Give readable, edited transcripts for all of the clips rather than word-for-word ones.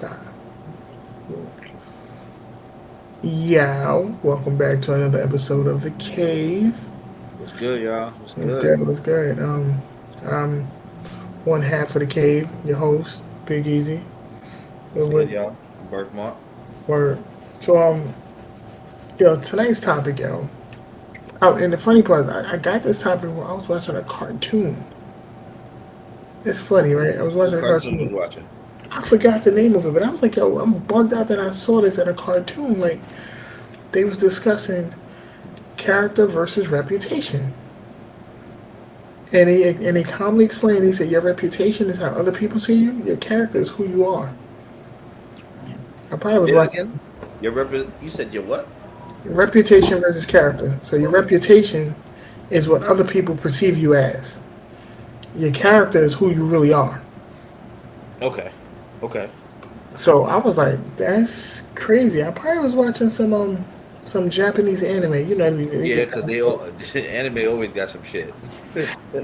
time. Yeah, welcome back to another episode of The Cave. What's good, y'all? What's What's good? good? What's good? I'm one half of The Cave, your host, Big Easy. What's We're good, with, y'all? Birthmark. we're, so, tonight's topic, yo. And the funny part is, I got this topic when I was watching a cartoon. It's funny, right? I was What watching a cartoon cartoon. was watching? I forgot the name of it, but I was like, yo, I'm bugged out that I saw this in a cartoon. Like, they was discussing character versus reputation. And he calmly explained, he said, your reputation is how other people see you, your character is who you are. I probably was Say it watching again. You said your what? reputation versus character. So your reputation is what other people perceive you as. Your character is who you really are. Okay. Okay. So I was like, that's crazy. I probably was watching some Japanese anime. You know, they Yeah, get because they all anime always got some shit.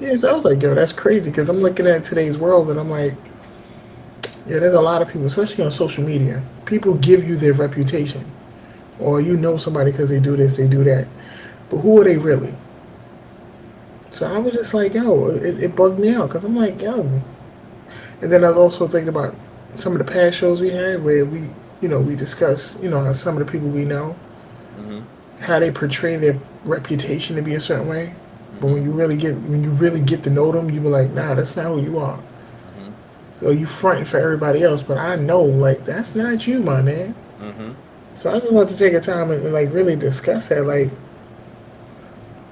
yeah. So I was like, yo, that's crazy because I'm looking at today's world and I'm like, yeah, there's a lot of people, especially on social media. People give you their reputation, or you know somebody because they do this, they do that. But who are they really? So I was just like, yo, it bugged me out because I'm like, yo. And then I was also thinking about some of the past shows we had where we discuss, how some of the people we know, Mm-hmm. how they portray their reputation to be a certain way. But Mm-hmm. when you really get to know them, you be like, nah, that's not who you are. Mm-hmm. So you fronting for everybody else, but I know like that's not you, my man. Mm-hmm. So I just want to take a time and like really discuss that. Like,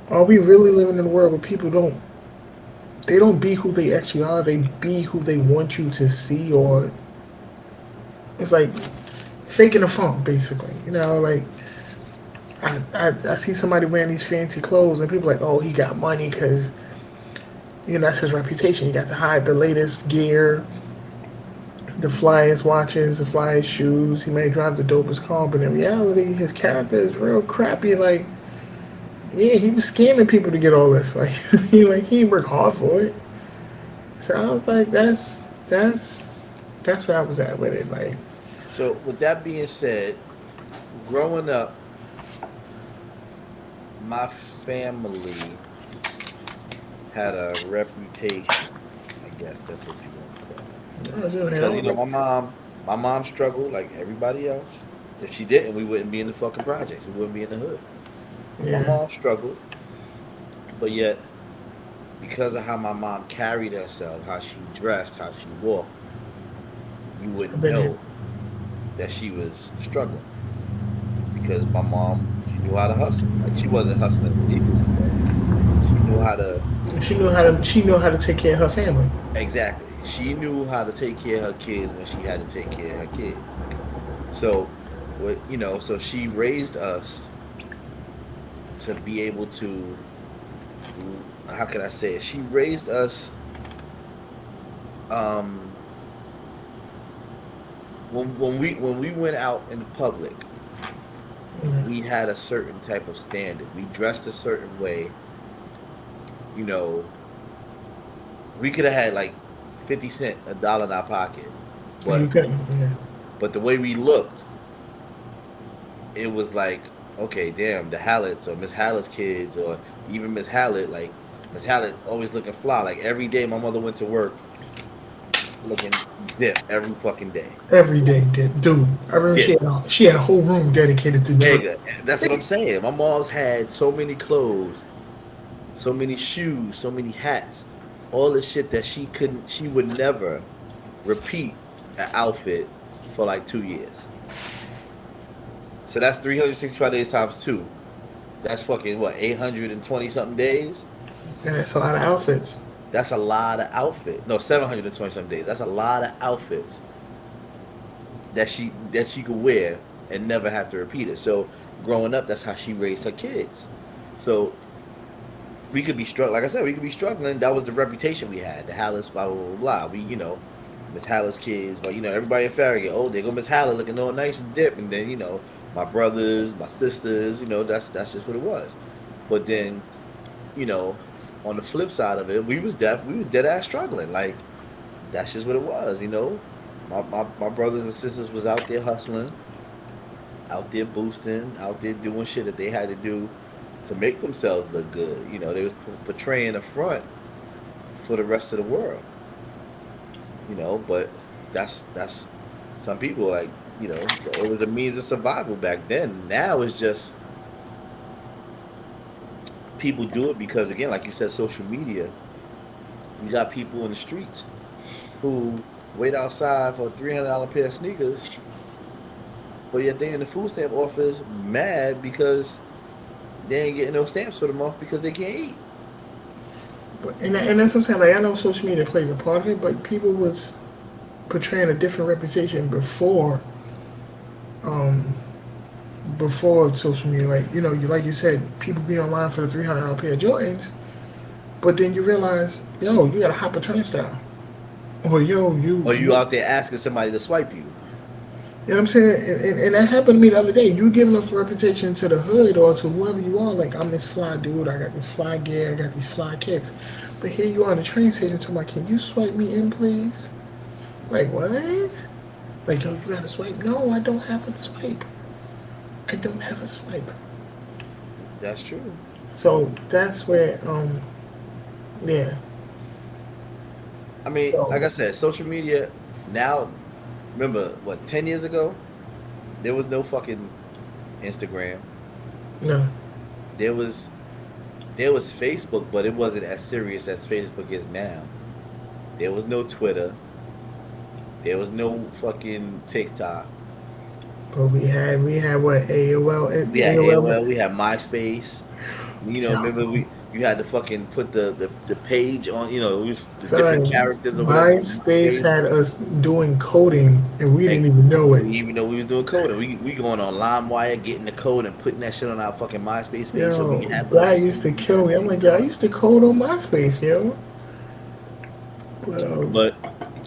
are we really living in a world where people don't be who they actually are? They be who they want you to see, or it's like faking the funk, basically. Like I see somebody wearing these fancy clothes, and people are like, oh, he got money because that's his reputation. He got to hide the latest gear, the flyest watches, the flyest shoes. He may drive the dopest car, but in reality, his character is real crappy. Like, yeah, he was scamming people to get all this. Like, he didn't work hard for it. So I was like, that's where I was at with it. Like, So with that being said, growing up, my family had a reputation. I guess that's what you want to call it. I was just, Because like, my mom struggled like everybody else. If she didn't, we wouldn't be in the fucking projects. We wouldn't be in the hood. But my yeah, mom struggled, but yet because of how my mom carried herself, how she dressed, how she walked, you I've wouldn't been there. know that she was struggling because my mom, she knew how to hustle. Like she wasn't hustling illegally, but she knew how to. She knew how to take care of her family. Exactly. She knew how to take care of her kids when she had to take care of her kids. So, so she raised us to be able to, how can I say it? She raised us, um, when we went out in the public, we had a certain type of standard. We dressed a certain way. You know, we could have had like 50 cent, a dollar in our pocket, And you but couldn't. Yeah. the way we looked, it was like, okay, damn, the Hallett's or Miss Hallett's kids or even Miss Hallett, like Miss Hallett always looking fly. Like every day my mother went to work looking dip every fucking day. Every day, dude. I remember she Dip. had a whole room dedicated to drip. Nigga. That's what I'm saying. My mom's had so many clothes, so many shoes, so many hats, all the shit that she would never repeat an outfit for like 2 years. So that's 365 days times two. That's fucking what, 820 something days? And that's a lot of outfits. That's a lot of outfit. No, 720 something days. That's a lot of outfits that she could wear and never have to repeat it. So growing up, that's how she raised her kids. So we could be struggling. Like I said, we could be struggling. That was the reputation we had. The Hallis, blah blah blah blah. Miss Hallis kids, but everybody in Farragut. Oh, they go Miss Hallis looking all nice and dip, and then my brothers, my sisters. That's just what it was. But then you know, on the flip side of it, we was dead ass struggling. Like that's just what it was. My brothers and sisters was out there hustling, out there boosting, out there doing shit that they had to do to make themselves look good. You know, they was portraying a front for the rest of the world. You know, but that's some people like, you know, it was a means of survival back then. Now it's just people do it because, again, like you said, social media. You got people in the streets who wait outside for a $300 pair of sneakers, but yet they in the food stamp office mad because they ain't getting no stamps for the month because they can't eat. And that's what I'm saying. Like I know social media plays a part of it, but people was portraying a different reputation um, before social media. Like like you said, people be online for the $300 pair of Jordans, but then you realize, yo, you got a hop a turnstile, or yo, Or you out there asking somebody to swipe you. You know what I'm saying? And that happened to me the other day. You giving a reputation to the hood or to whoever you are, like I'm this fly dude, I got this fly gear, I got these fly kicks. But here you are on the train station talking about, can you swipe me in, please? Like, what? Like, yo, you got a swipe? No, I don't have a swipe. I don't have a swipe. That's true. So that's where, yeah. I mean, So, like I said, social media now. Remember what? 10 years ago, there was no fucking Instagram. no. There was there was Facebook, but it wasn't as serious as Facebook is now. There was no Twitter. There was no fucking TikTok. But we had what, AOL, We had AOL, AOL. We had MySpace. You know, remember yo. you had to fucking put the page on. You know, the different Son, characters or whatever on MySpace MySpace. had us doing coding and we Hey, didn't even know it. we even though we was doing code, and we going on LimeWire, getting the code and putting that shit on our fucking MySpace page so we Yo, can have whatever that used to CD. kill me. I'm like, yo, I used to code on MySpace, yo. But, But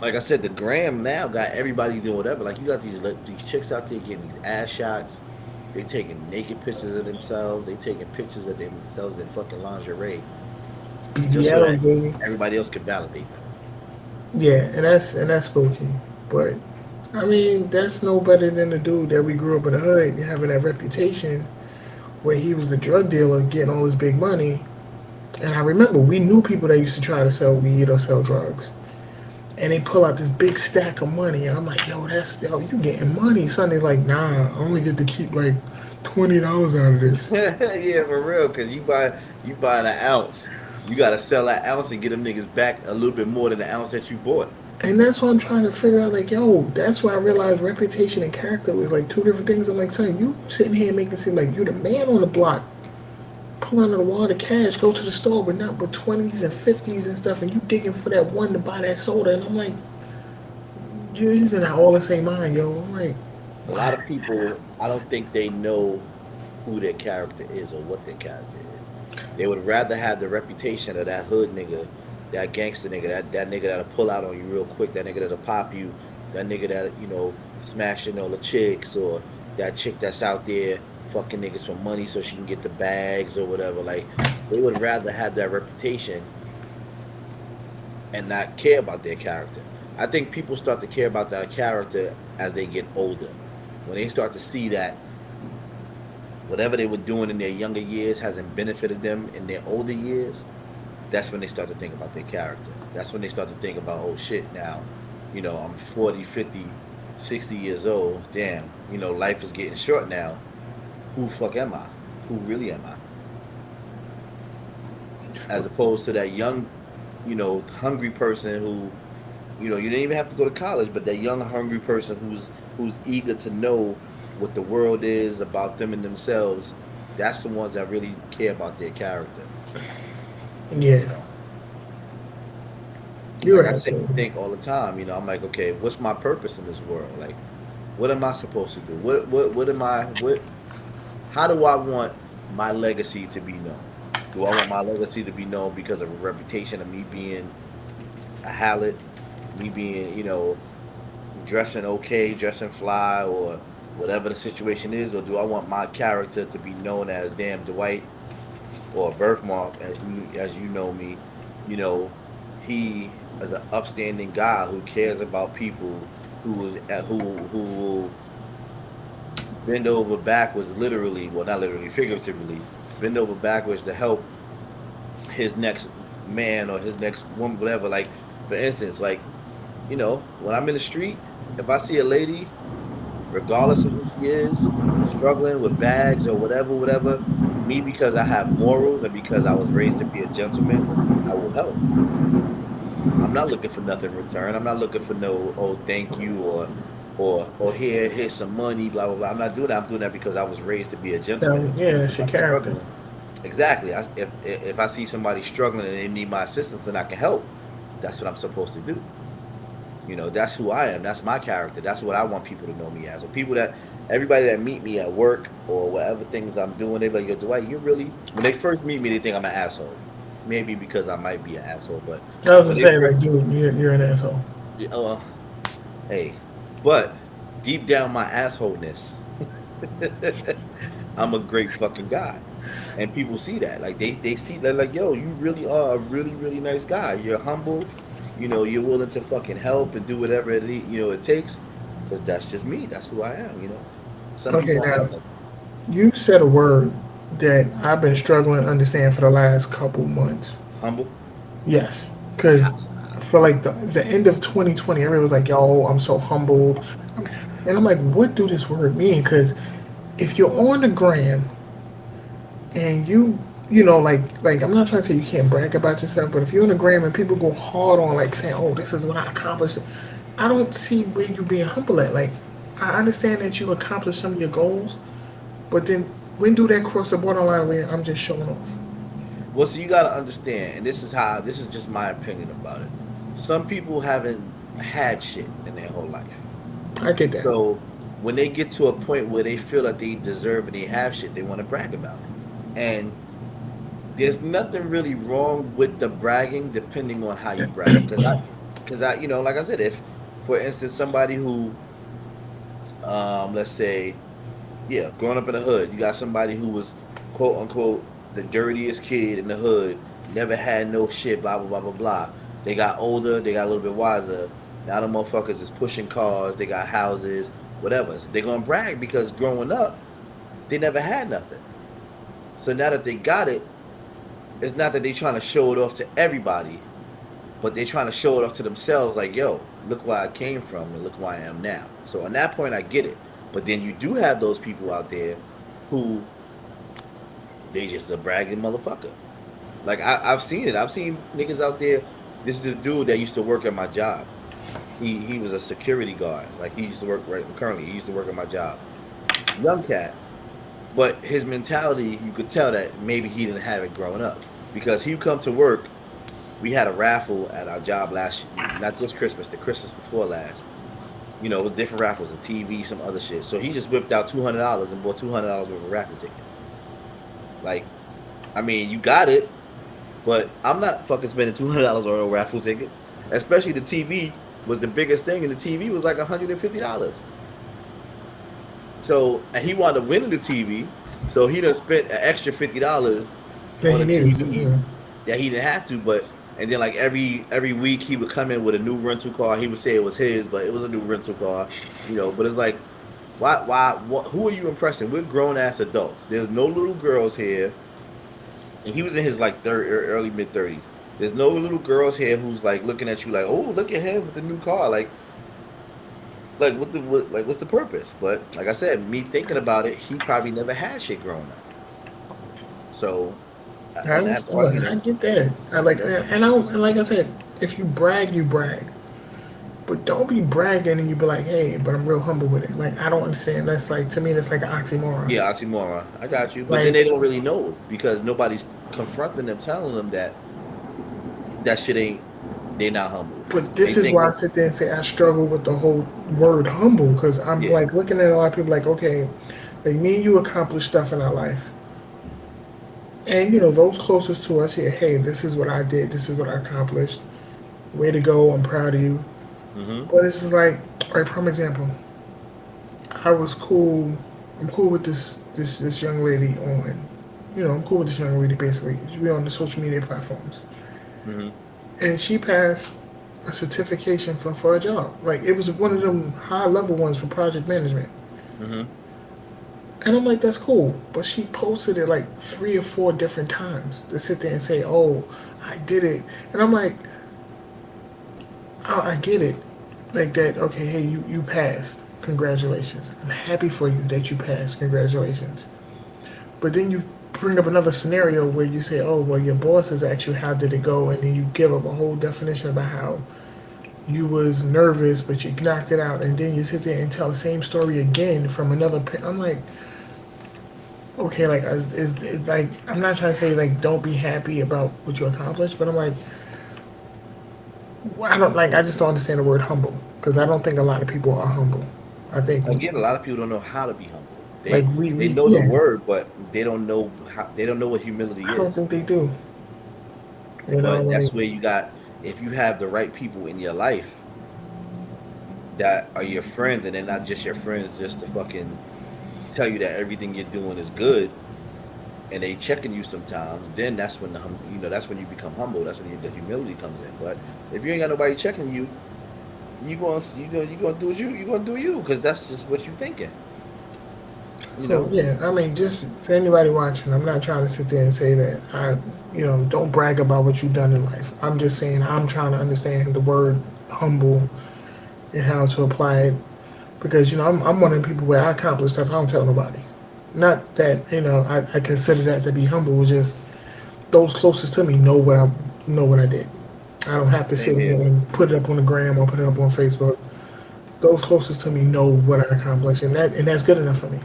like I said, the gram now got everybody doing whatever. Like you got these chicks out there getting these ass shots. They taking naked pictures of themselves. They taking pictures of themselves in fucking lingerie, just so BBL, that baby. everybody else can validate them. Yeah, and that's spooky. But I mean, that's no better than the dude that we grew up in the hood having that reputation where he was the drug dealer getting all this big money. And I remember we knew people that used to try to sell weed or sell drugs. And they pull out this big stack of money, and I'm like, yo, you getting money, son. They're like, nah, I only get to keep like $20 out of this. Yeah, for real. Cause you buy an ounce. You gotta sell that ounce and get them niggas back a little bit more than the ounce that you bought. And that's what I'm trying to figure out. Like, yo, that's why I realized reputation and character was like two different things. I'm like, son, you sitting here making it seem like you the man on the block, pull out of the wall of cash, go to the store with not but 20s and 50s and stuff, and you digging for that one to buy that soda. And I'm like, you isn't all the same mind, yo. I'm like, A lot what? of people, I don't think they know who their character is or what their character is. They would rather have the reputation of that hood nigga, that gangster nigga, that nigga that'll pull out on you real quick, that nigga that'll pop you, that nigga that, smashing all the chicks, or that chick that's out there fucking niggas for money so she can get the bags or whatever. Like, they would rather have that reputation and not care about their character. I think people start to care about their character as they get older. When they start to see that whatever they were doing in their younger years hasn't benefited them in their older years, that's when they start to think about their character. That's when they start to think about, oh shit, now, I'm 40, 50, 60 years old. Damn, life is getting short now. Who the fuck am I? Who really am I? As opposed to that young, hungry person who, you didn't even have to go to college, but that young hungry person who's eager to know what the world is about them and themselves. That's the ones that really care about their character. Yeah, You know, you're like I right. say, think all the time. I'm like, okay, what's my purpose in this world? Like, what am I supposed to do? What am I? What? How do I want my legacy to be known? Do I want my legacy to be known because of a reputation of me being a harlot, me being, dressing okay, dressing fly, or whatever the situation is, or do I want my character to be known as damn Dwight or Birthmark, as you know me, you know, he is an upstanding guy who cares about people who will bend over backwards, literally, well, not literally, figuratively, bend over backwards to help his next man or his next woman, whatever. Like, for instance, like, when I'm in the street, if I see a lady, regardless of who she is, struggling with bags or whatever, me, because I have morals and because I was raised to be a gentleman, I will help. I'm not looking for nothing in return. I'm not looking for no, oh, thank you, or here's some money, blah blah blah. I'm not doing that. I'm doing that because I was raised to be a gentleman. If I Yeah, see that's your somebody character. struggling, exactly. If I see somebody struggling and they need my assistance and I can help, that's what I'm supposed to do. That's who I am. That's my character. That's what I want people to know me as. Or everybody that meet me at work or whatever things I'm doing, they be like, yo, Dwight, you really, when they first meet me, they think I'm an asshole. Maybe because I might be an asshole, but I was when gonna they say first, like, dude, you're an asshole. yeah, hey, but deep down my assholeness, I'm a great fucking guy. And people see that. Like they see that like, yo, you really are a really, really nice guy. You're humble, you're willing to fucking help and do whatever it takes. Because that's just me. That's who I am. Some Okay, people don't now have that. you said a word that I've been struggling to understand for the last couple months. Humble. Yes, because for like the end of 2020, everybody was like, "Yo, I'm so humbled," and I'm like, "What do this word mean?" Because if you're on the gram and like I'm not trying to say you can't brag about yourself, but if you're on the gram and people go hard on like saying, "Oh, this is what I accomplished," I don't see where you being humble at. Like, I understand that you accomplished some of your goals, but then when do that cross the borderline where I'm just showing off? Well, so you got to understand, and this is just my opinion about it. Some people haven't had shit in their whole life. I get that. So when they get to a point where they feel that they deserve and they have shit, they want to brag about it. And there's nothing really wrong with the bragging, depending on how you brag. Because I, like I said, if, for instance, somebody who, let's say, yeah, growing up in the hood, you got somebody who was quote unquote the dirtiest kid in the hood, never had no shit, blah blah blah blah blah. They got older, they got a little bit wiser. Now the motherfuckers is pushing cars, they got houses, whatever. So they're gonna brag because growing up, they never had nothing. So now that they got it, it's not that they trying to show it off to everybody, but they're trying to show it off to themselves. Like, yo, look where I came from and look where I am now. So on that point, I get it. But then you do have those people out there who they just a bragging motherfucker. Like I've seen it. I've seen niggas out there. This dude that used to work at my job. He was a security guard. Like he used to work right currently. He used to work at my job. Young cat. But his mentality, you could tell that maybe he didn't have it growing up. Because he would come to work. We had a raffle at our job last year, not just Christmas, the Christmas before last. It was different raffles, a TV, some other shit. So he just whipped out $200 and bought $200 worth of raffle tickets. Like, I mean, you got it, but I'm not fucking spending $200 on a raffle ticket. Especially the TV was the biggest thing, and the TV was like $150. So, and he wanted to win the TV, so he done spent an extra $50 That on he a needed. TV that he didn't have to. But and then like every week he would come in with a new rental car. He would say it was his, but it was a new rental car. But it's like, who are you impressing? We're grown ass adults. There's no little girls here, and he was in his like early mid 30s. There's no little girls here who's like looking at you like, oh, look at him with the new car. Like what's the purpose? But like I said, me thinking about it, he probably never had shit growing up. So I on that understand. part, Look, I get that. I like, and I don't, and like I said, if you brag, you brag. But don't be bragging and you be like, hey, but I'm real humble with it. Like, I don't understand. That's like, to me, that's like an oxymoron. yeah, oxymoron. I got you. But then Like, they don't really know because nobody's confronting them, telling them that shit ain't. They not humble. but They this is think why I that. sit there and say I struggle with the whole word humble because I'm Yeah. like looking at a lot of people like, okay, like me and you accomplish stuff in our life. And, those closest to us here, hey, this is what I did. This is what I accomplished. Way to go. I'm proud of you. Mm-hmm. But this is like, right, prime example. I was cool. I'm cool with this young lady on, I'm cool with this young lady basically. We on the social media platforms, Mm-hmm. and she passed a certification for a job. Like it was one of them high level ones for project management. Hmm. And I'm like, that's cool. But she posted it like 3 or 4 different times to sit there and say, oh, I did it. And I'm like, oh, I get it. Like that, okay, hey, you passed. Congratulations. I'm happy for you that you passed. Congratulations. But then you bring up another scenario where you say, oh, well, your boss has asked you how did it go, and then you give up a whole definition about how you was nervous, but you knocked it out, and then you sit there and tell the same story again from another. I'm like, okay, like, it's like I'm not trying to say like don't be happy about what you accomplished, but I'm like, I don't like. I just don't understand the word humble because I don't think a lot of people are humble. I think Again, a lot of people don't know how to be humble. like They we know the yeah, word, but they don't know how. They don't know what humility I don't is. think they do. You know, But like that's where you got. If you have the right people in your life that are your friends, and they're not just your friends, just to fucking tell you that everything you're doing is good, and they checking you sometimes, then that's when that's when you become humble. That's when the humility comes in. But if you ain't got nobody checking you, you going to do what you going to do you because that's just what you thinking. You oh know. yeah, I mean, just for anybody watching, I'm not trying to sit there and say that don't brag about what you've done in life. I'm just saying I'm trying to understand the word humble and how to apply it because I'm one of the people where I accomplish stuff I don't tell nobody. Not that I consider that to be humble. It's just those closest to me know what I did. I don't have to sit Same here here. and put it up on the gram or put it up on Facebook. Those closest to me know what I accomplished, and that's good enough for me.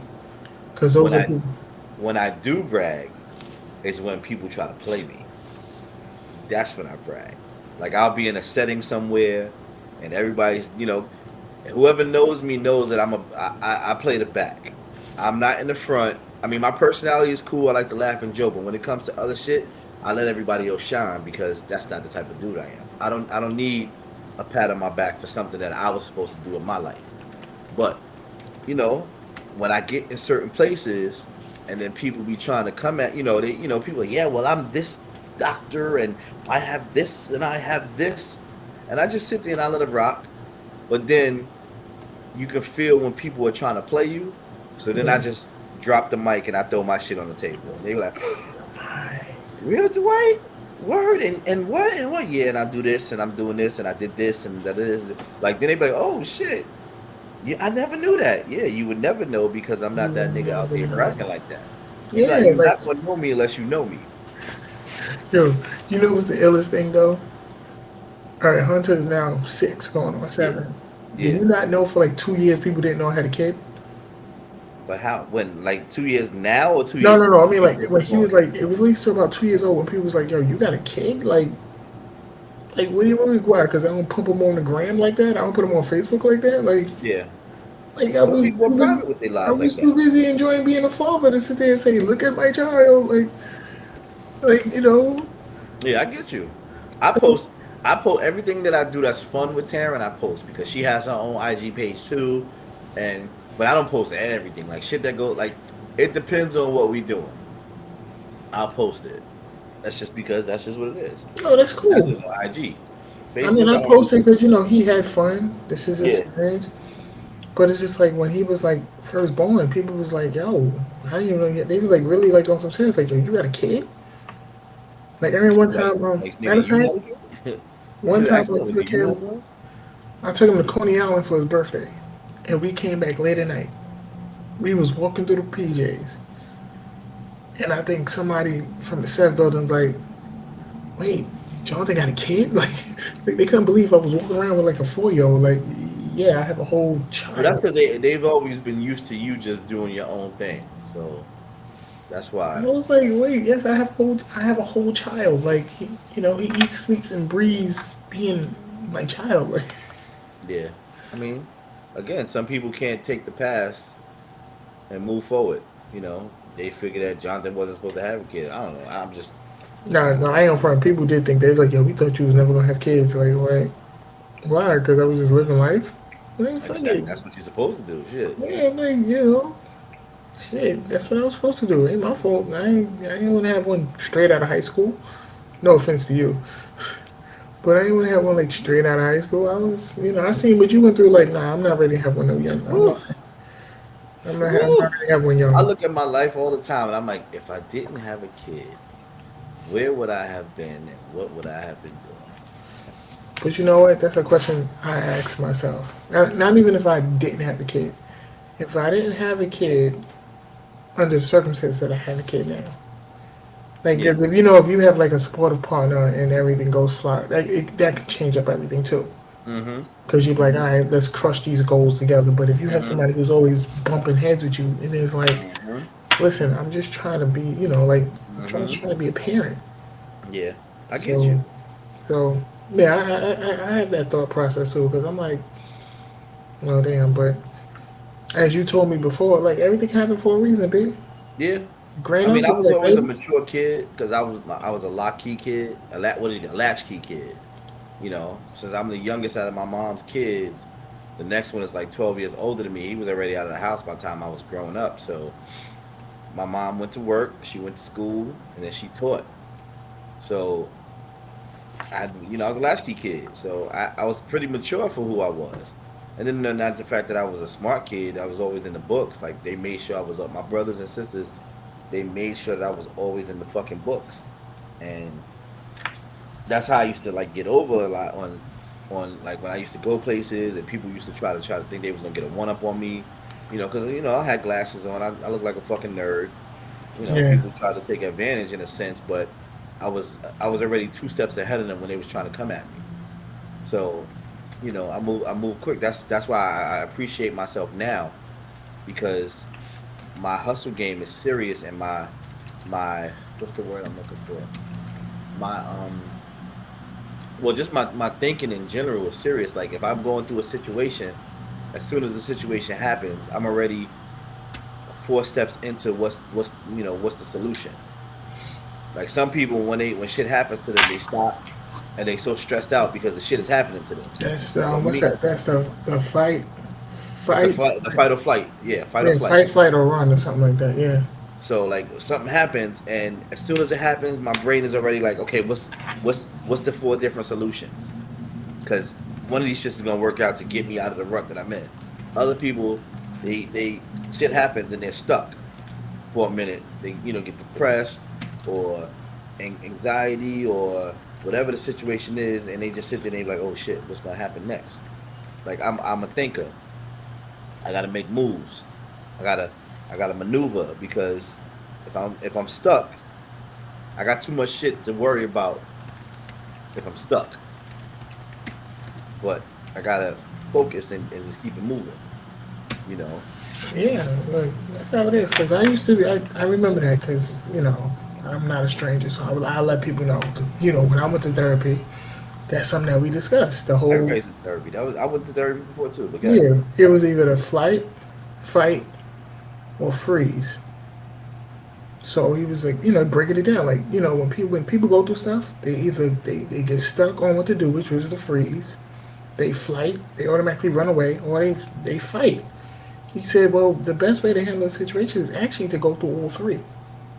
Because When those are I people. when I do brag, is when people try to play me. That's when I brag. Like I'll be in a setting somewhere, and everybody's whoever knows me knows that I play the back. I'm not in the front. I mean, my personality is cool. I like to laugh and joke, but when it comes to other shit, I let everybody else shine because that's not the type of dude I am. I don't need a pat on my back for something that I was supposed to do in my life. But you know, when I get in certain places, and then people be trying to come at people like, yeah, well, I'm this doctor and I have this and I have this, and I just sit there and I let it rock. But then you can feel when people are trying to play you. So then I Yeah. just drop the mic and I throw my shit on the table. And they be like, real Dwight? Word and what? Yeah, and I do this and I'm doing this and I did this and that is like then they be like, oh shit. Yeah, I never knew that. Yeah, you would never know because I'm You not that will nigga out never there know. bragging like that. Yeah, You're like not gonna know me unless you know me. yo, you know what's the illest thing though? All right, Hunter is now 6, going on Yeah, 7. Did yeah. you not know for like 2 years people didn't know I had a kid? But how? When? Like 2 years now or two No, years no, no. I mean, like when he before? was like, it was at least till about 2 years old when people was like, "Yo, you got a kid?" Like what do you want me to go out? Because I don't pump them on the gram like that. I don't put them on Facebook like that. Yeah. Like Some people are private with their I lives like was too that. busy enjoying being a father to sit there and say, "Look at my child." Like Yeah, I get you. I post. I post everything that I do that's fun with Taryn. I post because she has her own IG page too, and but I don't post everything like shit that go like. It depends on what we doing. I'll post it. That's just because that's just what it is. no, that's That's cool. just on IG. I mean, Facebook, I I don't really posted post because shit. he had fun. This is his Yeah, experience. But it's just like when he was like first born, people was like, "Yo, how do you know?" They was like really like on some serious, like, "Yo, you got a kid?" Like every one time, like matter nigga, of you fact, had a kid. You one should time ask I them. took a Do you have kid, one? I took him to Coney Island for his birthday, and we came back late at night. We was walking through the PJs, and I think somebody from the Sev building was like, "Wait, Jonathan got a kid?" Like they couldn't believe I was walking around with like a 4-year old. Like, yeah, I have a whole Well, that's child. because they've always been used to you just doing your own thing. So that's I why. was like, wait, yes, I have a whole child. Like, he eats, sleeps, and breathes being my child. Like, Yeah. I mean, again, some people can't take the past and move forward. They figure that Jonathan wasn't supposed to have a kid. I don't know. I'm just. no, no, I ain't front. People did think they was like, yo, we thought you was never gonna have kids. Like, what? Why? Because I was just living life. Like, I fuck just think it. that's what you're supposed to do. Shit. Yeah, like, shit. That's what I was supposed to do. Ain't my fault. I ain't want to have one straight out of high school. No offense to you, But I didn't want to have one like straight out of high school. I was, I seen what you went through. Like, nah, I'm not ready to have one no young. Woo, I'm woo. not ready to have one I young. look at my life all the time, and I'm like, if I didn't have a kid, where would I have been, and what would I have been doing? But you know what? That's a question I ask myself. Not even if I didn't have a kid. If I didn't have a kid under the circumstances that I have a kid now, like, Yeah. because if you have like a supportive partner and everything goes fly, that could change up everything too. Mm-hmm. Because you're like, all right, let's crush these goals together. But if you have Mm-hmm. somebody who's always bumping heads with you, and it's like, Mm-hmm. listen, I'm just trying to be, like, I'm Mm-hmm. trying to be a parent. Yeah. I get So, you. so yeah, I have that thought process too. Because I'm like, well, damn. But as you told me before, like everything happened for a reason, B. Yeah. I Growing mean, up, I it's was like, always a baby. mature kid because I was a lock key kid, a latchkey kid. Since I'm the youngest out of my mom's kids, the next one is like 12 years older than me. He was already out of the house by the time I was growing up. So my mom went to work, she went to school, and then she taught. So I was a latchkey kid. So I was pretty mature for who I was. And then not the fact that I was a smart kid, I was always in the books. Like they made sure I was up. My brothers and sisters, they made sure that I was always in the fucking books. And that's how I used to like get over a lot on like when I used to go places and people used to try to think they was gonna get a one up on me, because I had glasses on. I looked like a fucking nerd. Yeah, People tried to take advantage in a sense, but I was already two steps ahead of them when they was trying to come at me. So, I move quick. That's why I appreciate myself now because my hustle game is serious and my what's the word I'm looking for? My well, just my thinking in general is serious. Like if I'm going through a situation, as soon as the situation happens, I'm already four steps into what's the solution. Like some people when shit happens to them, they stop and they so stressed out because the shit is happening to them. that's But what's me, that? That's the the fight, fight, the fight or flight, yeah, fight or yeah, flight. fight, flight or run or something like that. Yeah, So like something happens, and as soon as it happens, my brain is already like, okay, what's the four different solutions? Because one of these shits is gonna work out to get me out of the rut that I'm in. Other people, they shit happens and they're stuck for a minute. They get depressed or anxiety or whatever the situation is, and they just sit there and they're like, oh shit, what's gonna happen next? Like I'm a thinker. I gotta make moves. I gotta I gotta maneuver because if I'm stuck, I got too much shit to worry about if I'm stuck. But I gotta focus and just keep it moving. You know. yeah. Look, that's how it is. Because I used to be. I remember that because I'm not a stranger, so I let people know. When I went to therapy, that's something that we discussed. The whole Everybody's in therapy. I went to therapy before too. But good. yeah, it was either the flight, fight, or freeze. So he was like, breaking it down. Like, when people go through stuff, they either they get stuck on what to do, which was the freeze. They flight, they automatically run away, or they fight. He said, well, the best way to handle the situation is actually to go through all three.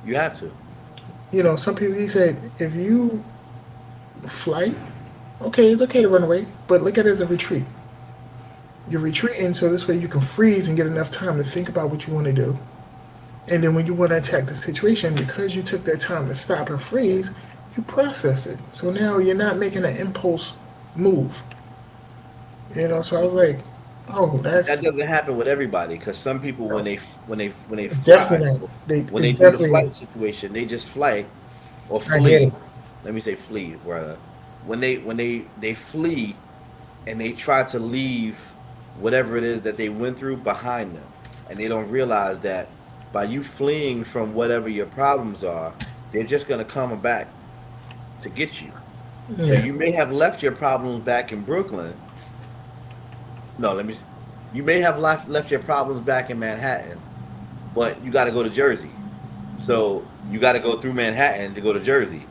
You have to. Some people, he said, if you flight, okay, it's okay to run away, but look at it as a retreat. You're retreating so this way you can freeze and get enough time to think about what you want to do. And then when you want to attack the situation, because you took that time to stop and freeze, you process it. So now you're not making an impulse move. So I was like, oh, That that's doesn't happen with everybody because some people no, when they fly definitely not. when It's they do the definitely, flight situation they just fly or I get flee. it. Let me say flee rather. When they flee and they try to leave whatever it is that they went through behind them, and they don't realize that by you fleeing from whatever your problems are, they're just gonna come back to get you. So Yeah, you may have left your problems back in Brooklyn. No, let me. You may have left your problems back in Manhattan, but you got to go to Jersey. So you got to go through Manhattan to go to Jersey,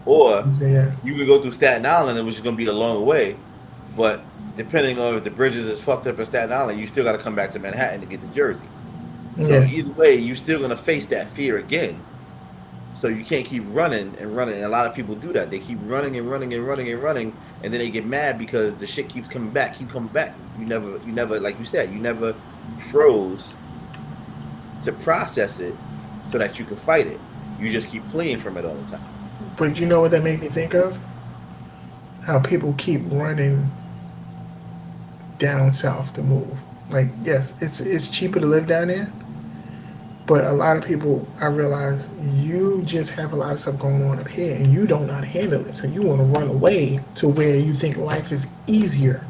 or yeah, you could go through Staten Island, which is going to be a long way. But depending on if the bridges is fucked up in Staten Island, you still got to come back to Manhattan to get to Jersey. So yeah, either way, you're still going to face that fear again. So you can't keep running and running. And a lot of people do that. They keep running and running and running and running, and then they get mad because the shit keeps coming back, keep coming back. You never, like you said, you never froze to process it so that you can fight it. You just keep fleeing from it all the time. But you know what that made me think of? How people keep running down south to move. Like, yes, it's cheaper to live down there, but a lot of people, I realize, you just have a lot of stuff going on up here, and you don't know how to handle it. So you want to run away to where you think life is easier.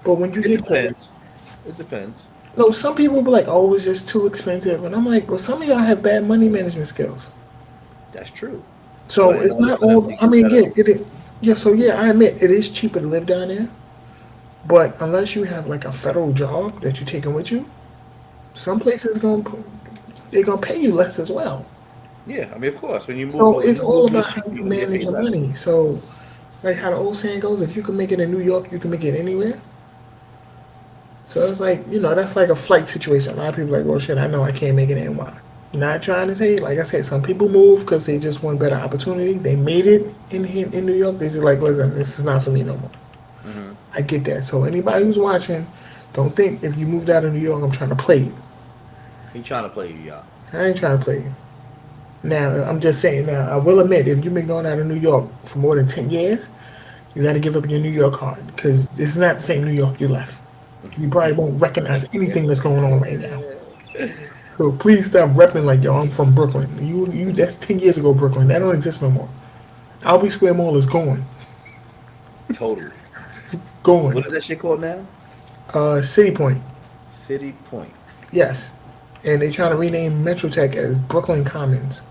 But when you It get there, depends. It depends. no, some people be like, "Oh, it's just too expensive," and I'm like, "Well, some of y'all have bad money management skills." That's true. So But in it's order not for them all. to I get mean, yeah, better, it is. Yeah, so yeah, I admit it is cheaper to live down there, but unless you have like a federal job that you're taking with you, some places they're gonna pay you less as well. yeah. I mean, of course, So when it's you all move to the about how street, you you're gonna get manage paid your less. money. So, like how the old saying goes, if you can make it in New York, you can make it anywhere. So it's like, that's like a flight situation. A lot of people are like, well, shit, I know I can't make it in. Why? Not trying to say, like I said, some people move because they just want better opportunity. They made it in here in New York. They just like, listen, this is not for me no more. Hmm. I get that. So anybody who's watching, don't think if you moved out of New York, I'm trying to play you. He trying to play you, y'all. I ain't trying to play you. Now, I'm just saying, now, I will admit, if you've been going out of New York for more than 10 years, you got to give up your New York card because it's not the same New York you left. You probably won't recognize anything that's going on right now. So please stop repping like, yo, I'm from Brooklyn. That's 10 years ago, Brooklyn. That don't exist no more. Albee Square Mall is going. Totally. What Going. is that shit called now? City Point. City Point. Yes. And they trying to rename Metrotech as Brooklyn Commons.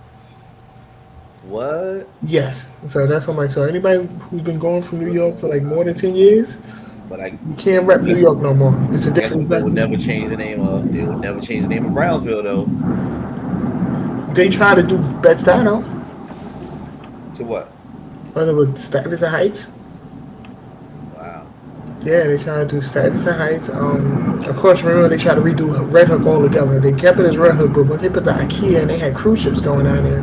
What? Yes. So that's what I'm like. So anybody who's been going from New York for like more than 10 years, But you can't rep New guess York no more. It's a I guess different what they would thing. never change the name of. They would never change the name of Brownsville though. They try to do Bed-Stuy, To what? other with Stuyvesant Heights. Wow. Yeah, they try to do Stuyvesant Heights. Of course, remember they tried to redo Red Hook all together. They kept it as Red Hook, but once they put the IKEA and they had cruise ships going down there,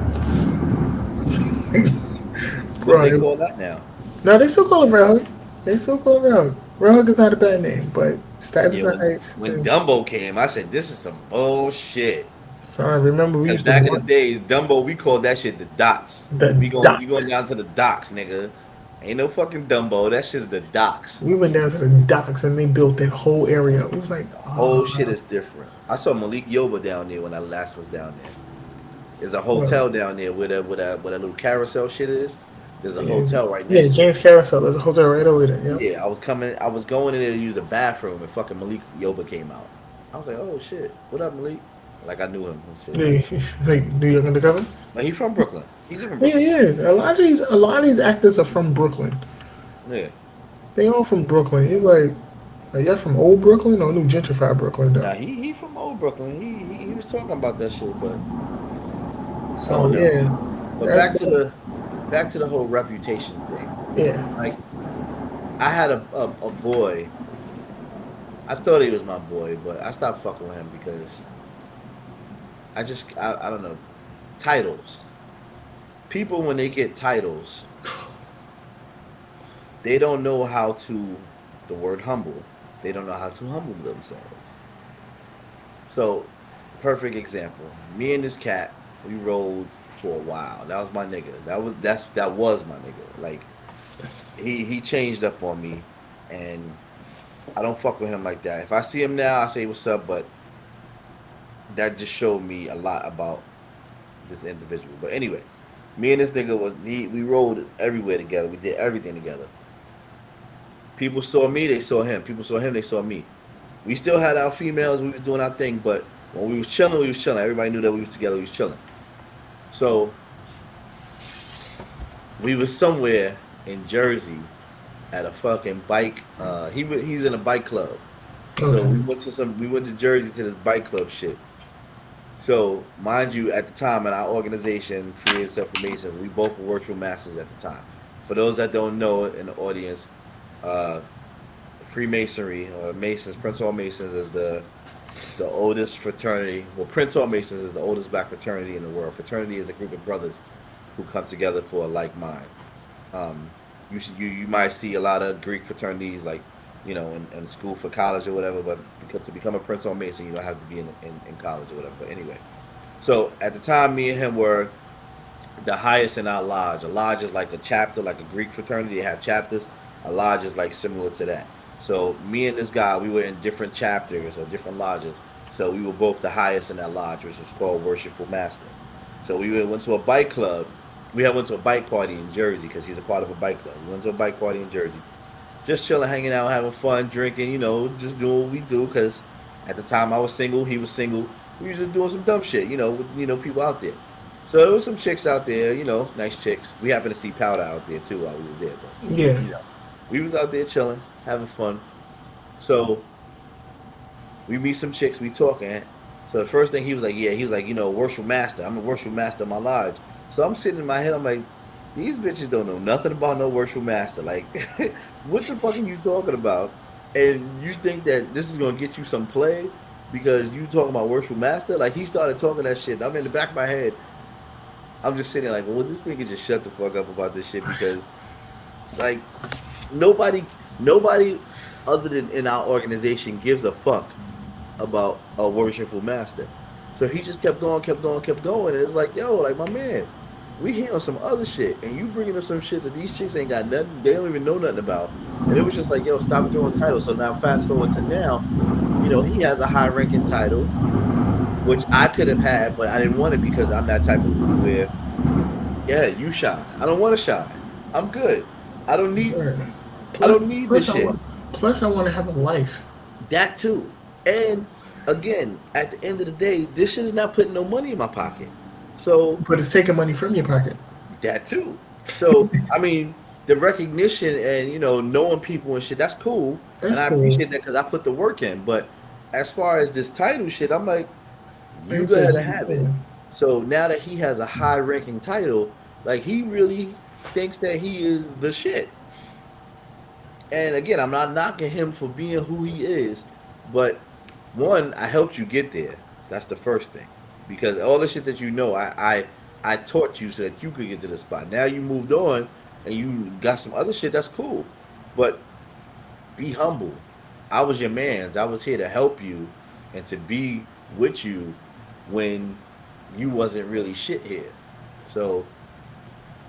What do they bro. call that now? No, they still call it Red Hook. They still call it Red Hook. Red Hook is not a bad name, but Yeah, Stuyvesant Heights. when Dumbo came, I said this is some bullshit. So I remember we Cause used to back in the walk days, Dumbo, we called that shit the docks. the We going docks. down to the docks, nigga. Ain't no fucking Dumbo. That shit is the docks. We went down to the docks and they built that whole area. It was like, Whole shit is different. I saw Malik Yoba down there when I last was down there. There's a well, hotel down there where that little carousel shit is. There's a yeah, hotel right yeah, next to it. James Carousel. There's a hotel right over there. Yep. Yeah, I was going in there to use the bathroom, and fucking Malik Yoba came out. I was like, oh shit, what up, Malik? Like I knew him and shit. Yeah, like New York Undercover. But he's from Brooklyn. He live in Yeah, Brooklyn. yeah. A lot of these actors are from Brooklyn. Yeah. They all from Brooklyn. You're like y'all from old Brooklyn or new gentrified Brooklyn though. Now he from old Brooklyn. He was talking about that shit, but I So don't know. yeah, But that's back to the whole reputation thing. yeah. Like I had a boy. I thought he was my boy, but I stopped fucking with him because I don't know. Titles. People when they get titles, they don't know how to the word humble. They don't know how to humble themselves. So, perfect example. Me and this cat, we rolled for a while. That was my nigga. That was my nigga. Like he changed up on me, and I don't fuck with him like that. If I see him now, I say what's up, but that just showed me a lot about this individual. But anyway, me and this nigga we rolled everywhere together. We did everything together. People saw me, they saw him. People saw him, they saw me. We still had our females, we was doing our thing, but when we was chilling, we was chilling. Everybody knew that we was together, we was chilling. So we was somewhere in Jersey at a fucking bike. He's in a bike club. So Okay. we went to Jersey to this bike club shit. So mind you, at the time in our organization, Free and Separate Masons, we both were virtual masters at the time. For those that don't know in the audience, uh, Freemasonry or Masons, Prince Hall Masons is the the oldest fraternity. Well, Prince Hall Masons is the oldest black fraternity in the world. Fraternity is a group of brothers who come together for a like mind. Um, you might see a lot of Greek fraternities, like in school for college or whatever. But because to become a Prince Hall Mason, you don't have to be in college or whatever. But anyway, so at the time, me and him were the highest in our lodge. A lodge is like a chapter, like a Greek fraternity. They have chapters. A lodge is like similar to that. So me and this guy, we were in different chapters or different lodges. So we were both the highest in that lodge, which is called Worshipful Master. So went to a bike club. We had went to a bike party in Jersey because he's a part of a bike club. We went to a bike party in Jersey, just chilling, hanging out, having fun, drinking. Just doing what we do. Because at the time I was single, he was single. We were just doing some dumb shit, with people out there. So there was some chicks out there, nice chicks. We happened to see Powder out there too while we was there. But Yeah. we was out there chilling, having fun. So we meet some chicks, we talking. So the first thing he was like, worshipful master. I'm a worshipful master of my lodge. So I'm sitting in my head, I'm like, these bitches don't know nothing about no worshipful master. Like, what the fuck are you talking about? And you think that this is gonna get you some play because you talking about worshipful master? Like, he started talking that shit. I'm in the back of my head. I'm just sitting there like, well, this nigga just shut the fuck up about this shit because, like, nobody other than in our organization gives a fuck about a worshipful master. So he just kept going, and it's like, yo, like, my man, we here on some other shit, and you bringing up some shit that these chicks ain't got nothing, they don't even know nothing about. And it was just like, yo, stop throwing titles. So now fast forward to now, he has a high ranking title, which I could have had, but I didn't want it because I'm that type of dude where, yeah, you shine. I don't want to shine. I'm good. I don't need. Right. I don't need this shit. Plus, I want to have a life. That too. And again, at the end of the day, this shit is not putting no money in my pocket. So, But it's taking money from your pocket. that too. So, I mean, the recognition and knowing people and shit, that's cool, That's and I cool. appreciate that because I put the work in. But as far as this title shit, I'm like, you It's go ahead a- and have it. So now that he has a high ranking title, like, he really thinks that he is the shit. And again, I'm not knocking him for being who he is, but one, I helped you get there. That's the first thing, because all the shit that I taught you so that you could get to the spot. Now you moved on and you got some other shit. That's cool, but be humble. I was your man's. I was here to help you and to be with you when you wasn't really shit here. So,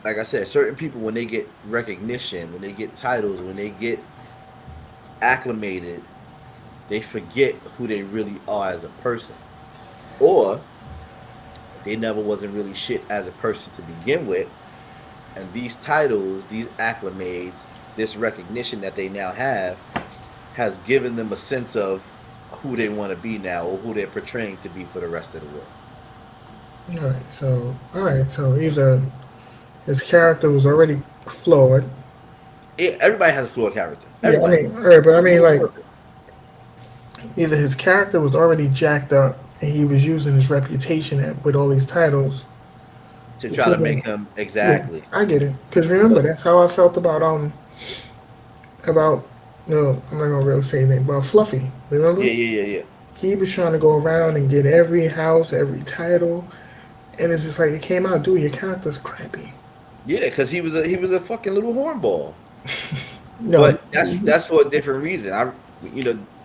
like I said, certain people, when they get recognition, when they get titles, when they get acclimated, they forget who they really are as a person, or they never wasn't really shit as a person to begin with. And these titles, these acclimates, this recognition that they now have has given them a sense of who they want to be now, or who they're portraying to be for the rest of the world. All right. So either his character was already flawed. Everybody has a flawed character. Yeah, I Everybody. mean, all right, but I No mean, one's like, perfect. either his character was already jacked up and he was using his reputation with all these titles. To try So, to make him yeah, exactly. I get it. Because remember, that's how I felt about no, I'm not gonna really say anything about Fluffy. Yeah, Remember, yeah, yeah, yeah. he was trying to go around and get every house, every title, and it's just like it came out, dude. Your character's crappy. Yeah, because he was a fucking little hornball. No, But that's for a different reason.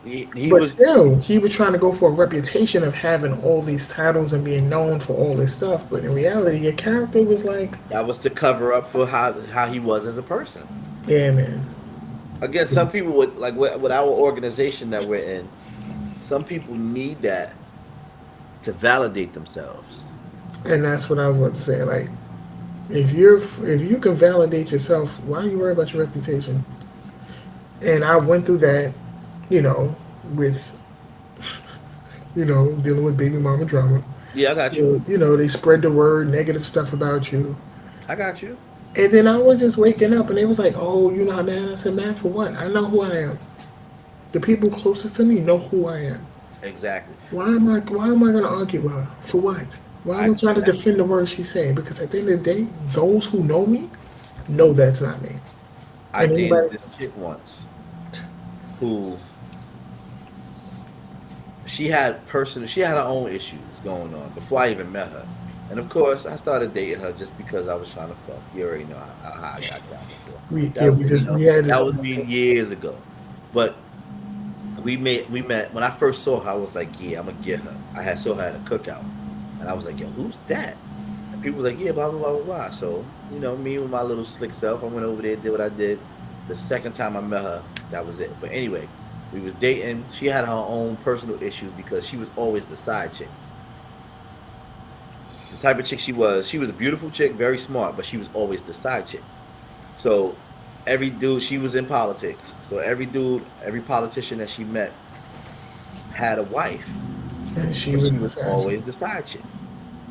He but was still, he was trying to go for a reputation of having all these titles and being known for all this stuff. But in reality, your character was like, that was to cover up for how he was as a person. yeah, man. Again, some people would like with our organization that we're in. Some people need that to validate themselves. And that's what I was about to say. Like, if you can validate yourself, why are you worried about your reputation? And I went through that, you know, with dealing with baby mama drama. Yeah, I got you. They spread the word, negative stuff about you. I got you. And then I was just waking up and they was like, oh, you're not mad? I said, mad for what? I know who I am. The people closest to me know who I am. Exactly. Why am I gonna argue with her? For what? Why am I trying to I defend the words she's saying? Because at the end of the day, those who know me know that's not me. I And dated anybody this chick once who she had her own issues going on before I even met her. And of course, I started dating her just because I was trying to fuck. You already know how I got down before. That was, we had this. that was me years ago. But we met when I first saw her. I was like, yeah, I'm gonna get her. I had saw her at a cookout, and I was like, yo, who's that? And people was like, yeah, blah blah blah blah blah. So me with my little slick self, I went over there, did what I did. The second time I met her, that was it. But anyway, we was dating. She had her own personal issues because she was always the side chick. The type of chick she was a beautiful chick, very smart, but she was always the side chick. So every dude, she was in politics. So every dude, every politician that she met had a wife, And she but was she the was side. always the side chick.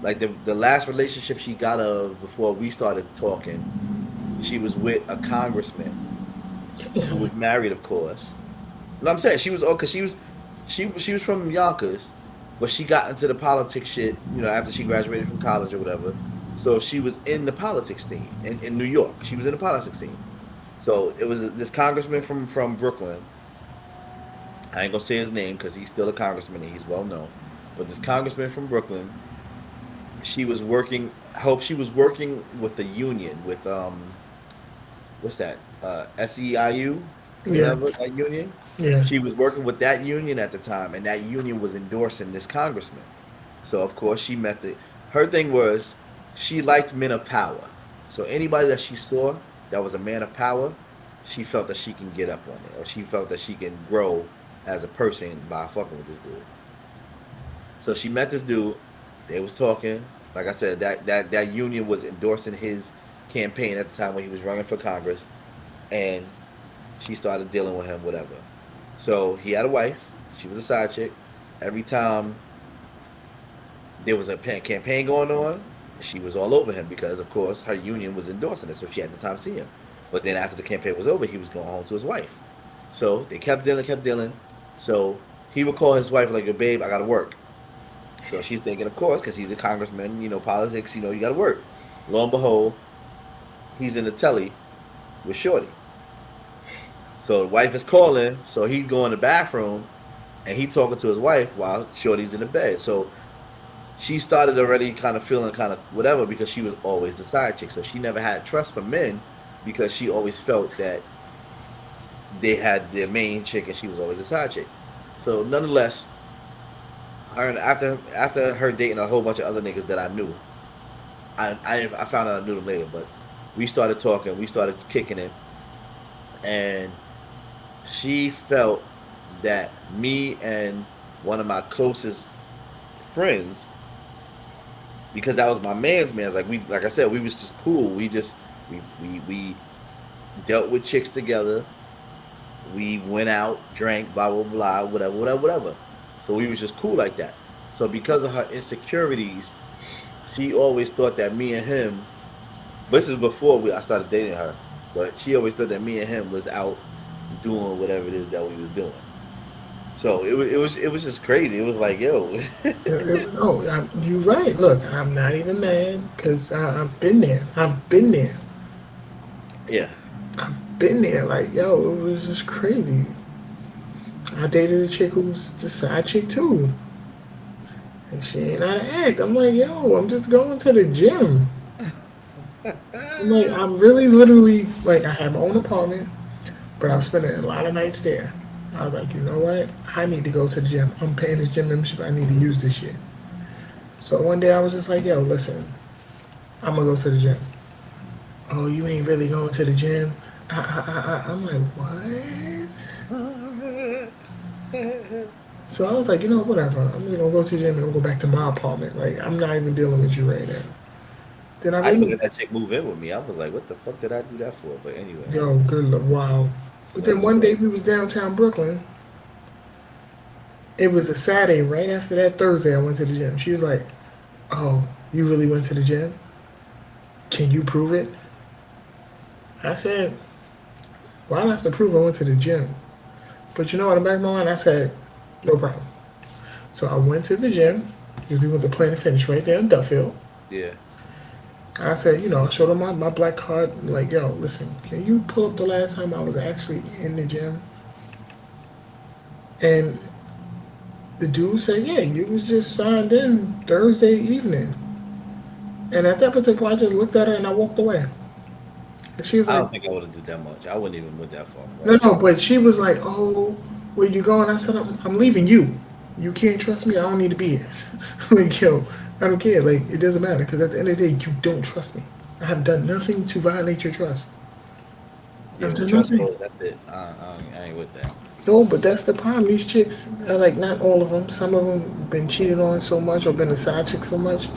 Like the last relationship she got of before we started talking, she was with a congressman who Damn. was married, of course. And I'm saying she was because she was from Yonkers, but she got into the politics shit, after she graduated from college or whatever. So she was in the politics scene in New York. She was in the politics scene. So it was this congressman from Brooklyn. I ain't gonna say his name because he's still a congressman and he's well known. But this congressman from Brooklyn, she was working. I hope she was working with the union with what's that? SEIU, Yeah, whatever that union. yeah. She was working with that union at the time, and that union was endorsing this congressman. So of course she met the. Her thing was she liked men of power. So anybody that she saw that was a man of power, she felt that she can get up on it, or she felt that she can grow as a person by fucking with this dude. So she met this dude. They was talking. Like I said, that union was endorsing his campaign at the time when he was running for Congress, and she started dealing with him, whatever. So he had a wife. She was a side chick. Every time there was a campaign going on, she was all over him because, of course, her union was endorsing it, so she had the time to see him. But then after the campaign was over, he was going home to his wife. So they kept dealing, kept dealing. So he would call his wife like, "Yo, babe, I gotta work." So she's thinking, of course, because he's a congressman, politics, you gotta work. Lo and behold, he's in the telly with Shorty. So the wife is calling, so he go in the bathroom and he talking to his wife while Shorty's in the bed. So she started already kind of feeling kind of whatever because she was always the side chick. So she never had trust for men because she always felt that they had their main chick and she was always the side chick. So nonetheless, after her dating a whole bunch of other niggas that I knew, I found out I knew them later, but we started talking, we started kicking it, and she felt that me and one of my closest friends, because that was my man's man's, like I said, we was just cool. We dealt with chicks together. We went out, drank, blah blah blah, whatever, whatever, whatever. So we was just cool like that. So because of her insecurities, she always thought that me and him. This is before I started dating her, but she always thought that me and him was out doing whatever it is that we was doing. So it was just crazy. It was like, yo, No, you're right. Look, I'm not even mad because I've been there. I've been there. yeah, I've been there. Like, yo, it was just crazy. I dated a chick who was the side chick too. And she ain't how to act. I'm like, yo, I'm just going to the gym. I'm like, I'm really literally, like, I have my own apartment, but I'm spending a lot of nights there. I was like, you know what? I need to go to the gym. I'm paying this gym membership. I need to use this shit. So one day I was just like, yo, listen, I'm gonna go to the gym. Oh, you ain't really going to the gym? I'm like, what? So I was like, you know, whatever. I'm just gonna go to the gym and I'm gonna go back to my apartment. Like, I'm not even dealing with you right now. Then I I even remember, let that chick move in with me. I was like, what the fuck did I do that for? But anyway, yo, good luck, wow. But then another one day story. we was downtown Brooklyn. It was a Saturday. Right after that Thursday, I went to the gym. She was like, "Oh, you really went to the gym? Can you prove it?" I said, "Well, I don't have to prove I went to the gym." But you know what? In the back of my mind, I said, "No problem." So I went to the gym. We went to Planet Fitness right there in Duffield. Yeah, I said, I showed her my black card. Like, yo, listen, can you pull up the last time I was actually in the gym? And The dude said, "Yeah, you was just signed in Thursday evening." And at that particular point, I just looked at her and I walked away. And she was I like, don't think I would have did that much. I wouldn't even went that far. "No, But no," but she was like, "Oh, where you going?" I said, I'm leaving you. You can't trust me. I don't need to be here." Like, yo, I don't care. Like, it doesn't matter because at the end of the day, you don't trust me. I have done nothing to violate your trust. yeah, I've when done trust nothing. goes, that's it. I ain't with that. No, but that's the problem. These chicks, are like, not all of them. Some of them been cheated on so much or been a side chick so much.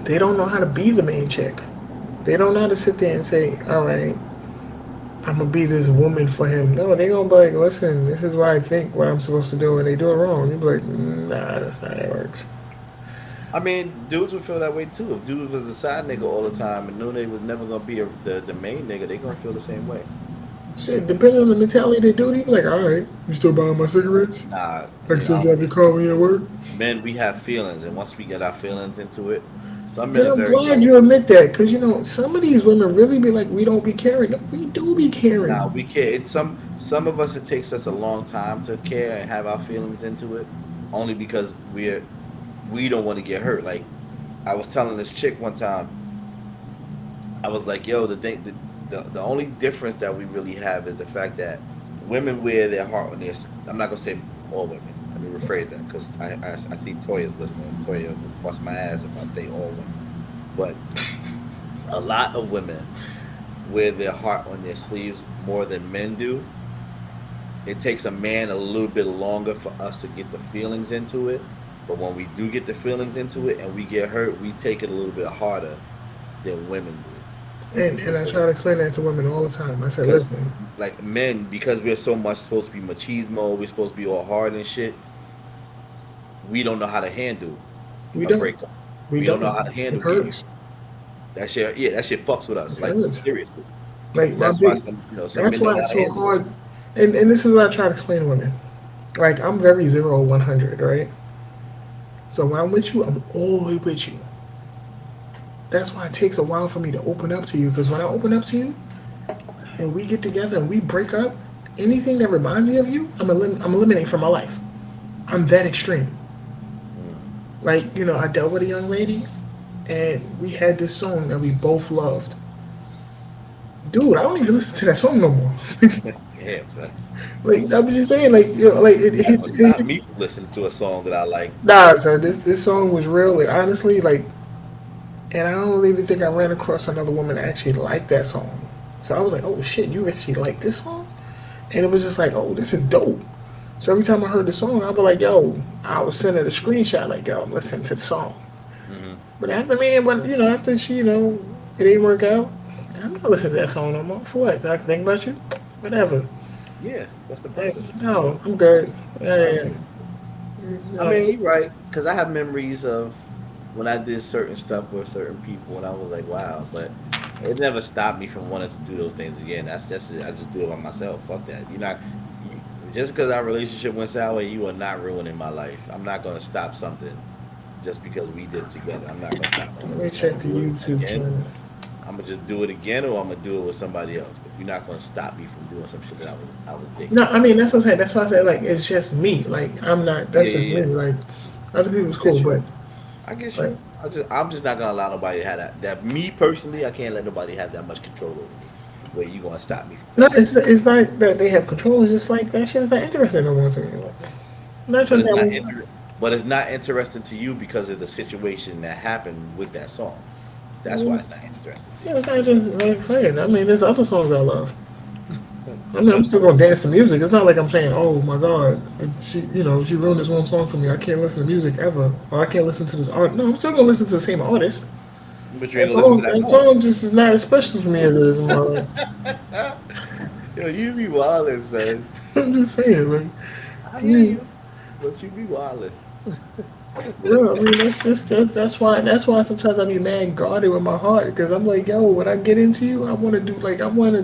They don't know how to be the main chick. They don't know how to sit there and say, "All right, I'm gonna be this woman for him." No, they gonna be like, "Listen, this is what I think what I'm supposed to do," and they do it wrong. You be like, "Nah, that's not how it works." I mean, dudes would feel that way too. If dudes was a side nigga all the time and knew they was never gonna be the main nigga, they gonna feel the same way. Shit, depending on the mentality of the dude, he be like, "All right, you still buying my cigarettes? Nah, I can you still know, drive your car when you're at work." men we have feelings, and once we get our feelings into it, some men And are I'm very glad low. you admit that, because some of these women really be like, "We don't be caring." No, we do be Nah, caring. we care. It's some of us. It takes us a long time to care and have our feelings into it, only because we don't want to get hurt. Like I was telling this chick one time, I was like, "Yo, the thing, the only difference that we really have is the fact that women wear their heart on their. I'm not gonna say all women. Let me rephrase that because I see Toya's listening. Toya will bust my ass if I say all women, but a lot of women wear their heart on their sleeves more than men do. It takes a man a little bit longer for us to get the feelings into it. But when we do get the feelings into it and we get hurt, we take it a little bit harder than women do. And I Because try to explain that to women all the time. I said, because "Listen, like men, because we're so much supposed to be machismo, we're supposed to be all hard and shit. We don't know how to handle we a don't, breakup. we We don't know don't. how to It handle getting hurts. that shit. Yeah, that shit fucks with us. It Like hurts." seriously. Like my That's why big, some that's men don't why know it's how to so handle it. hard. And this is what I try to explain to women. Like, I'm very 0 100, right? So when I'm with you, I'm all the way with you. That's why it takes a while for me to open up to you. Because when I open up to you and we get together and we break up, anything that reminds me of you, I'm eliminating from my life. I'm that extreme. Mm. Like, I dealt with a young lady and we had this song that we both loved. Dude, I don't even listen to that song no more. Damn, son. Like, I'm just saying, like, like it You're not hits. gonna stop me from listening to a song that I like. Nah, son, this song was real. Like, honestly, like, and I don't even think I ran across another woman that actually liked that song. So I was like, "Oh shit, you actually like this song?" And it was just like, "Oh, this is dope." So every time I heard the song, I'd be like, "Yo," I was sending a screenshot like, "Yo, I'm listening to the song." Hmm. But after me, when after she, it didn't work out, I'm not listening to that song no more. For what? I can think about you, whatever. Yeah, that's the Like, purpose. no, I'm good. I Yeah, agree. yeah, I mean, you're right. Because I have memories of when I did certain stuff with certain people, and I was like, wow. But it never stopped me from wanting to do those things again. That's it. I just do it by myself. Fuck that. You're not. You, just because our relationship went sour, you are not ruining my life. I'm not gonna stop something just because we did it together. I'm not gonna stop it. Let me I'm gonna check the do it YouTube again. channel. I'm gonna just do it again, or I'm gonna do it with somebody else. But you're not gonna stop me from doing some shit that I was digging. No, I mean that's what I'm saying. That's why I said like it's just me. Like I'm not. Yeah, That's just yeah, me. yeah. Like other people's I cool, get you. but I get like you. I'm just not gonna allow nobody to have that. That me personally, I can't let nobody have that much control over me. Where you gonna stop me from no, doing something? it's not that they have control. It's just like that shit is not interesting no more to me. Like, not But just it's that. not but it's not interesting to you because of the situation that happened with that song. That's why it's not interesting to Yeah, you. it's not just like playing. I mean, there's other songs I love. I mean, I'm still gonna dance to music. It's not like I'm saying, "Oh my God, she ruined this one song for me. I can't listen to music ever, or I can't listen to this art." No, I'm still gonna listen to the same artist. But you ain't gonna listen to that That song. song just is not as special to me as it is in my life. Yo, you be wildin', son. I'm just saying, like, I hear you, you, but you be wildin'. yeah, I mean, that's why sometimes I be mad guarded with my heart because I'm like, yo, when I get into you, I want to do like I want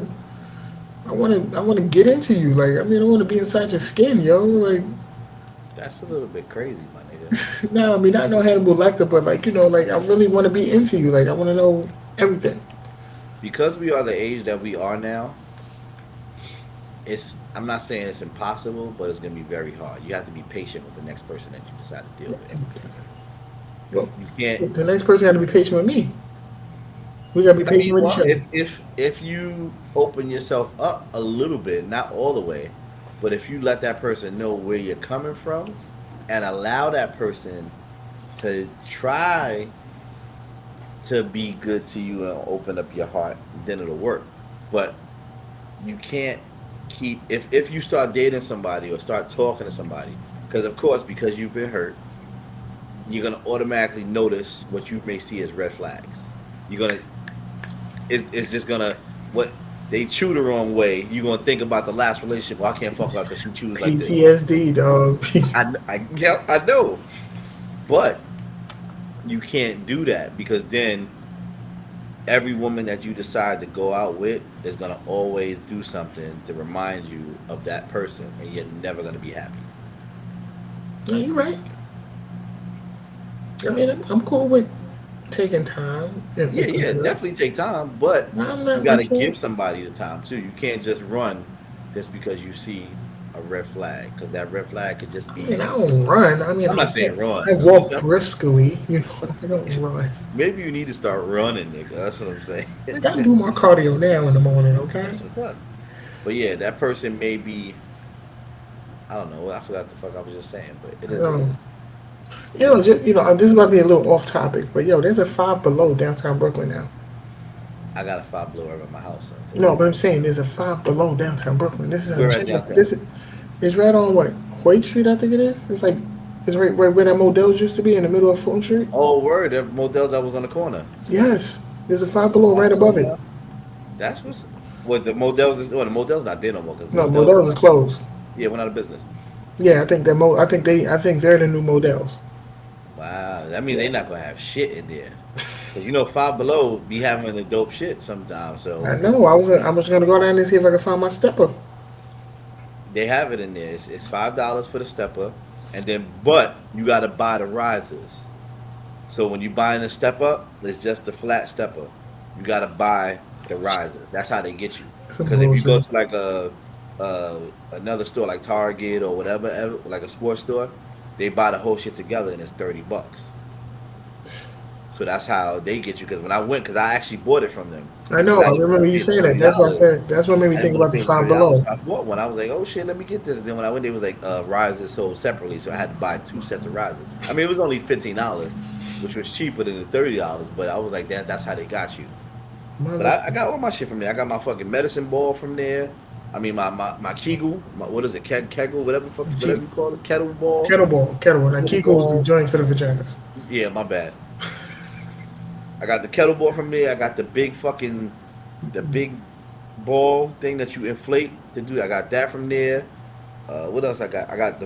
to get into you. Like, I mean, I want to be inside your skin, yo. Like, That's a little bit crazy, my nigga. no, I mean, not no Hannibal Lecter, but like, like I really want to be into you. Like, I want to know everything. Because we are the age that we are now, I'm not saying it's impossible, but it's gonna be very hard. You have to be patient with the next person that you decide to deal with. Well, You can't. the next person got to be patient with me. We got to be I mean, patient with each well, other. if you open yourself up a little bit, not all the way, but if you let that person know where you're coming from, and allow that person to try to be good to you and open up your heart, then it'll work. But you can't keep if you start dating somebody or start talking to somebody, because of course, because you've been hurt, you're gonna automatically notice what you may see as red flags. You're gonna it's just gonna what they chew the wrong way. You're gonna think about the last relationship. Well, I can't fuck her because she chews like this. PTSD, dog. Yeah, I know, but you can't do that because then every woman that you decide to go out with is gonna always do something to remind you of that person, and you're never gonna be happy. No, you're right. I mean, I'm cool with taking time. Yeah, yeah, definitely take time, but I'm you not. got I'm to saying, give somebody the time too. You can't just run just because you see a red flag, because that red flag could just I mean, be. I don't run. I mean, I'm not saying run. I I'm just walk saying, briskly. You know, I don't run. maybe you need to start running, nigga. That's what I'm saying. I gotta do my cardio now in the morning. Okay. That's what's up. But yeah, that person may be. I don't know. I forgot the fuck I was just saying, but it is what it is. Um, this is about to be a little off topic, but yo, there's a Five Below downtown Brooklyn now. I got a five blower at my house. So No, but I'm saying there's a Five Below downtown Brooklyn. This is a we're at gentrification. downtown. This is it's right on what Hoyt Street, I think it is. It's like it's right where that Modell's used to be in the middle of Fulton Street. Oh, word! The motels that was on the corner. Yes, there's a Five It's a Below right five above below it. now. That's what's. What the motels is? Well, the motels not there no more because No, motels. Modell's is closed. Yeah, went out of business. Yeah, I think that I think they're the new Modell's. Wow, that means Yeah, they not gonna have shit in there. Cause Five Below be having the dope shit sometimes. So I know. I was gonna go down there and see if I could find my stepper. they have it in there. It's $5 for the stepper, and then but you gotta buy the risers. So when you buying the step up, it's just the flat stepper. You gotta buy the riser. That's how they get you. Some Because if you go bullshit. to like another store like Target or whatever, like a sports store, they buy the whole shit together and it's $30. So that's how they get you. Because when I went, because I actually bought it from them. I Because know. I I didn't want remember to you pay saying that. thirty That's what I dollars. said. That's what made me I didn't think want about to the pay Five $30. Below. So I bought one. I was like, oh shit, let me get this. Then when I went, it was like risers sold separately, so I had to buy two sets of risers. I mean, it was only $15, which was cheaper than the $30. But I was like, that's how they got you. But Mother. I got all my shit from there. I got my fucking medicine ball from there. I mean, my Kegel, what is it, Kegel, whatever Gee, you call it, kettle ball, kettlebell. Now kettle Kegel is the ball. joint for the vaginas. Yeah, my bad. I got the kettlebell from there. I got the big ball thing that you inflate to do. I got that from there. What else I got? I got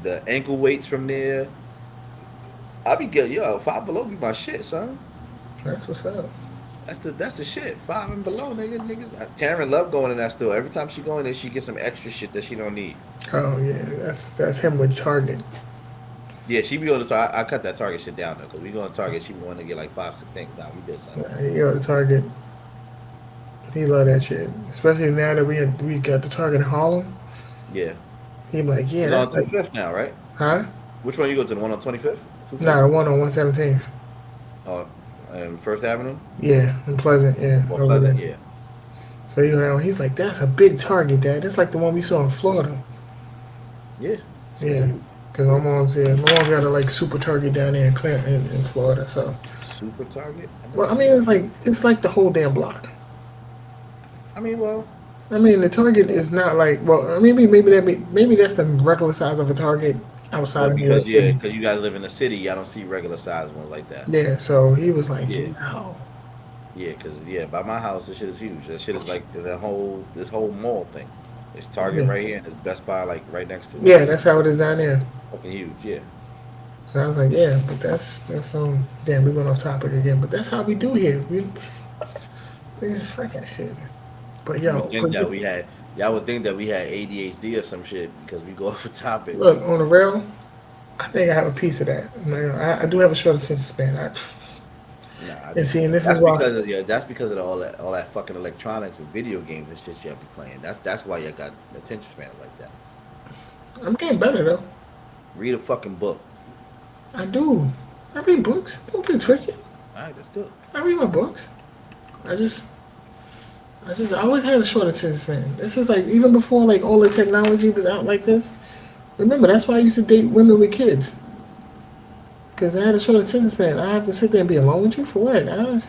the ankle weights from there. I be getting Five Below be my shit, son. That's what's up. That's the shit. Five and below, niggas. Taryn love going in that store. Every time she go in there, she gets some extra shit that she don't need. Oh yeah, that's him with Target. Yeah, she be on the. So I cut that Target shit down though, cause we go on Target. She be wanting to get like 5, 6 things. Nah, we did something. He go to Target. He love that shit, especially now that we got the Target in Harlem. Yeah, He be like, yeah, it's on that's like, 25th now, right? huh? Which one you go to? The one on 25th? Nah, the one on 117th. Oh, and First Avenue Yeah, in Pleasant. Yeah, or over Pleasant? there. Yeah, So he's like, that's a big Target, Dad. That's like the one we saw in Florida. yeah. It's Yeah, huge. because my mom's got a like super Target down there in Clinton, in Florida. So, Super Target. I never well, I seen mean, that. it's like the whole damn block. I mean, well, I mean, the Target is not like well, maybe that's the regular size of a Target outside well, of New York because yeah, City. because you guys live in the city, I don't see regular size ones like that. Yeah, so he was like, Yeah. yo, Yeah, cause by my house, this shit is huge. That shit is like this whole mall thing. It's Target yeah, right here, and there's Best Buy like right next to it. yeah, that's how it is down there. Fucking huge, yeah. So I was like, yeah, but that's damn, we went off topic again, but that's how we do here. We just freaking shit. But You would yo, think that we had y'all would think that we had ADHD or some shit because we go off a topic. look on the rail. I think I have a piece of that. You know, I do have a short attention span. Nah, And see, and this is that's why because of that's because of all that fucking electronics and video games and shit you have be playing. That's why you got attention span like that. I'm getting better though. Read a fucking book. I do. I read books. Don't get it twisted. All right, that's good. I read my books. I just, I always had a short attention span. This is like even before like all the technology was out like this. Remember, that's why I used to date women with kids. Because I had a short attention span. I have to sit there and be alone with you for what?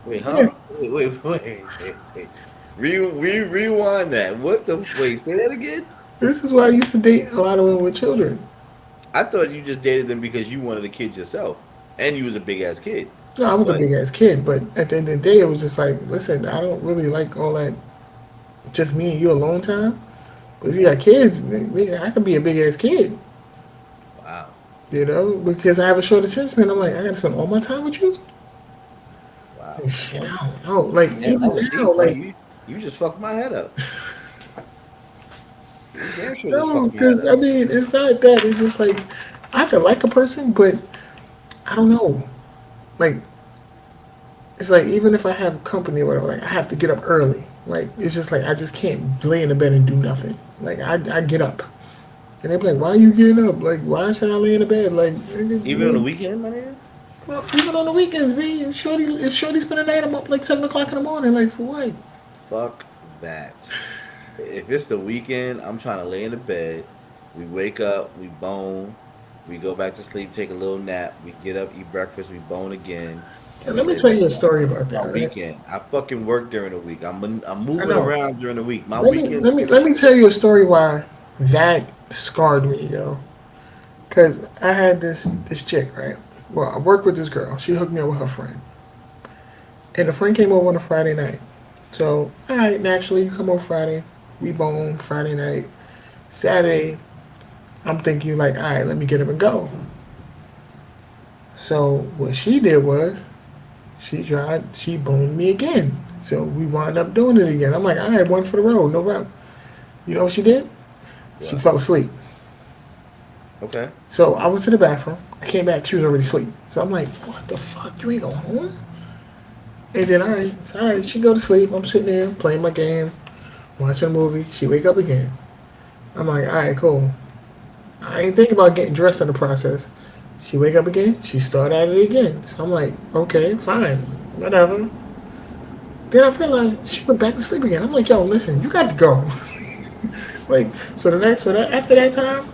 Wait, Yeah. huh? Wait. Rewind that. What the? Wait, say that again. This is why I used to date a lot of women with children. I thought you just dated them because you wanted a kid yourself, and you was a big ass kid. No, I was a But big ass kid, but at the end of the day, it was just like, listen, I don't really like all that just me and you alone time. But if you got kids, nigga, I could be a big ass kid, wow, you know, because I have a short attention span. I'm like, I gotta spend all my time with you. wow. Like, shit, I don't know. Like Damn, that even was now, deep, bro. like You just fucked my head up. You damn sure just no, fucked my head because up. I mean, it's not that. It's just like I could like a person, but I don't know. Like it's like even if I have company or whatever, like I have to get up early. Like it's just like I just can't lay in the bed and do nothing. Like I get up. And they be like, "Why are you getting up? Like, why should I lay in the bed? Like, Even on the weekend, my nigga. well, even on the weekends, man. If Shorty spend the night, I'm up like 7 o'clock in the morning. Like, for what? Fuck that. If it's the weekend, I'm trying to lay in the bed. We wake up, we bone, we go back to sleep, take a little nap, we get up, eat breakfast, we bone again, and And we let me lay tell back you a down. story about My that, right? weekend, I fucking work during the week. I'm I moving know. around during the week. My Let me weekends let me get a let me tell you a story why that scarred me, yo. Cause I had this chick, right? Well, I worked with this girl. She hooked me up with her friend, and the friend came over on a Friday night. So, all right, naturally, you come over Friday, we bone Friday night. Saturday, I'm thinking like, all right, let me get him and go. So what she did was she boned me again. So we wound up doing it again. I'm like, all right, one for the road, no problem. You know what she did? She what? fell asleep. Okay. So I went to the bathroom. I came back, she was already asleep. So I'm like, what the fuck? You ain't going home? And then all right, she go to sleep. I'm sitting there playing my game, watching a movie. She wake up again. I'm like, all right, cool. I ain't thinking about getting dressed in the process. She wake up again. She start at it again. So I'm like, okay, fine, whatever. Then I realized she went back to sleep again. I'm like, yo, listen, you got to go. Like, after that time,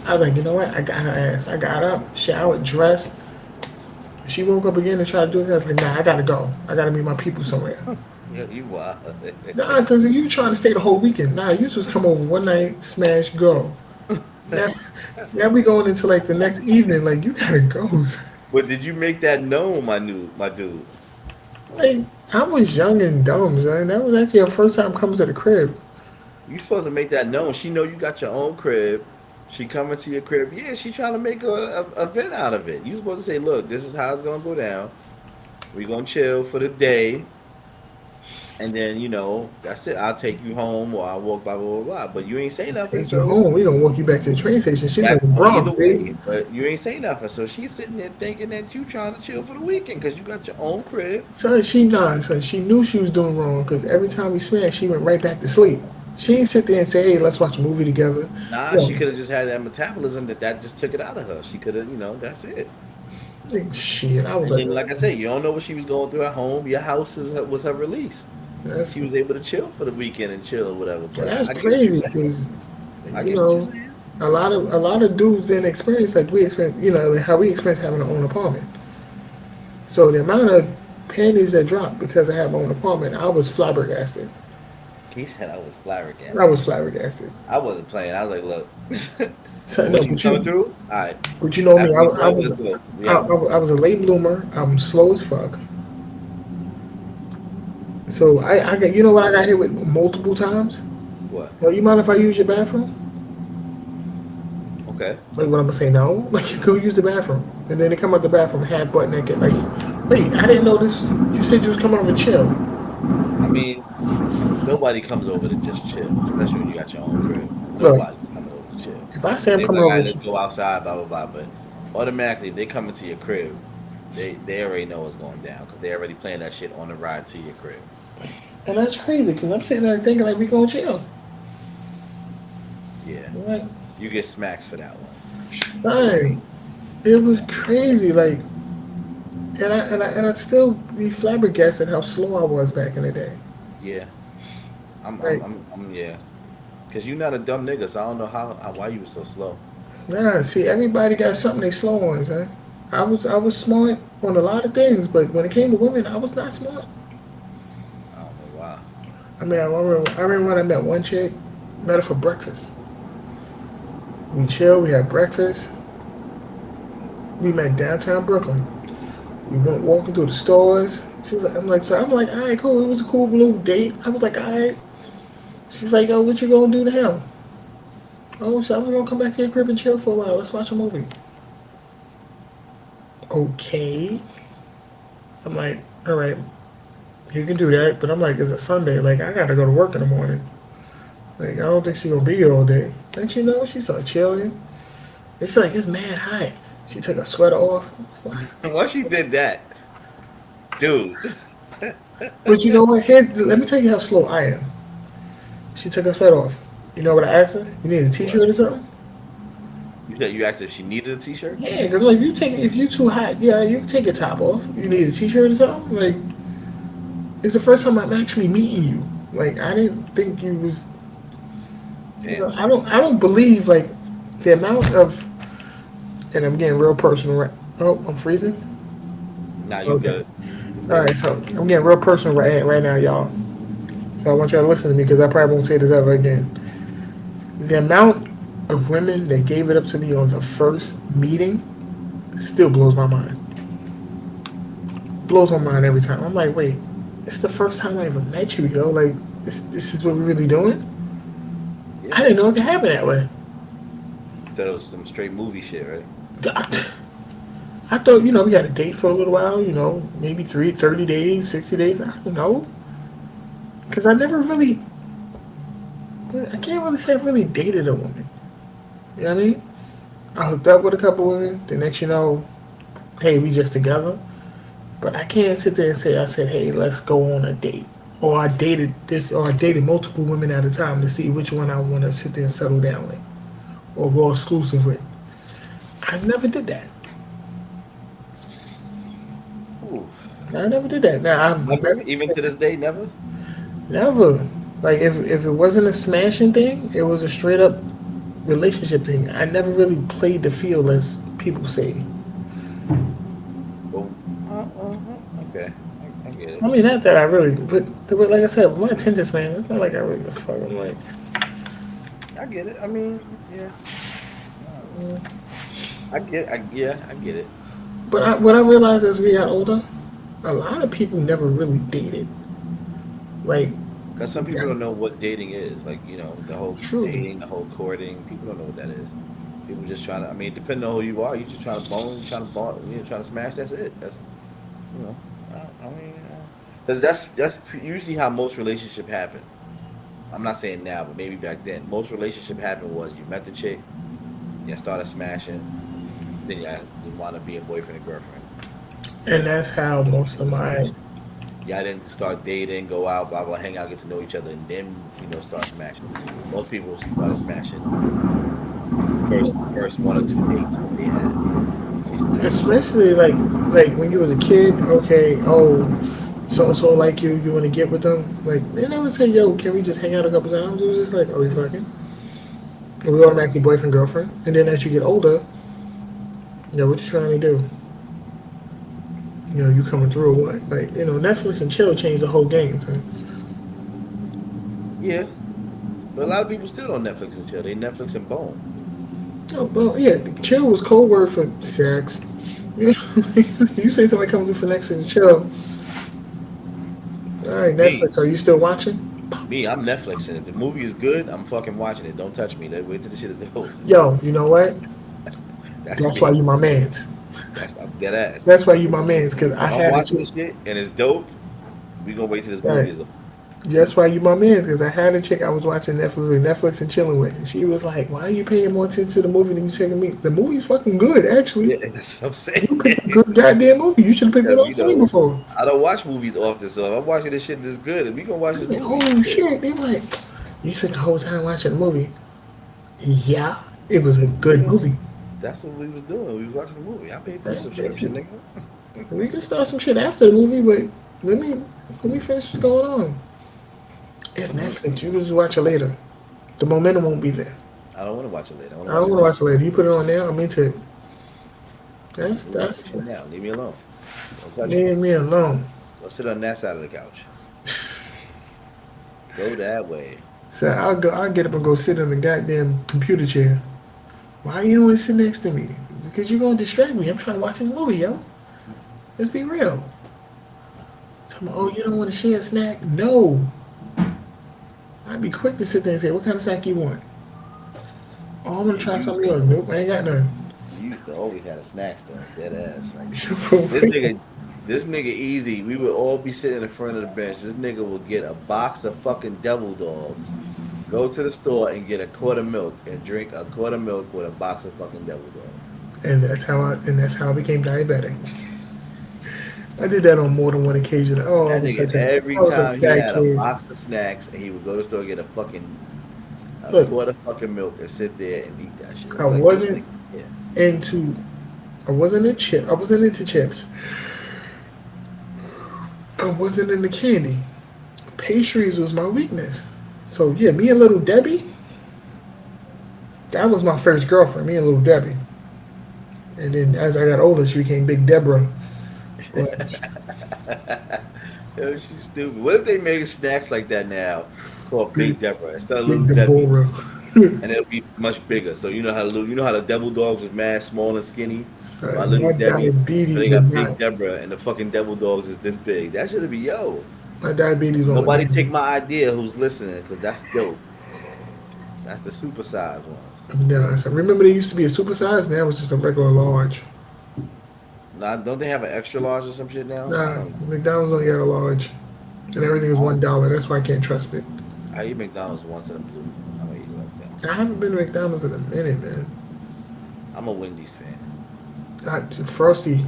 I was like, you know what? I got her ass. I got up, showered, dressed. She woke up again and tried to do it. I was like, nah, I gotta go. I gotta meet my people somewhere. Yeah, you wild. Nah, because you trying to stay the whole weekend. Nah, you just come over one night, smash, go. Now, now we going into like the next evening. Like you gotta go. But did you make that known, my dude? Like I was young and dumb, son. That was actually her first time coming to the crib. You supposed to make that known. She know you got your own crib. She coming to your crib. Yeah, she trying to make a event out of it. You supposed to say, look, this is how it's gonna go down. We gonna chill for the day, and then that's it. I'll take you home, or I'll walk blah. But you ain't say nothing, Take you so home. We gonna walk you back to the train station. She live that in either Bronx, way. baby. But you ain't say nothing, so she's sitting there thinking that you trying to chill for the weekend because you got your own crib. Son, she knew she was doing wrong because every time we smashed, she went right back to sleep. She didn't sit there and say, "Hey, let's watch a movie together." Nah, No, she could have just had that metabolism that just took it out of her. She could have, that's it. like, shit. I was And like, then, like I said, you don't know what she was going through at home. Your house was her release. that's She was able to chill for the weekend and chill or whatever. But that's I get what you're crazy saying. because I you get what you're know saying. a lot of dudes didn't experience like we experienced. Like how we experienced having our own apartment. So the amount of panties that dropped because I had my own apartment, I was flabbergasted. He said I was I flabbergasted. was flabbergasted. I wasn't playing. I was like, look, So, no, when you coming through, all right. but you know me, After we fuck, let's go. We I, out. I, I was a late bloomer. I'm slow as fuck. So I got what I got hit with multiple times. What? Yo, you mind if I use your bathroom? Okay. Like what I'm gonna say no? Like you go use the bathroom, and then they come out the bathroom half butt naked. Like, wait, I didn't know this. You said you was coming over to chill. I mean, nobody comes over to just chill, especially when you got your own crib. Look, Nobody's coming over to chill. if I say Unless I'm they coming like, all over, right, let's go outside, blah blah blah. But automatically, if they come into your crib. They already know what's going down because they already playing that shit on the ride to your crib. And that's crazy because I'm sitting there thinking like we gonna chill. Yeah, Like, you get smacks for that one. dang, it was crazy. Like, and I still be flabbergasted how slow I was back in the day. Yeah, Like, yeah. Cause you're not a dumb nigga, so I don't know why you were so slow. nah, see, everybody got something they slow on, son. I was smart on a lot of things, but when it came to women, I was not smart. I don't know why. I mean, I remember when I met one chick, met her for breakfast. We chilled, we had breakfast. We met downtown Brooklyn. We went walking through the stores. She's like, I'm like, all right, cool. It was a cool little date. I was like, all right. She's like, yo, what you gonna do now? Oh, so I'm gonna come back to your crib and chill for a while. Let's watch a movie. Okay. I'm like, all right, you can do that, but I'm like, it's a Sunday. Like, I gotta go to work in the morning. Like, I don't think she gonna be here all day. And you know, she started chilling. And she's like, it's mad hot. She took her sweater off. I'm like, Once she did that, dude. but you know what? Let me tell you how slow I am. She took her sweater off. You know what I asked her? You need a What? t-shirt or something? You said you asked if she needed a t-shirt? Yeah, because like if you too hot, yeah, you can take your top off. You need a t-shirt or something? Like, it's the first time I'm actually meeting you. Like, I didn't think you was. You Damn, know, she. I don't believe like the amount of. And I'm getting real personal. Right? Oh, I'm freezing. Nah, you Okay. good. You All good. right, so I'm getting real personal right now, y'all. So I want y'all to listen to me because I probably won't say this ever again. The amount of women that gave it up to me on the first meeting still blows my mind. Blows my mind every time. I'm like, wait, it's the first time I ever met you, yo. Like, this is what we're really doing? I Yeah. didn't know it could happen that way. You thought it was some straight movie shit, right? I thought, we had a date for a little while, maybe 30 days, 60 days. I don't know. Because I can't really say I've really dated a woman. You know what I mean? I hooked up with a couple women. The next you know, hey, we just together. But I can't sit there and say I said, hey, let's go on a date. Or I dated multiple women at a time to see which one I want to sit there and settle down with or go exclusive with. I never did that. Ooh. I never did that. Now I've Never, even to this day, never. never like if it wasn't a smashing thing, it was a straight up relationship thing. I never really played the field as people say. Well, okay, I get it. I mean, not that I really, but like I said, my attention span. It's not like I really give a fuck. I'm like, I get it. I mean, yeah, I get it. but what I realized as we got older, a lot of people never really dated. Like, Because some people yeah, don't know what dating is. Like, the whole true. dating, the whole courting. People don't know what that is. People just trying to. I mean, depending on who you are, you just trying to bone, trying to smash. That's it. That's you know. I mean, because that's usually how most relationship happen. I'm not saying now, but maybe back then, most relationship happened was you met the chick, you started smashing, then you want to be a boyfriend and girlfriend. And that's how That's most of the my smashing. Y'all didn't start dating, go out, blah blah, hang out, get to know each other, and then start smashing. Most people started smashing first one or two dates that they had. They smashed. especially like when you was a kid, okay, oh, so and so like you want to get with them. Like they never say, yo, can we just hang out a couple times? It was just like, are we fucking? And we automatically boyfriend girlfriend. And then as you get older, what you trying to do? You coming through or what? Like Netflix and chill changed the whole game. So. Yeah, but a lot of people still don't Netflix and chill. They Netflix and bone. Oh, well, yeah, chill was code word for sex. You you say somebody comes through for Netflix and chill. All right, Me, Netflix, are you still watching? I'm Netflixing. If the movie is good, I'm fucking watching it. Don't touch me. Wait till the shit is over. Yo, you know what? That's That's why me. you my man's. I'm dead ass. That's why you my man's, because I If I'm had a watching chick. this shit and it's dope, we gonna wait till this movie Right. is over. That's why you my man's, because I had a chick I was watching Netflix and chilling with, and she was like, "Why are you paying more attention to the movie than you taking me? The movie's fucking good, actually. Yeah, that's what I'm You saying. picked a good goddamn movie. You should have picked it Because, on scene before." I don't watch movies often, so if I'm watching this shit that's good, and we gonna watch I'm this like, movie. "Oh Shit. shit!" They were like, "You spent the whole time watching the movie." Yeah, it was a good movie. That's what we was doing. We was watching the movie. I paid for the Right? subscription, nigga. We can start some shit after the movie, but let me finish what's going on. It's Netflix. You can just watch it later. The momentum won't be there. I don't want to watch it later. I want I to don't watch want it to now. watch it later. You put it on now. I'm into it. That's We watch that's this shit now. Leave me alone. Don't touch me. leave me alone. Go sit on that side of the couch. Go that way. So I'll go. I'll get up and go sit in the goddamn computer chair. Why you don't want to sit next to me? Because you're gonna distract me. I'm trying to watch this movie, yo. Let's be real. Tell me, oh, you don't want to share a snack? No. I'd be quick to sit there and say, what kind of snack you want? Oh, I'm gonna You try used something else. Nope, I ain't got none. you used to always have a snack store. Dead ass. Like For this real. nigga, this nigga easy. We would all be sitting in front of the bench. This nigga would get a box of fucking devil dogs. Go to the store and get a quart of milk and drink a quart of milk with a box of fucking devil dogs. And that's how I became diabetic. I did that on more than one occasion. Oh, That nigga every I was a time he fat had a kid. box of snacks and he would go to the store and get a Look, quart of fucking milk and sit there and eat that shit. I I'm like, this wasn't nigga, yeah. into I wasn't a chip. I wasn't into chips. I wasn't into candy. Pastries was my weakness. So yeah, me and Little Debbie, that was my first girlfriend. Me and Little Debbie, and then as I got older, she became Big Deborah. But Yo, she's stupid. What if they made snacks like that now called Big Big Deborah instead of Big Little Debbie? Deborah. And it'll be much bigger. So you know how the devil dogs was mad small and skinny? My Son, little my Debbie, but diabetes they would got Big not. Deborah and the fucking devil dogs is this big. That should be yo. My diabetes won't Nobody let take me. my idea who's listening, because that's dope. That's the supersized ones. Yeah, so remember they used to be a supersize. Now it's just a regular large. Now, don't they have an extra large or some shit now? I Nah, don't know. McDonald's only got a large, and everything is I, don't, $1. That's why I can't trust it. I eat McDonald's once in a blue. I don't eat it like that. I haven't been to McDonald's in a minute, man. I'm a Wendy's fan. Frosty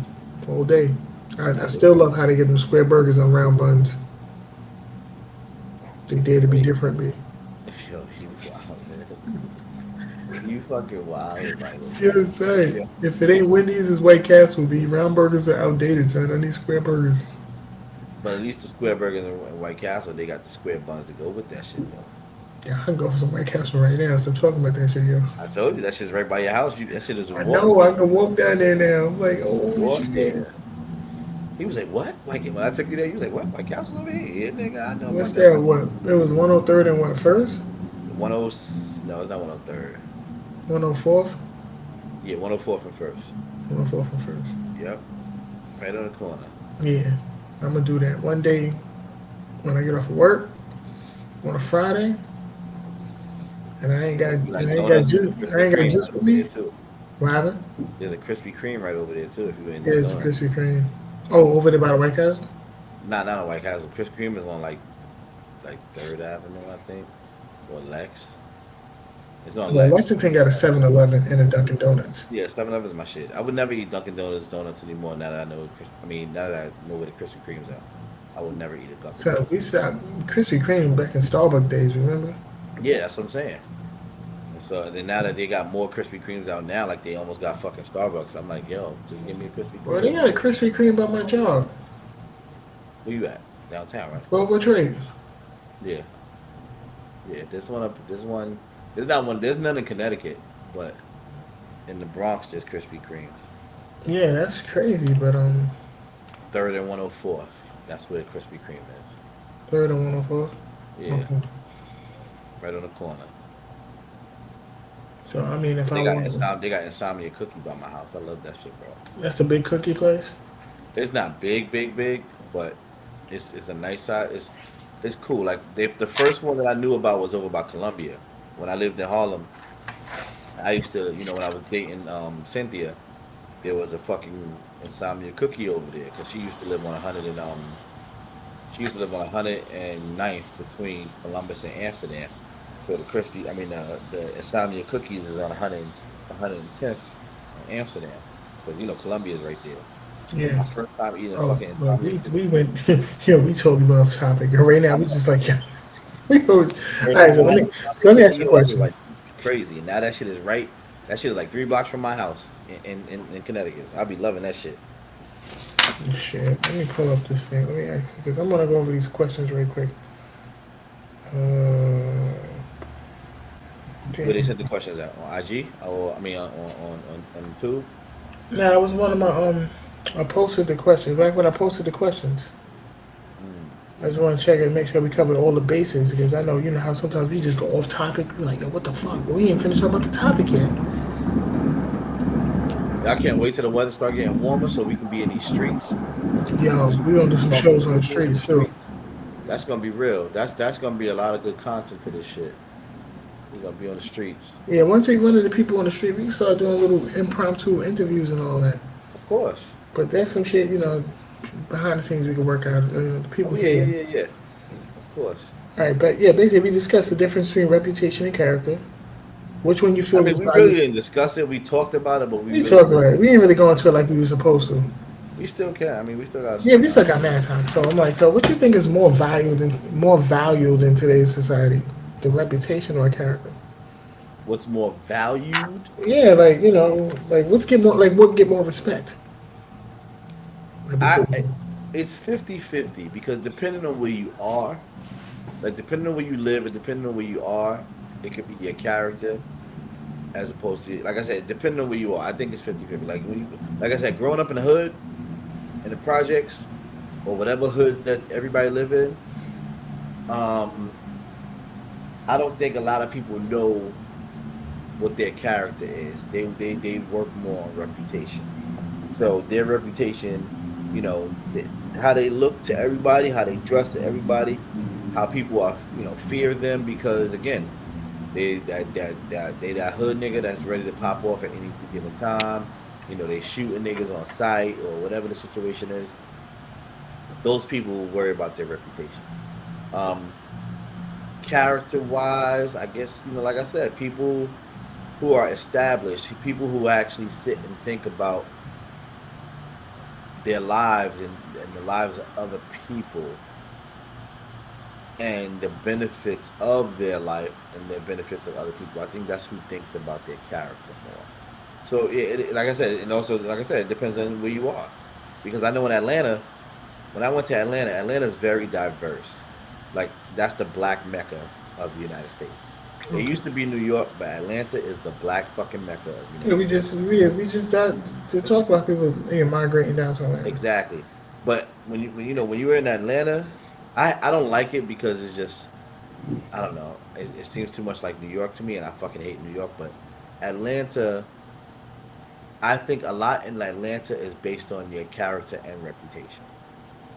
all day. I That's still okay. love how they get them square burgers on round buns. They dare to be Wait, different, me. yo, you wild, man. You fucking wild, my little boy. Yes, say. Yeah. If it ain't Wendy's, it's White Castle. Be round burgers are outdated, son. I need square burgers. But at least the square burgers in White Castle, they got the square buns to go with that shit, though. Yeah, I can go for some White Castle right now. Stop talking about that shit, yo. I told you that shit's right by your house. That shit is a I walk. know. I can walk down there now. I'm like, oh Walk shit. there. He was like, "What?" Like when I took you there, he was like, "What? White Castle's over here, yeah, nigga. I know What's about that." that? What? It was 103rd and what first? 10, no, it's not 103rd. 104th. Yeah, 104th and first. 104th and first. Yep, right on the corner. Yeah, I'm gonna do that one day when I get off of work on a Friday, and I ain't got You and like I ain't got donuts? There's a juice. I Krispy ainnd got Kreme juice right with over there me. too. What happened? There's a Krispy Kreme right over there too. If you ain't Yeah, no it's a donuts. Krispy Kreme. Oh, over there by the White Castle. Nah, not a White Castle. Krispy Kreme is on like Third Avenue, I think, or Lex. It's on Well, Lex. Lexington got a 7-Eleven and a Dunkin' Donuts. Yeah, 7-Eleven is my shit. I would never eat Dunkin' Donuts anymore. Now that I know, now that I know where the Krispy Kreme's at, I would never eat a Dunkin' So Donut. we stopped Krispy Kreme back in Starbucks days. Remember? Yeah, that's what I'm saying. So then now that they got more Krispy Kremes out now, like they almost got fucking Starbucks. I'm like, yo, just give me a Krispy Well, they Kreme. got a Krispy Kreme by my job. Where you at? Downtown, right? Global Trade. Yeah, yeah. There's not one. There's none in Connecticut, but in the Bronx there's Krispy Kremes. Yeah, that's crazy, but Third and 104th. That's where the Krispy Kreme third and 104th. is. Yeah, Okay. right on the corner. So I mean, if But I want, they got insomnia cookie by my house. I love that shit, bro. that's the big cookie place. It's not big, but it's a nice size. It's cool. Like the first one that I knew about was over by Columbia. When I lived in Harlem, I used to, when I was dating Cynthia, there was a fucking insomnia cookie over there because she used to live on 100 and She used to live on 109th between Columbus and Amsterdam. So the crispy, I mean the insomnia cookies is on 110th in Amsterdam, because Columbia is right there. Yeah. My first time eating a Oh, fucking well, insomnia we cookie. went. Yeah, we totally went off topic. And right now, I we know. just like, yeah, we go. All First right, time so I let had me an so insomnia let me cookie, ask you a yo, I was question. like crazy. And now that shit is right. That shit is like 3 blocks from my house in Connecticut. So I'll be loving that shit. Shit, let me pull up this thing. Let me ask you because I'm gonna go over these questions real quick. Uh, Where they damn. sent the questions at on IG, or I mean on YouTube. Nah, it was one of my I posted the questions. Back when I posted the questions, Mm. I just want to check and make sure we covered all the bases because I know you know how sometimes we just go off topic. We're like, yo, what the fuck? We ain't finished talking about the topic yet. I can't wait till the weather start getting warmer so we can be in these streets, Yo, just we gonna do some talking shows on the business in the streets too. streets. That's gonna be real. That's gonna be a lot of good content to this shit. We're gonna be on the streets, Yeah, once we run into people on the street, we can start doing little impromptu interviews and all that. of course. But there's some shit, you know, behind the scenes we can work out. Oh People yeah, can hear. yeah, yeah, yeah. Of course. All right, but yeah, basically we discussed the difference between reputation and character. Which one you I feel mean, is we really valued? didn't discuss it. We talked about it, but we We really talked didn't. about it. We didn't really go into it like we were supposed to. We still can. I mean, we still got Yeah, some we still time. got mad time. So I'm like, so what you think is more valued in today's society, the reputation or character? What's more valued? Yeah, like you know, like what get more respect? I Reputation. it's 50-50 because depending on where you are, like depending on where you live and depending on where you are, it could be your character as opposed to, like I said, depending on where you are. I think it's 50-50. Like when you, like I said, growing up in the hood, in the projects, or whatever hoods that everybody live in, um, I don't think a lot of people know what their character is. They work more on reputation. So their reputation, how they look to everybody, how they dress to everybody, how people are, fear them because again, they that hood nigga that's ready to pop off at any given time. They shooting niggas on sight or whatever the situation is. Those people will worry about their reputation. Um, Character wise, I guess, like I said, people who are established, people who actually sit and think about their lives and the lives of other people and the benefits of their life and the benefits of other people. I think that's who thinks about their character more. So, like I said, and also like I said, it depends on where you are. Because I know in Atlanta, when I went to Atlanta, Atlanta's very diverse. Like that's the black mecca of the United States. It Okay. used to be New York, but Atlanta is the black fucking mecca of the Yeah, United States. we just got to talk about people migrating down to Atlanta. Exactly. But when you were in Atlanta, I don't like it because it's just I don't know. It seems too much like New York to me, and I fucking hate New York. But Atlanta, I think a lot in Atlanta is based on your character and reputation.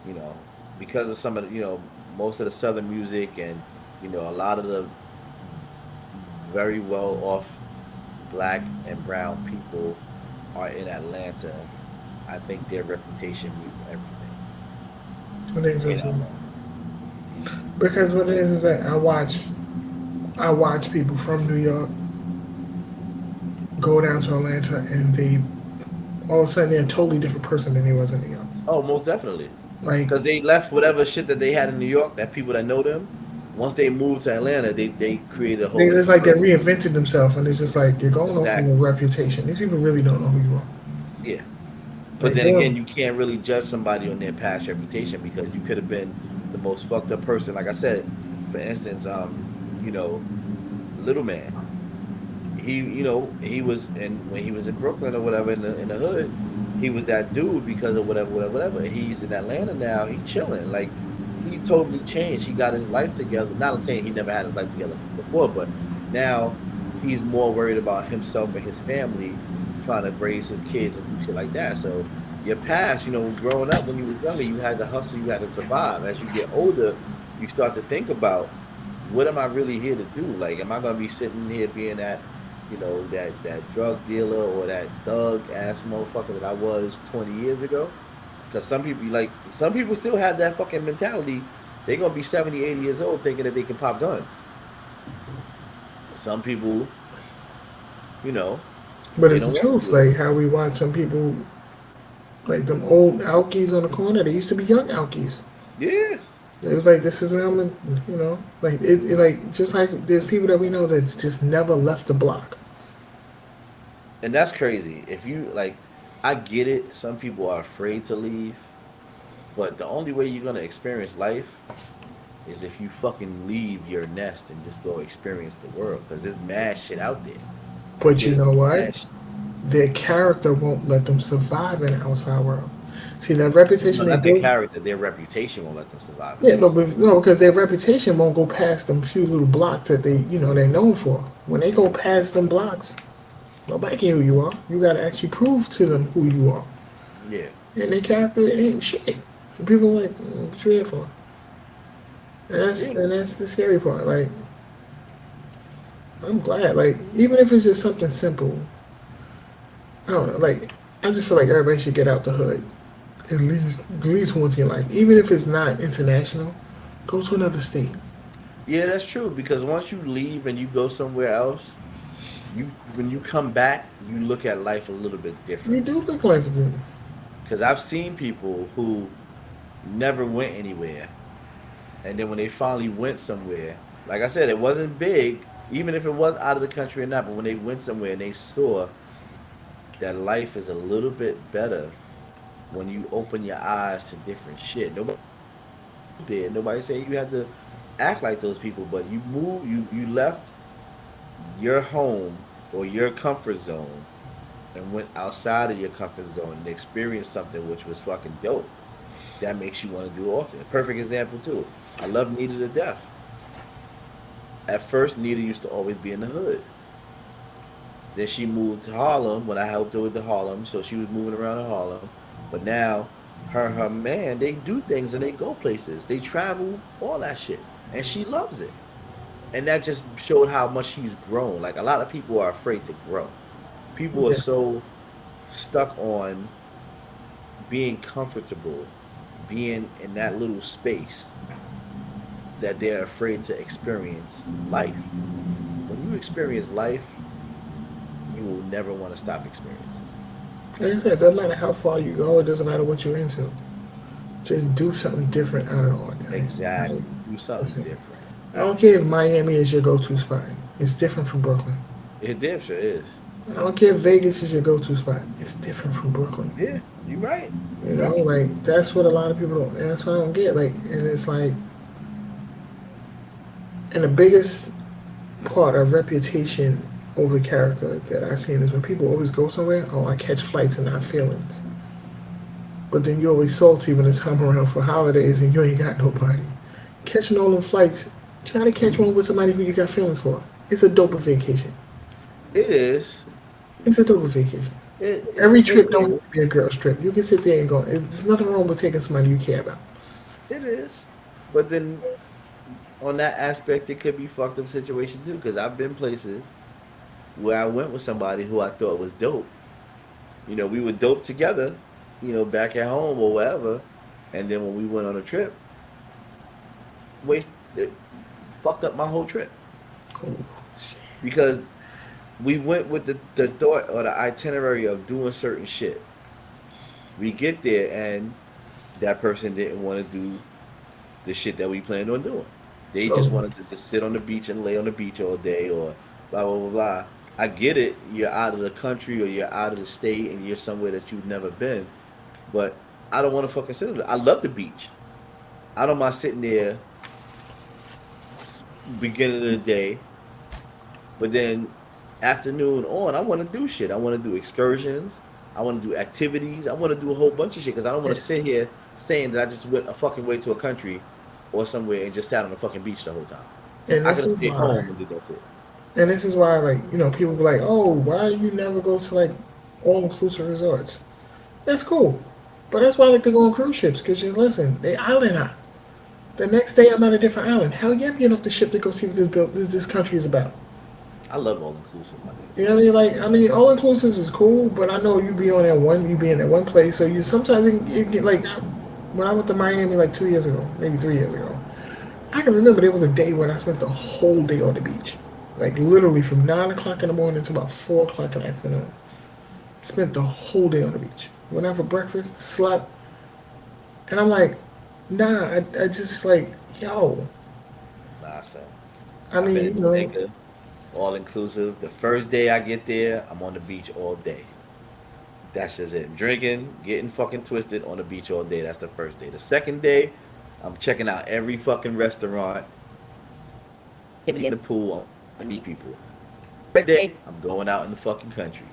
You know, because of some of the, most of the Southern music and a lot of the very well off black and brown people are in Atlanta. I think their reputation means everything I think so in too. Atlanta. Because what it is that I watch people from New York go down to Atlanta and they all of a sudden they're a totally different person than they was in New York. Oh, most definitely. Like Because they left whatever shit that they had in New York, that people that know them, once they moved to Atlanta, they created a whole it's different like they person. reinvented themselves and it's just like you're going off of your Exactly. reputation. These people really don't know who you are. Yeah. But Like then again, them. you can't really judge somebody on their past reputation because you could have been the most fucked up person. Like I said, for instance, you know, Little Man. He was in when he was in Brooklyn or whatever in the hood, he was that dude because of whatever. He's in Atlanta now. He chilling. Like he totally changed. He got his life together. Not saying he never had his life together before, but now he's more worried about himself and his family, trying to raise his kids and do shit like that. So your past, growing up when you was younger, you had to hustle, you had to survive. As you get older, you start to think about what am I really here to do? Like, am I gonna be sitting here being that drug dealer or that thug ass motherfucker that I was 20 years ago? Because some people still have that fucking mentality. They're gonna be 70, 80 years old thinking that they can pop guns. Some people, you know, But they it's the don't want to truth. do it. Like how we watch some people, like them old alkies on the corner. They used to be young alkies. Yeah, It was like this is where I'm, like like just like there's people that we know that just never left the block. and that's crazy. If you like, I get it. Some people are afraid to leave, but the only way you're gonna experience life is if you fucking leave your nest and just go experience the world. Because there's mad shit out there. But you There's know what? mad shit. Their character won't let them survive in the outside world. See that No, reputation they not their build. character. Their reputation won't let them survive in Yeah, the no, outside. but no, because their reputation won't go past them few little blocks that they're known for. When they go past them blocks, nobody care who you are. You got to actually prove to them who you are. Yeah, And their character ain't shit. And people are like, what you here for? yeah. And that's the scary part. Like, I'm glad. Like, even if it's just something simple, I don't know. Like, I just feel like everybody should get out the hood at least once in your life. Even if it's not international, go to another state. Yeah, that's true. Because once you leave and you go somewhere else, you when you come back, you look at life a little bit You different. do look like it. Because I've seen people who never went anywhere, and then when they finally went somewhere, like I said, it wasn't big, even if it was out of the country or not. But when they went somewhere and they saw that life is a little bit better when you open your eyes to different shit. Nobody did. Nobody saying you have to act like those people, but you left your home or your comfort zone and went outside of your comfort zone and experienced something which was fucking dope. That makes you want to do it often. A perfect example too. I love Nita to death. At first, Nita used to always be in the hood. Then she moved to Harlem when I helped her with the Harlem, so she was moving around in Harlem. But now, her and her man, they do things and they go places. They travel, all that shit, and she loves it. And that just showed how much she's grown. Like a lot of people are afraid to grow. People are Yeah. so stuck on being comfortable, being in that little space that they're afraid to experience life. When you experience life, you will never want to stop experiencing. Like I said, it doesn't matter how far you go. It doesn't matter what you're into. Just do something different out of the ordinary. Like, Exactly. Do something listen, different. I don't care if Miami is your go-to spot. It's different from Brooklyn. It damn sure is. I don't care if Vegas is your go-to spot. It's different from Brooklyn. Yeah, you're right. You You're know, right. like that's what a lot of people don't, and that's what I don't get. Like, and it's like, and the biggest part of reputation over character that I've seen is when people always go somewhere. Oh, I catch flights and not feelings. But then you're always salty when it's time around for holidays and you ain't got nobody. Catching all them flights, try to catch one with somebody who you got feelings for. It's a dope vacation. It is. It's a dope vacation. Every It trip don't is. have to be a girl's trip. You can sit there and go. There's nothing wrong with taking somebody you care about. It is. But then on that aspect, it could be fucked up situation too. Because I've been places where I went with somebody who I thought was dope. We were dope together. Back at home or wherever. And then when we went on a trip, waste it fucked up my whole trip Oh, because we went with the thought or the itinerary of doing certain shit. We get there and that person didn't want to do the shit that we planned on doing. They just oh, wanted to just sit on the beach and lay on the beach all day or blah blah blah blah. I get it. You're out of the country or you're out of the state and you're somewhere that you've never been, but I don't want to fucking sit on it. I love the beach. I don't mind sitting there beginning of the day, but then afternoon on, I want to do shit. I want to do excursions. I want to do activities. I want to do a whole bunch of shit because I don't want yeah. to sit here saying that I just went a fucking way to a country or somewhere and just sat on the fucking beach the whole time. And I this could have is stayed why. home and did that shit. And this is why, like, people be like, "Oh, why you never go to like all-inclusive resorts?" That's cool, but that's why I like to go on cruise ships because you listen, they island hop. The next day, I'm at a different island. Hell yeah, I'm getting off the ship to go see what this country is about. I love all inclusive, my You nigga. know what I mean? Like, I mean, all inclusives is cool, but I know you be in that one place, so you sometimes it get like when I went to Miami like 2 years ago, maybe 3 years ago. I can remember there was a day when I spent the whole day on the beach, like literally from 9 o'clock in the morning to about 4 o'clock in the afternoon. Spent the whole day on the beach. Went out for breakfast, slept, and I'm like, nah, I just like, yo. Nah, son. I I've been mean, in Jamaica, all inclusive. The first day I get there, I'm on the beach all day. That's just it. Drinking, getting fucking twisted on the beach all day. That's the first day. The second day, I'm checking out every fucking restaurant, hitting the pool, I meet people. Third day, I'm going out in the fucking country.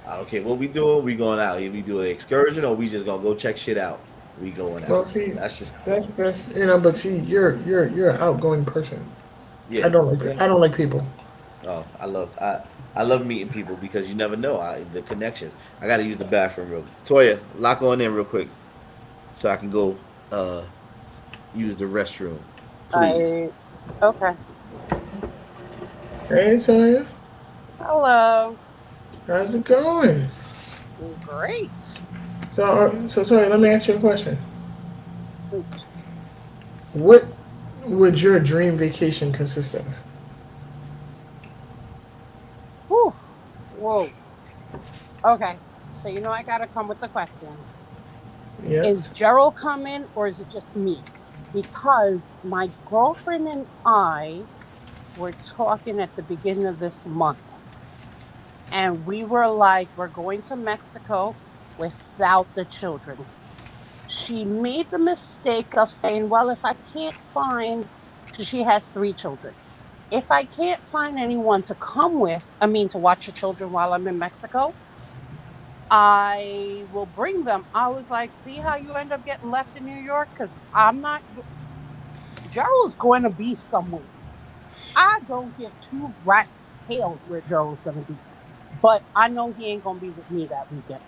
I don't care what we doing. We going out. Either we do an excursion or we just gonna go check shit out. We going well, out. see, That's just that's but see, you're an outgoing person. yeah, yeah. I don't like people. Oh, I love meeting people because you never know the connections. I got to use the bathroom real. Toya, lock on in real quick so I can go uh use the restroom, please. I okay. Hey, Toya, Hello. how's it going? Great. So Toya, let me ask you a question. What would your dream vacation consist of? Whew. Whoa. Okay. So I gotta come with the questions. Yeah. Is Gerald coming or is it just me? Because my girlfriend and I were talking at the beginning of this month, and we were like, we're going to Mexico without the children. She made the mistake of saying, well, if I can't find, she has 3 children. If I can't find anyone to come with, I mean, to watch the children while I'm in Mexico, I will bring them. I was like, see how you end up getting left in New York? Because I'm not, Gerald's going to be somewhere. I don't give two rats' tails where Gerald's going to be. But I know he ain't going to be with me that weekend.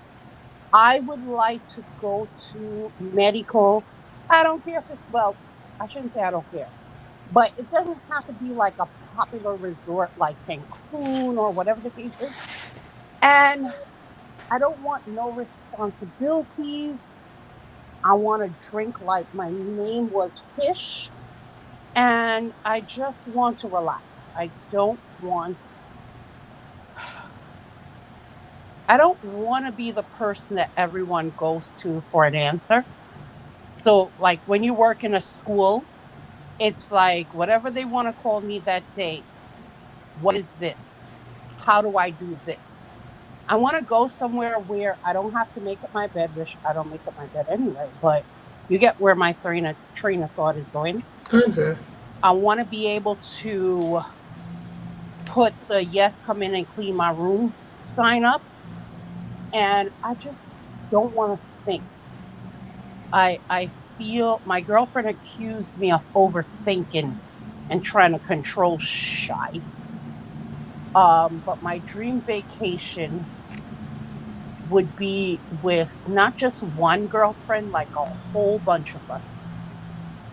I would like to go to medical. I don't care if it's, well, I shouldn't say I don't care, but it doesn't have to be like a popular resort like Cancun or whatever the case is. And I don't want no responsibilities. I want to drink like my name was Fish. And I just want to relax. I don't want to be the person that everyone goes to for an answer. So, like when you work in a school, it's like whatever they want to call me that day. What is this? How do I do this? I want to go somewhere where I don't have to make up my bed, which I don't make up my bed anyway, but you get where my train of thought is going. Understand. I want to be able to put the yes, come in and clean my room sign up. And I just don't want to think. I feel my girlfriend accused me of overthinking and trying to control shite. But my dream vacation would be with not just one girlfriend, like a whole bunch of us,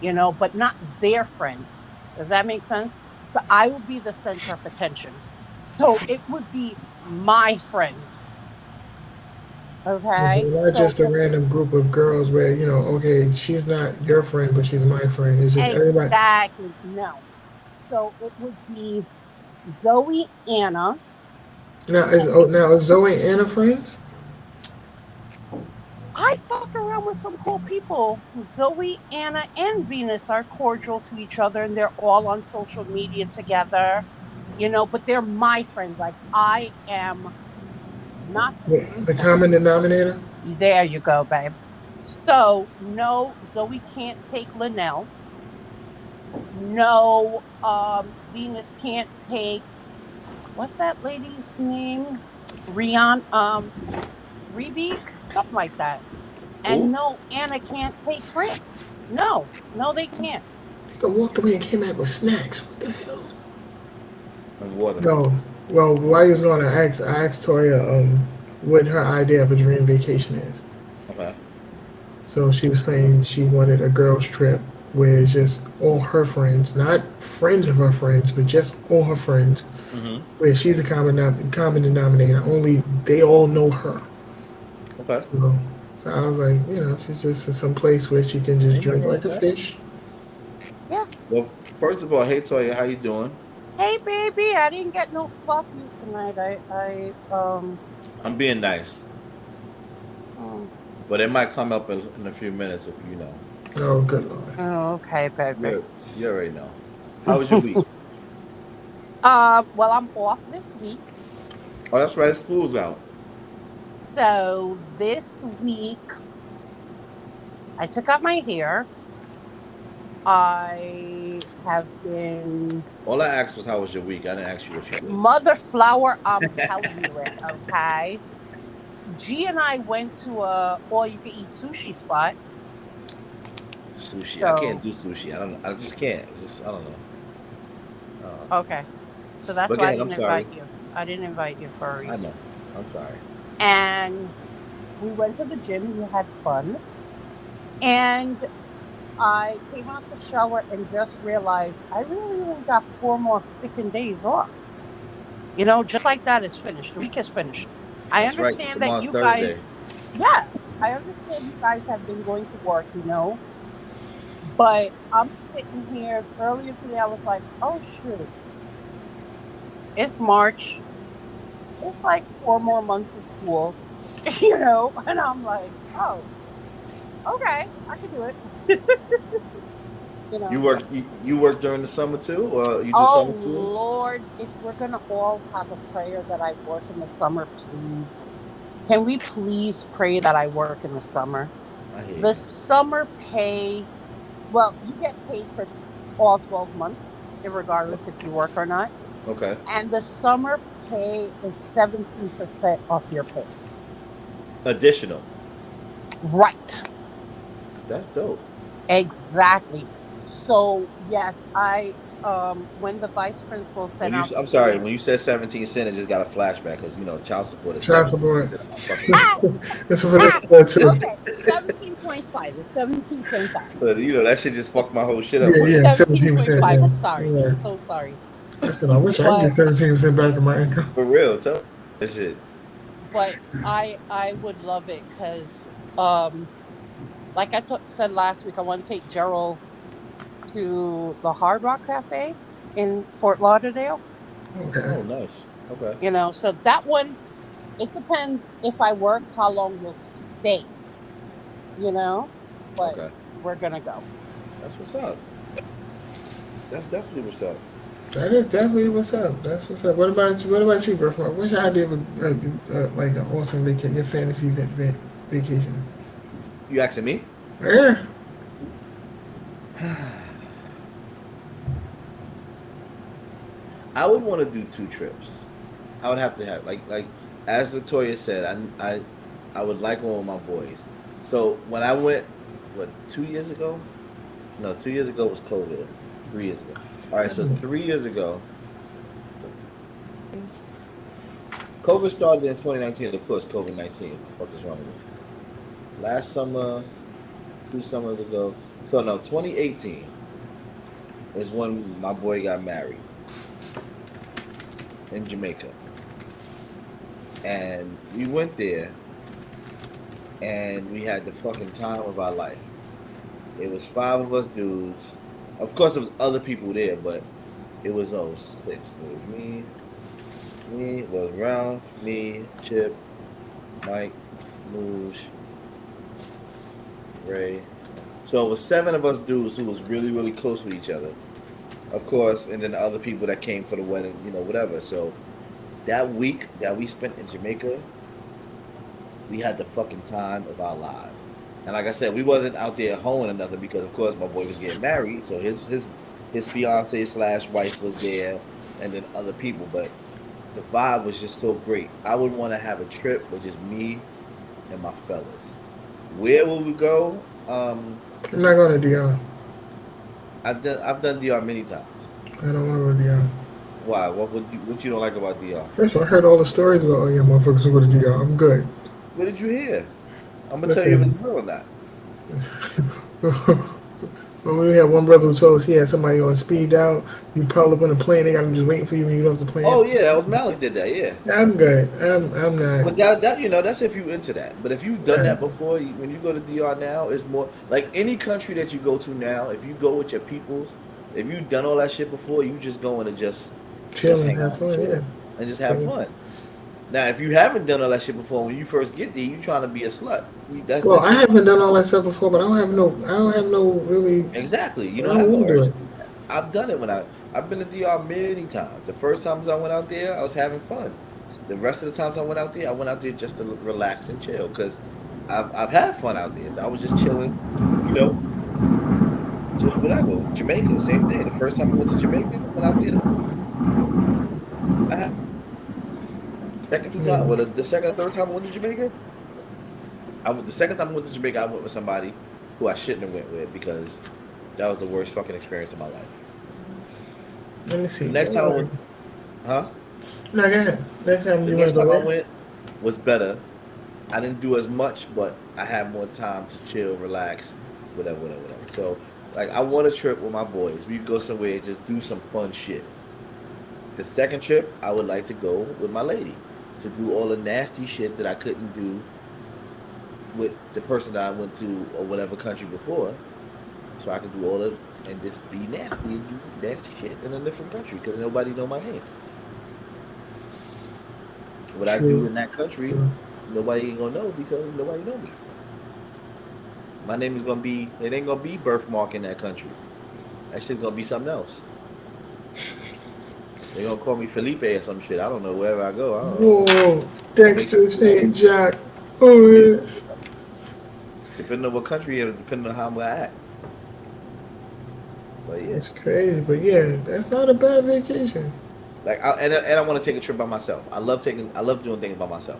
but not their friends. Does that make sense? So I would be the center of attention. So it would be my friends. Okay, Okay. not So just a random group of girls where, okay, she's not your friend, but she's my friend. It's just everybody. exactly. No. So it would be Zoe, Anna, and Now is Zoe and Anna friends? I fuck around with some cool people. Zoe, Anna, and Venus are cordial to each other, and they're all on social media together. But they're my friends. Like I am not the The threesome. common denominator? There you go, babe. So no, Zoe can't take Linnell. No, Venus can't take what's that lady's name? Rian, Rebe, something like that. And Who? no, Anna can't take Fran. No, no, they can't. They walked away and came back with snacks. What the hell? And water. No. Well, while you was going, I asked Toya what her idea of a dream vacation is. Okay. So she was saying she wanted a girls' trip where it's just all her friends, not friends of her friends, but just all her friends, Mm-hmm. where she's a common denominator. Only they all know her. Okay. So, so I was like, she's just in some place where she can just Ain't nothing drink wrong like with a that. fish. Yeah. Well, first of all, hey Toya, how you doing? Hey, baby, I didn't get no fuck you tonight. I'm being nice, Oh, but it might come up in a few minutes if you know. Oh, good lord. oh, okay, baby. You already know. How was your week? Well, I'm off this week. Oh, that's right. School's out. So this week, I took out my hair. I have been All I asked was how was your week. I didn't ask you what you did. mother flower. I'm telling you it. Okay. G and I went to a all you can eat sushi spot. Sushi. I can't So do sushi. I don't. I just can't. It's just I don't know. okay. So that's But why I again, I'm didn't sorry. invite you. I didn't invite you for a I reason. know. I'm sorry. And we went to the gym. We had fun. And I came out the shower and just realized I really only got 4 more freaking days off. Just like that, it's finished. The week is finished. I That's right. understand that Tomorrow's you Thursday. guys, yeah, I understand you guys have been going to work, but I'm sitting here earlier today. I was like, oh, shoot, it's March. It's like 4 more months of school, and I'm like, oh, okay, I can do it, You So work. You work during the summer too, or you do oh summer school? Lord, if we're gonna all have a prayer that I work in the summer, please. Can we please pray that I work in the summer? I hear The you. summer pay, well, you get paid for all 12 months, regardless if you work or not. Okay. And the summer pay is 17% off your pay. Additional. Right. That's dope. Exactly. So yes, I when the vice principal When sent you, out I'm sorry. school. When you said 17 cent, it just got a flashback because child support is Child 17 support. percent of my fucking pay. That's for that too. Okay, 17.5. It's 17.5. But that shit just fucked my whole shit up. Yeah, But yeah, 17.5. 17%. Yeah. I'm sorry. Yeah. I'm so sorry. I said, I wish I could get But 17% back in my income. for real, tell me that shit. I would love it cuz like said last week, I want to take Gerald to the Hard Rock Cafe in Fort Lauderdale. Okay. Oh, nice. Okay. So that one, it depends if I work how long we'll stay, you know, but Okay. we're gonna go. That's what's up. That's definitely what's up. That is definitely what's up. That's what's up. What about you? What about you, Birfmark? What's your idea of like an awesome vacation, your fantasy vacation? You asking me? Yeah. I would want to do 2 trips. I would have to have like as Victoria said, I would like one with my boys. So when I went, what 2 years ago? No, 2 years ago was COVID. 3 years ago. All right, so 3 years ago, COVID started in 2019. Of course, COVID-19. What the fuck is wrong with me? Last summer, 2 summers ago. So no, 2018 is when my boy got married in Jamaica, and we went there, and we had the fucking time of our life. It was 5 of us dudes. Of course, there was other people there, but it was 6. It was me was Brown, me, Chip, Mike, Moosh, Ray. So it was 7 of us dudes who was really, really close with each other. Of course, and then the other people that came for the wedding, whatever. So that week that we spent in Jamaica, we had the fucking time of our lives. And like I said, we wasn't out there hoeing or nothing because, of course, my boy was getting married. So his fiance slash wife was there, and then other people. But the vibe was just so great. I would want to have a trip with just me and my fellas. Where will we go? I'm not going to DR. I've done DR many times. I don't want to go to DR. Why? What you don't like about DR? First of all, I heard all the stories about, oh yeah, motherfuckers will go to DR. I'm good. What did you hear? I'm gonna tell you if it's Listen. real or not. Well, When we had one brother who told us he had somebody on speed dial, you probably up on a plane, they got him just waiting for you when you get off the plane. Oh yeah, that was Malik did that. Yeah. I'm good. I'm not. But that that's if you into that. But if you've done Right. that before, when you go to DR now, it's more like any country that you go to now. If you go with your peoples, if you've done all that shit before, you just going to Chill just and hang have out and fun. Yeah. chill and just have fun. Now, if you haven't done all that shit before, when you first get there, you trying to be a slut. Well, That's I just haven't done all that stuff before, but I don't have no. I don't have no really. exactly. You I don't don't have no want to do urge to it. do that. I've done it when I've been to DR many times. The first times I went out there, I was having fun. The rest of the times I went out there just to relax and chill because I've had fun out there. So I was just chilling, you know, just whatever. Jamaica, same thing. The first time I went to Jamaica, I went out there. I had second two times, Yeah. well, the second or third time I went to Jamaica, the second time I went to Jamaica, I went with somebody who I shouldn't have went with because that was the worst fucking experience of my life. Let me The see. next time I went, huh? No, go ahead. Next time The you want next to go time I where? went was better. I didn't do as much, but I had more time to chill, relax, whatever, whatever, whatever. So, like, I want a trip with my boys. We go somewhere and just do some fun shit. The second trip, I would like to go with my lady to do all the nasty shit that I couldn't do with the person that I went to or whatever country before. So I could do all of and just be nasty and do nasty shit in a different country because nobody know my name. What I do True. in that country, True. nobody ain't gonna know because nobody know me. My name is gonna be it ain't gonna be Birfmark in that country. That shit's gonna be something else. They gonna call me Felipe or some shit. I don't know wherever I go. I don't know. Whoa, Gonna make some Dexter shit up. St. Jack. Oh, Make some yes. shit up. Depending on what country it is, depending on how I'm gonna act. But yeah, It's crazy, but yeah, that's not a bad vacation. like and I want to take a trip by myself. I love doing things by myself.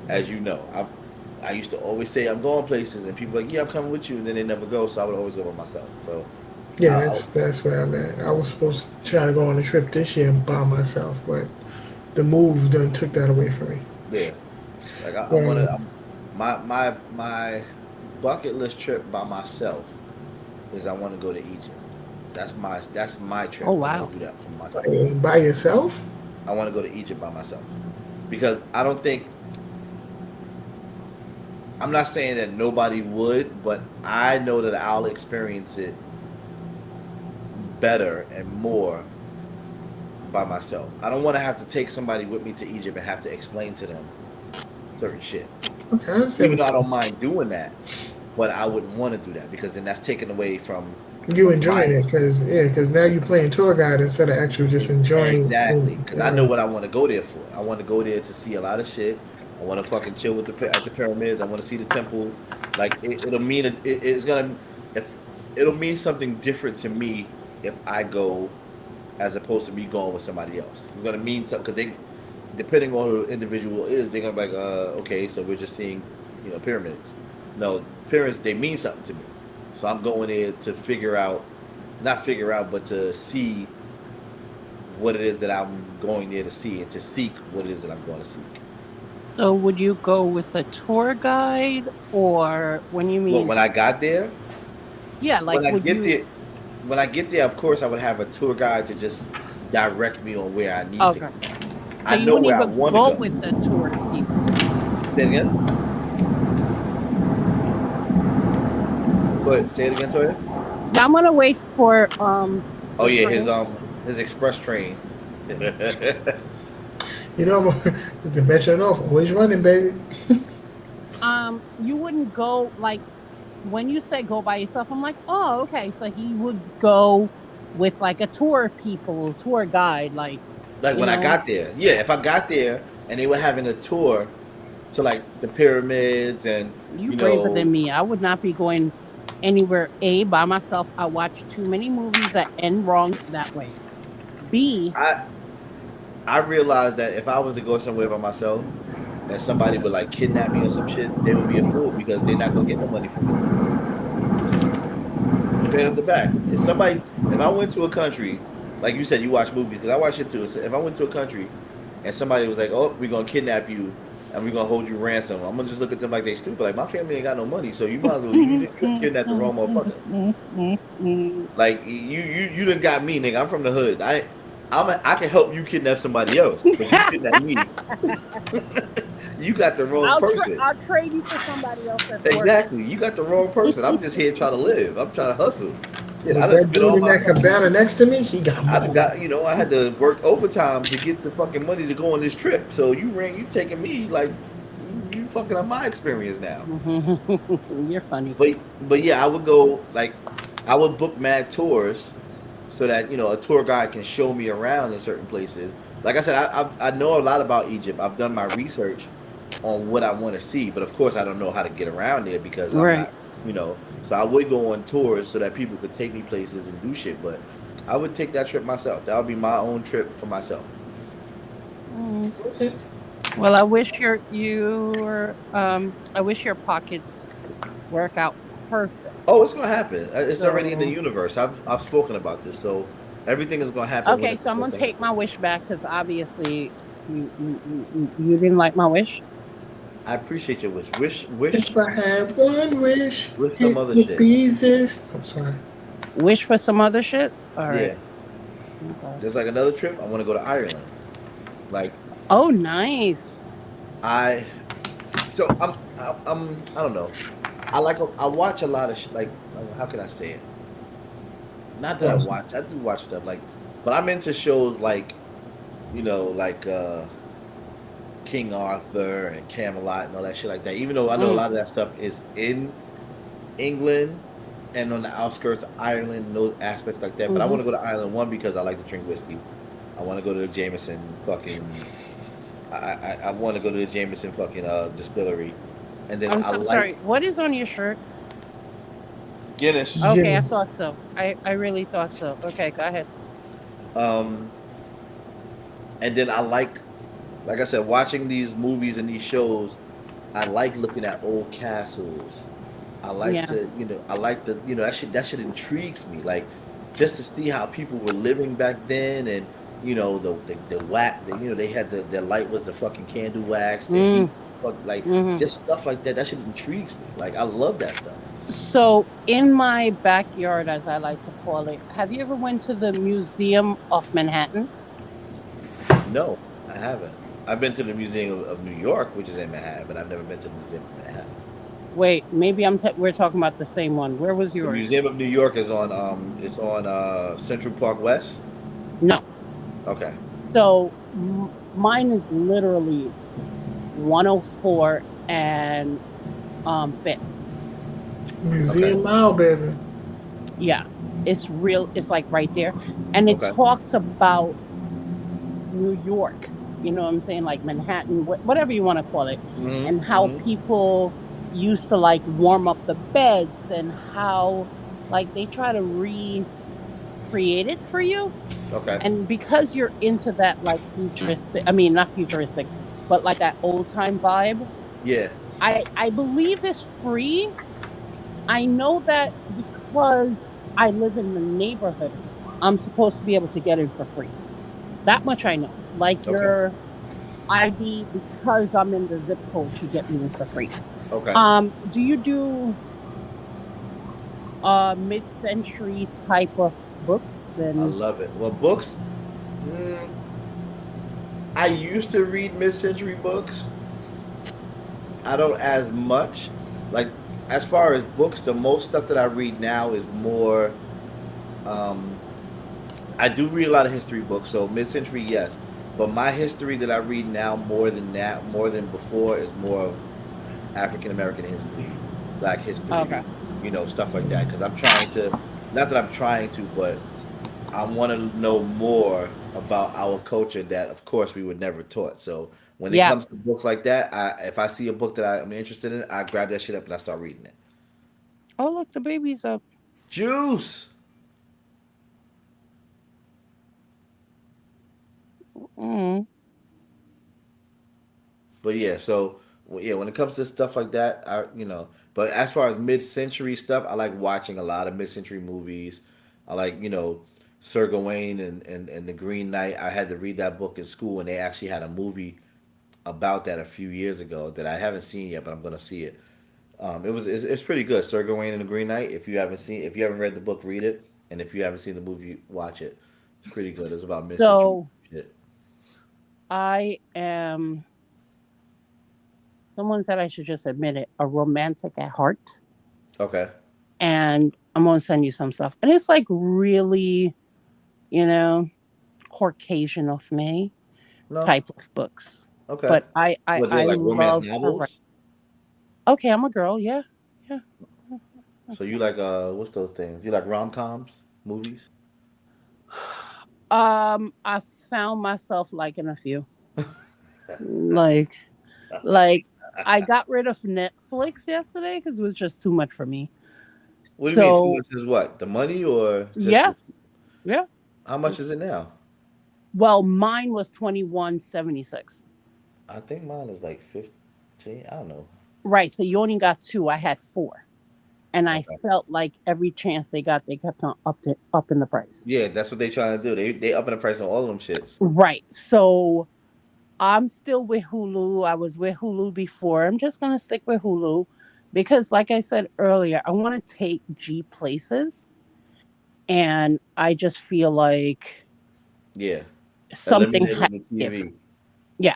As you know, I used to always say I'm going places, and people are like, yeah, I'm coming with you, and then they never go. So I would always go by myself. So Yeah, I, that's where I'm at. I was supposed to try to go on a trip this year by myself, but the move done took that away from me. yeah, like I want Well, to. My bucket list trip by myself is I want to go to Egypt. That's my trip. Oh I want wow. to do that for myself. by yourself? I want to go to Egypt by myself because I don't think I'm not saying that nobody would, but I know that I'll experience it better and more by myself. I don't want to have to take somebody with me to Egypt and have to explain to them certain shit. Okay, I understand Even what though I don't mind doing that, but I wouldn't want to do that because then that's taken away from you my enjoying it because because now you're playing tour guide instead of actually just enjoying. exactly because I know what I want to go there for. I want to go there to see a lot of shit. I want to fucking chill with at the pyramids. I want to see the temples. Like it'll mean it's gonna if it'll mean something different to me if I go as opposed to me going with somebody else. It's gonna mean something because they depending on who the individual is, they're gonna be like, okay, so we're just seeing pyramids. No, pyramids they mean something to me. So I'm going there to figure out, not figure out, but to see what it is that I'm going there to see and to seek what it is that I'm going to seek. So would you go with a tour guide or when you Well, mean when I got there, yeah, like when I would get you there, when I get there, of course, I would have a tour guide to just direct me on where I need to go. okay. So I you know wouldn't where I even want to go go. with the tour people. Say it again. Say it again, Toya. Now I'm gonna wait for Oh the yeah, train. his express train. You know, the metro north always running, baby. You wouldn't go like when you said go by yourself, I'm like, oh, okay. So he would go with like a tour people, tour guide, like, Like you when I know, got there, yeah. If I got there and they were having a tour to like the pyramids and you you braver than know, me. I would not be going anywhere A by myself. I watch too many movies that end wrong that way. B, I I realized that if I was to go somewhere by myself and somebody would like kidnap me or some shit, they would be a fool because they're not gonna get no money from me. Straight up the back. If I went to a country, like you said, you watch movies because I watch it too. So if I went to a country and somebody was like, "Oh, we're gonna kidnap you," and we're gonna hold you ransom. I'm gonna just look at them like they stupid. Like my family ain't got no money, so you might as well you kidnapped the wrong motherfucker. Like you done got me, nigga. I'm from the hood. I can help you kidnap somebody else, but you kidnap me. You got the wrong person. I'll trade you for somebody else that's worse. Exactly. You got the wrong person. I'm just here trying to live. I'm trying to hustle. Yeah, I But done that spent dude all in my that fucking. cabana next to me, he got I done money. got, I had to work overtime to get the fucking money to go on this trip. So you taking me like you fucking up my experience now. You're funny. But yeah, I would go like I would book mad tours so that a tour guide can show me around in certain places. Like I said, I know a lot about Egypt. I've done my research on what I want to see, but of course I don't know how to get around there because I'm Right. not, So I would go on tours so that people could take me places and do shit. But I would take that trip myself. That would be my own trip for myself. Mm. Okay. Well, I wish your pockets work out perfect. Oh, it's gonna happen. It's already in the So universe. I've spoken about this, so everything is gonna happen when okay, it's so I'm supposed gonna to take happen. my wish back because obviously you didn't like my wish. I appreciate your wish. If I had one wish, Wish some it other would shit. be this. I'm sorry. Wish for some other shit. All right. Yeah, Okay. just like another trip. I want to go to Ireland. Like Oh, nice. I, so I don't know. I watch a lot of like how can I say it? Not that I Awesome. watch. I do watch stuff like, but I'm into shows like like King Arthur and Camelot and all that shit like that. Even though I know a Mm, lot of that stuff is in England and on the outskirts of Ireland and those aspects like that. But I hmm want to go to Ireland one because I like to drink whiskey. I want to go to the Jameson fucking. I want to go to the Jameson fucking distillery, and then I'm I so sorry. like What is on your shirt? Guinness. Okay, I Yes. thought so. I really thought so. Okay, go ahead. Um, and then like I said, watching these movies and these shows. I like looking at old castles. I like Yeah. to, I like the, that shit intrigues me. Like just to see how people were living back then, and the wax, they had their light was the fucking candle wax, their heat, Mm, like hmm just stuff like that. That shit intrigues me. Like I love that stuff. So, in my backyard, as I like to call it, have you ever went to the Museum of Manhattan? No, I haven't. I've been to the Museum of New York, which is in Manhattan, but I've never been to the Museum of Manhattan. Wait, maybe we're talking about the same one. Where was The yours? Museum of New York is on it's on Central Park West. No. Okay. So, mine is literally 104 and Fifth. Okay. Museum Mile, baby. Yeah, it's real. It's like right there, and it Okay. talks about New York. You know what I'm saying? Like Manhattan, whatever you want to call it, and Mm-hmm. how Mm-hmm. people used to like warm up the beds, and how like they try to recreate it for you. Okay. And because you're into that like futuristic, I mean not futuristic, but like that old time vibe, Yeah. I believe it's free. I know that because I live in the neighborhood, I'm supposed to be able to get in for free. That much I know. Like Okay. your ID, because I'm in the zip code, should get me in for free. Okay. Do you do mid-century type of books I and love it. Well, books. Mm, I used to read mid-century books. I don't as much. Like as far as books, the most stuff that I read now is more. Um, I do read a lot of history books, so mid-century, yes. But my history that I read now more than that, more than before, is more of African American history, Black okay. history, stuff like that. Because I'm trying to, not that I'm trying to, but I want to know more about our culture that, of course, we were never taught. So when it Yeah. comes to books like that, if I see a book that I'm interested in, I grab that shit up and I start reading it. Oh look, the baby's up. Juice. Mm. But yeah, so yeah, when it comes to stuff like that, But as far as mid-century stuff, I like watching a lot of mid-century movies. I like Sir Gawain and the Green Knight. I had to read that book in school, and they actually had a movie about that a few years ago that I haven't seen yet, but I'm gonna see it. It's pretty good. Sir Gawain and the Green Knight. If you haven't read the book, read it, and if you haven't seen the movie, watch it. It's pretty good. It's about missing truth So shit. I am. Someone said I should just admit it. A romantic at heart, Okay. and I'm gonna send you some stuff. And it's like really, you know, Caucasian of me No. type of books. Okay. But I I, Was it I like romance love her. novels? Okay, I'm a girl. Yeah, yeah. So you like what's those things? You like rom coms movies? I found myself liking a few. Like, like I got rid of Netflix yesterday because it was just too much for me. What do you mean too So much is what? The money or just yeah, yeah. how much is it now? Well, mine was 21.76. I think mine is like 15. I don't know. Right. So you only got two. I had four, and I Okay. felt like every chance they got, they kept on up in the price. Yeah, that's what they trying to do. They upping the price on all of them shits. Right. So I'm still with Hulu. I was with Hulu before. I'm just gonna stick with Hulu because, like I said earlier, I want to take G places, and I just feel like Yeah. something has Eliminating the to give. TV. Yeah,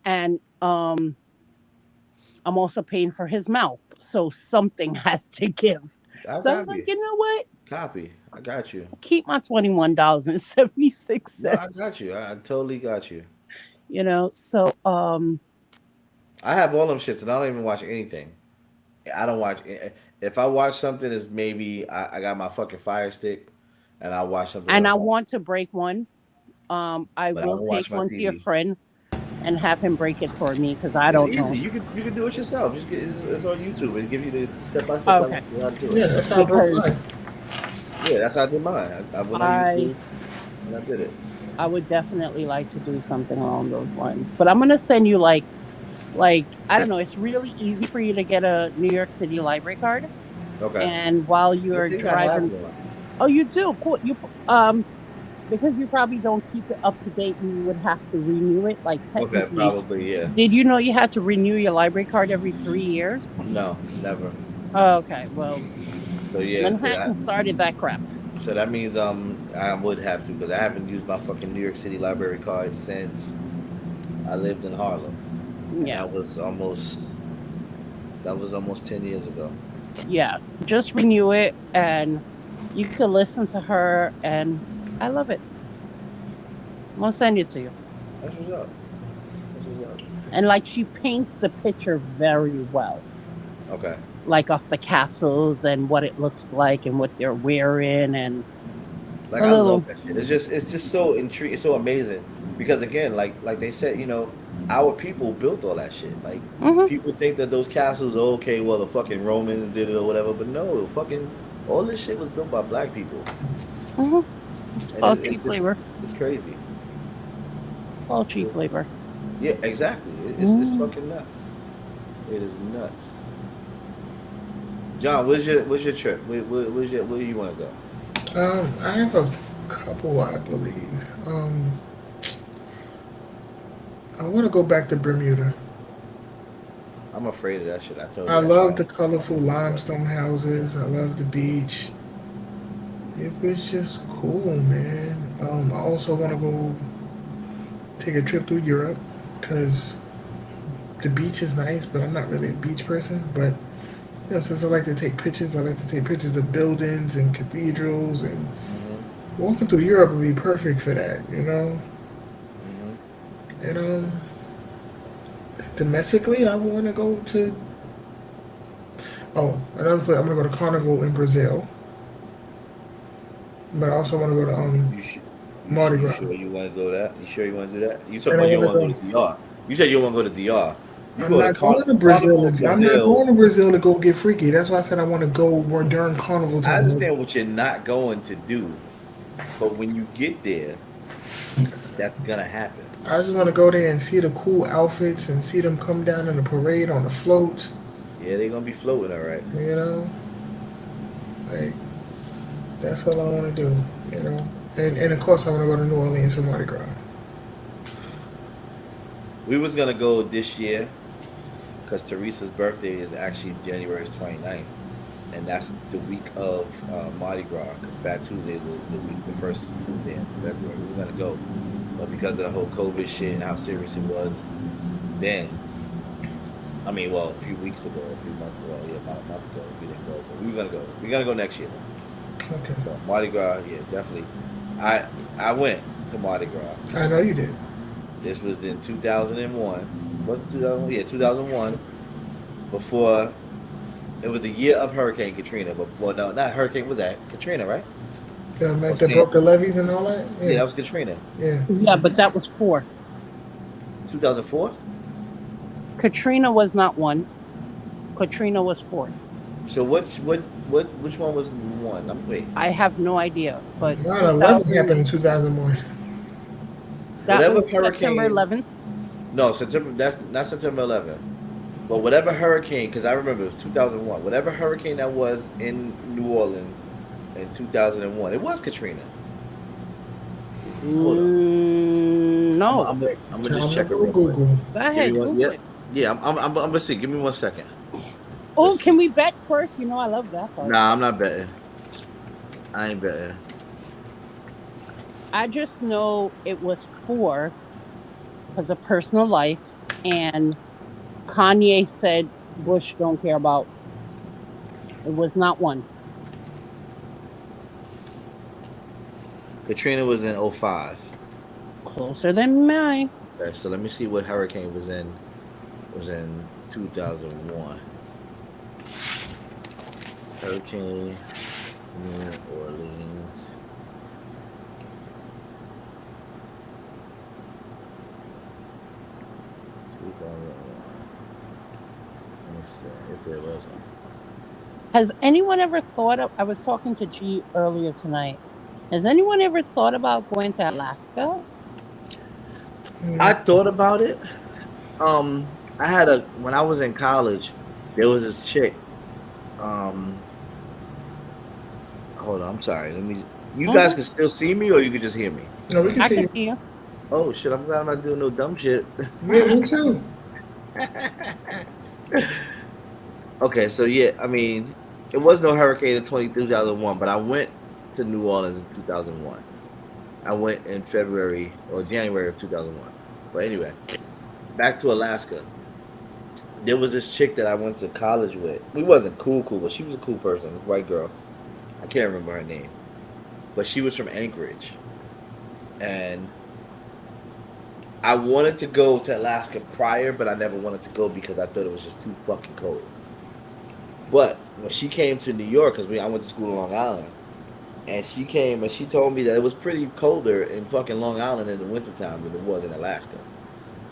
and I'm also paying for his mouth, so something has to give. I So I was got like, you. you know what? Copy. I got you. Keep my $21.76. No, I got you. I totally got you. So I have all them shits and I don't even watch anything. I don't watch. If I watch something, is maybe I got my fucking Fire Stick, and I watch something and on I Fire. want to break one. I But I will don't take watch my one to your TV. friend and have him break it for me because I It's don't easy. know. You can do it yourself. It's on YouTube. It gives you the step by step how Okay, to do it. Yeah, that's how I broke mine. because Yeah, that's how I did mine. I went on I YouTube and I did it. I would definitely like to do something along those lines. But I'm gonna send you like I don't know. It's really easy for you to get a New York City library card, Okay. and while I you're think I have driving, one. oh, you do cool. Because you probably don't keep it up to date, you would have to renew it. Like Okay, technically, probably yeah. did you know you had to renew your library card every 3 years? No, never. Oh, okay, well, So yeah, Manhattan started that crap. so that means I would have to because I haven't used my fucking New York City library card since I lived in Harlem, and Yeah, that was almost 10 years ago. yeah. Just renew it, and you could listen to her, and I love it. I'm gonna send it to you. That's what's up. That's what's up. And like she paints the picture very well, Okay. like of the castles and what it looks like and what they're wearing and Like a I love little. that shit. It's just so intriguing, it's so amazing because again, like they said, our people built all that shit. Like Hmm. people think that those castles, are okay, well the fucking Romans did it or whatever, but no, fucking all this shit was built by black people, Hmm. and All it's cheap just labor. it's crazy. All cheap labor. Yeah, exactly. It's Mm. fucking nuts. It is nuts. John, where's your trip? Where you want to go? I have a couple, I believe. I want to go back to Bermuda. I'm afraid of that shit. I told I you that's love why. the colorful limestone houses. I love the beach. It was just cool, man. I also want to go take a trip through Europe because the beach is nice, but I'm not really a beach person. But since I like to take pictures, I like to take pictures of buildings and cathedrals, and Hmm. walking through Europe would be perfect for that. Hmm. And domestically, I want to go to another place. I'm gonna go to Carnival in Brazil, but I also want to go to You sh- Mardi you Gras, sure you want to go that? You sure you want to do that? You talking and I about you want don't to want to go. go to DR? You said you don't want to go to DR. You I'm go to not going to Brazil. Carnival in I'm not Brazil. going to Brazil to go get freaky. That's why I said I want to go more during Carnival I time. understand what you're not going to do, but when you get there, that's gonna happen. I just want to go there and see the cool outfits and see them come down in the parade on the floats. Yeah, they're gonna be floating, all right. You know, like that's all I want to do. You know, and of course I want to go to New Orleans for Mardi Gras. We was gonna go this year because Teresa's birthday is actually January 29th, and that's the week of Mardi Gras. Because Fat Tuesday is the week, the first Tuesday in February. We were gonna go, but because of the whole COVID shit and how serious it was, then I mean, well, a few weeks ago, a few months ago, yeah, about a month ago, we didn't go. But we were gonna go. We're gonna go next year. Okay. So Mardi Gras, yeah, definitely. I went to Mardi Gras. I know you did. This was in 2001. Was it 2001? Yeah, 2001. Before it was the year of Hurricane Katrina. But well, no, not Hurricane. Was that Katrina, right? Like Or they Sandy? broke the levees and all that. Yeah, Yeah. that was Katrina. Yeah. Yeah, but that was 4. 2004. Katrina was not 1. Katrina was 4. So which one was one? I'm wait. I have no idea, but 9/11 happened in 2001. that Whatever was September hurricane. 11th. No, September. That's not September 11th. But whatever hurricane, because I remember it was 2001. Whatever hurricane that was in New Orleans in 2001, it was Katrina. Hold on. No. I'm gonna Tell just me check it go real quick. Google. Go ahead, Give me one. Google Yeah, it. yeah. I'm gonna see. Give me 1 second. Oh, Let's can see. we bet first? You know I love that part. Nah, I'm not betting. I ain't betting. I just know it was 4 because of personal life, and Kanye said Bush don't care about. It was not 1. Katrina was in '05. Closer than mine. Okay, so let me see what hurricane was in. Was in 2001. Hurricane New Orleans. Let me see if there was one. Has anyone ever thought of? I was talking to G earlier tonight. Has anyone ever thought about going to Alaska? I thought about it. Um, I had a when I was in college, there was this chick. Um, hold on, I'm sorry. Let me. You guys can still see me, or you can just hear me. No, we can I see can you. see you. Oh shit! I'm glad I'm not doing no dumb shit. Yeah, me too. Okay, so yeah, I mean, it was no hurricane in 2001, but I went to New Orleans in 2001. I went in February or January of 2001. But anyway, back to Alaska. There was this chick that I went to college with. We wasn't cool, but she was a cool person. This white girl. I can't remember her name, but she was from Anchorage, and I wanted to go to Alaska prior, but I never wanted to go because I thought it was just too fucking cold. But when she came to New York, because I went to school in Long Island, and she came and she told me that it was pretty colder in fucking Long Island in the wintertime than it was in Alaska.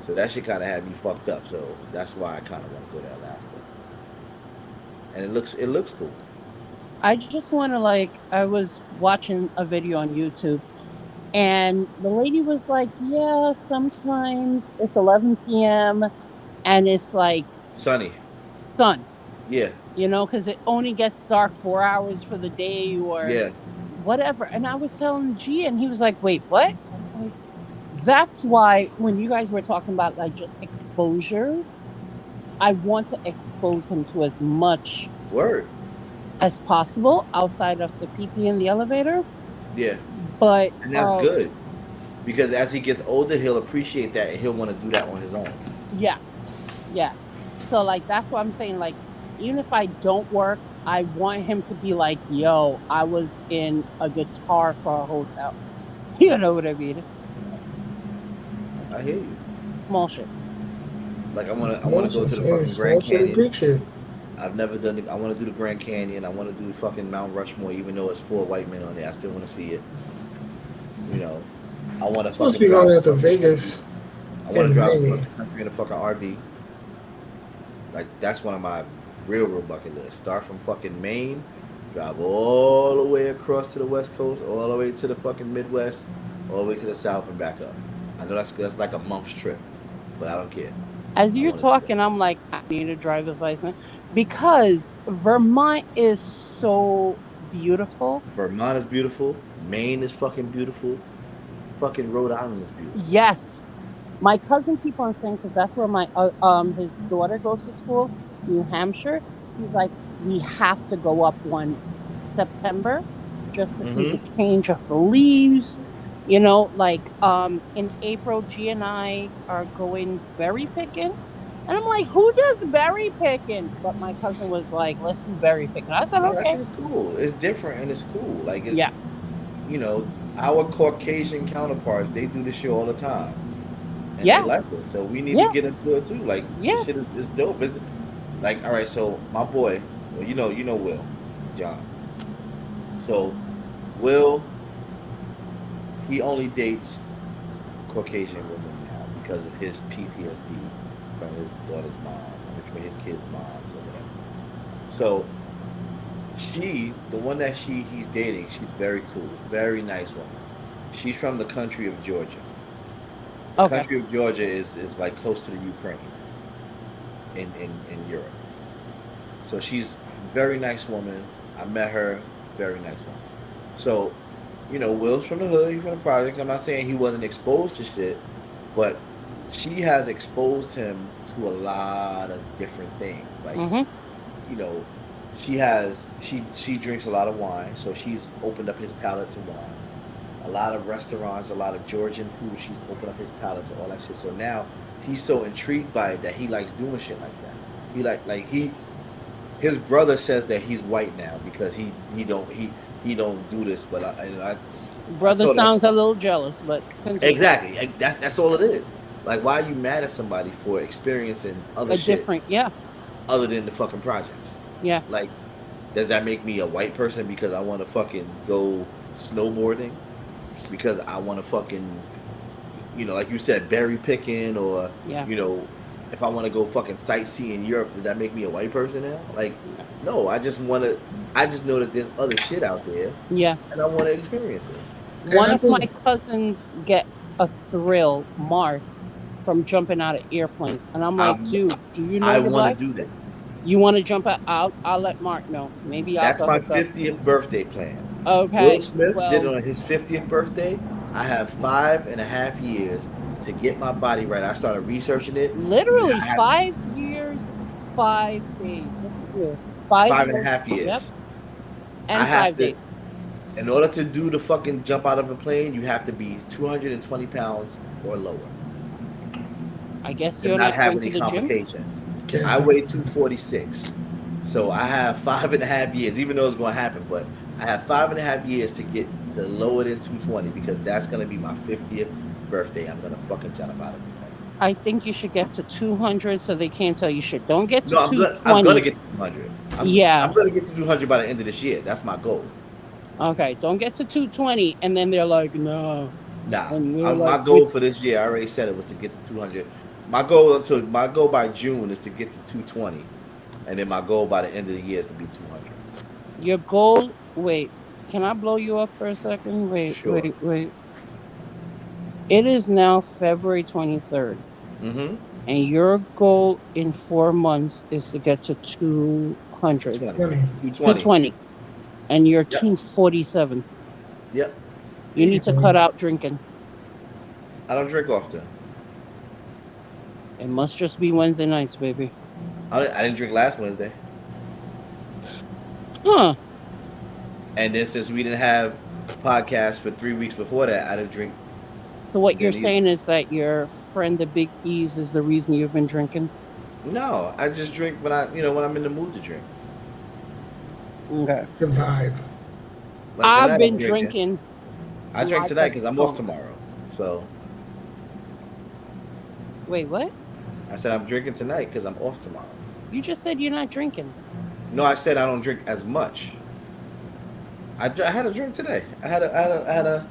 So that shit kind of had me fucked up. So that's why I kind of want to go to Alaska. And it looks cool. I just want to I was watching a video on YouTube, and the lady was like, "Yeah, sometimes it's 11 p.m. and it's like Sunny. sun, Yeah. because it only gets dark 4 hours for the day or Yeah. whatever." And I was telling G, and he was like, "Wait, what?" I was like, "That's why when you guys were talking about just exposures, I want to expose him to as much Word. as possible outside of the pee in the elevator." Yeah. But And that's good. Because as he gets older, he'll appreciate that and he'll want to do that on his own. yeah, so that's why I'm saying even if I don't work, I want him to be like, "Yo, I was in a guitar for a hotel." You know what I mean? I hear you. Small shit. Like I want to go to the fucking Grand Canyon. I've never done it. I want to do the Grand Canyon. I want to do fucking Mount Rushmore, even though it's 4 white men on there. I still want to see it. I want to Supposed fucking to be drive. going out to Vegas. I want to in drive May. across the country in a fucking RV. Like that's one of my real bucket lists. Start from fucking Maine, drive all the way across to the West Coast, all the way to the fucking Midwest, all the way to the South and back up. I know that's like a month's trip, but I don't care. As you're talking, I'm like, I need a driver's license because Vermont is so beautiful. Vermont is beautiful. Maine is fucking beautiful. Fucking Rhode Island is beautiful. Yes. My cousin keep on saying, because that's where my his daughter goes to school, New Hampshire. He's like, we have to go up one September just to see Mm-hmm. the change of the leaves. You know, like in April, G and I are going berry picking. And I'm like, who does berry picking? But my cousin was like, let's do berry picking. I said, No, that okay. shit is cool. It's different and it's cool. Like it's Yeah. you know, our Caucasian counterparts, they do this shit all the time. And they Yeah. like it. So we need to Yeah. get into it too. Like Yeah. this shit is dope. It's, like, all right, so my boy, well, you know Will, John. So Will, he only dates Caucasian women now because of his PTSD from his daughter's mom, I mean, from his kids' moms or whatever. So the one that he's dating, she's very cool, very nice woman. She's from the country of Georgia. The Okay. country of Georgia is like close to the Ukraine in Europe. So she's a very nice woman. I met her, very nice woman. So, Will's from the hood, he's from the projects. I'm not saying he wasn't exposed to shit, but she has exposed him to a lot of different things. Like, Mm-hmm. you know, she drinks a lot of wine, so she's opened up his palate to wine. A lot of restaurants, a lot of Georgian food, she's opened up his palate to all that shit. So now he's so intrigued by it that he likes doing shit like that. He his brother says that he's white now because he don't do this, but I Brother told him sounds a little jealous, but continue. exactly. That's all it is. Like, why are you mad at somebody for experiencing other A shit different, yeah, other than the fucking projects? yeah. Like, does that make me a white person because I want to fucking go snowboarding? Because I want to fucking, like you said, berry picking, or Yeah. if I want to go fucking sightsee in Europe, does that make me a white person now? Like, no. I just know that there's other shit out there, Yeah. and I want to experience it. And One I of my think cousins get a thrill, Mark, from jumping out of airplanes. And I'm like, I'm, dude, do you know I you're want to black? do that. You want to jump out? I'll let Mark know. Maybe I'll That's go my hook up. 50th birthday plan. Will Okay. Smith did Well, it on his 50th birthday. I have 5.5 years to get my body right. I started researching it. literally I have 5 years, 5 days. Look at you. 5 years. 5.5 years. Yep. I And have five to, days. in order to do the fucking jump out of a plane, you have to be 220 pounds or lower I guess to you're not not have going any to the gym. complications. can't I find weigh 246. So I have 5.5 years, even though it's going to happen, but I have 5.5 years to get to lower than 220 because that's going to be my 50th birthday. I'm going to fucking jump out of it. I think you should get to 200 so they can't tell you shit. Don't get to No, I'm gonna 220. get to 200. I'm Yeah. gonna get to 200 by the end of this year. That's my goal. Okay. Don't get to 220 and then they're like, no. Nah, And you're my like, goal for this year, I already said it was to get to 200. My goal by June is to get to 220, and then my goal by the end of the year is to be 200. your goal. Wait. Can I blow you up for a second? Wait, Sure. wait, wait. It is now February 23rd. Mm-hmm. And your goal in 4 months is to get to 200, 220. 20. 220. 220, and you're Yep. 247. Yep. You need to cut out drinking. I don't drink often. It must just be Wednesday nights, baby. I didn't drink last Wednesday, Huh. and then since we didn't have podcasts for 3 weeks before that, I didn't drink So what you're then either. saying is that your friend, the Big Ease, is the reason you've been drinking? No, I just drink when when I'm in the mood to drink. Okay. the vibe. Like I've tonight, been I'm drinking. drinking I drink like tonight a because I'm off skunk. tomorrow. So Wait, what? I said I'm drinking tonight because I'm off tomorrow. You just said you're not drinking. No, I said I don't drink as much. I had a drink today. I had a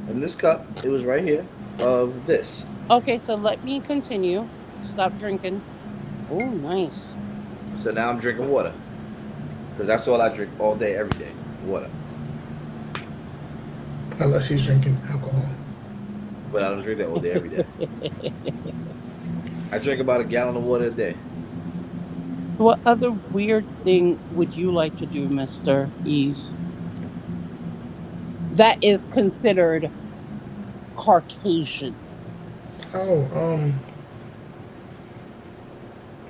in this cup. It was right here of this. Okay, so let me continue. Stop drinking. Oh, nice. So now I'm drinking water because that's all I drink all day, every day. Water. Unless he's drinking alcohol. But I don't drink that all day, every day. I drink about a gallon of water a day. What other weird thing would you like to do, Mr. Ease? That is considered Caucasian. Oh,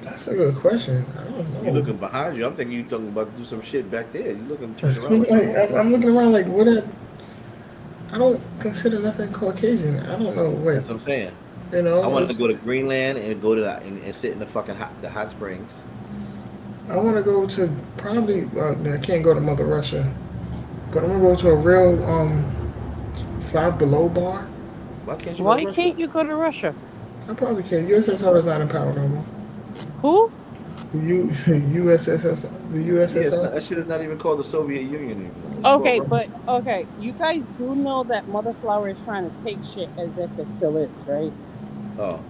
that's a good question. I don't You know. looking behind you? I'm thinking you talking about to do some shit back there. You looking turned around I'm like, like, oh, I'm looking around like, what? I don't consider nothing Caucasian. I don't know what, that's what I'm saying. you I know. want to It's go to just, Greenland and go to and sit in the fucking hot springs. I want to go to probably. I can't go to Mother Russia, but I'm gonna go to a real Five Below bar. Why can't you go to Why Russia? can't you go to Russia? I probably can. USSR is not in power no more. Who? USSR, the Yeah, USSR. that shit is not even called the Soviet Union anymore. It's called Okay, Russia. but okay, you guys do know that Mother Flower is trying to take shit as if it still is, right? Oh,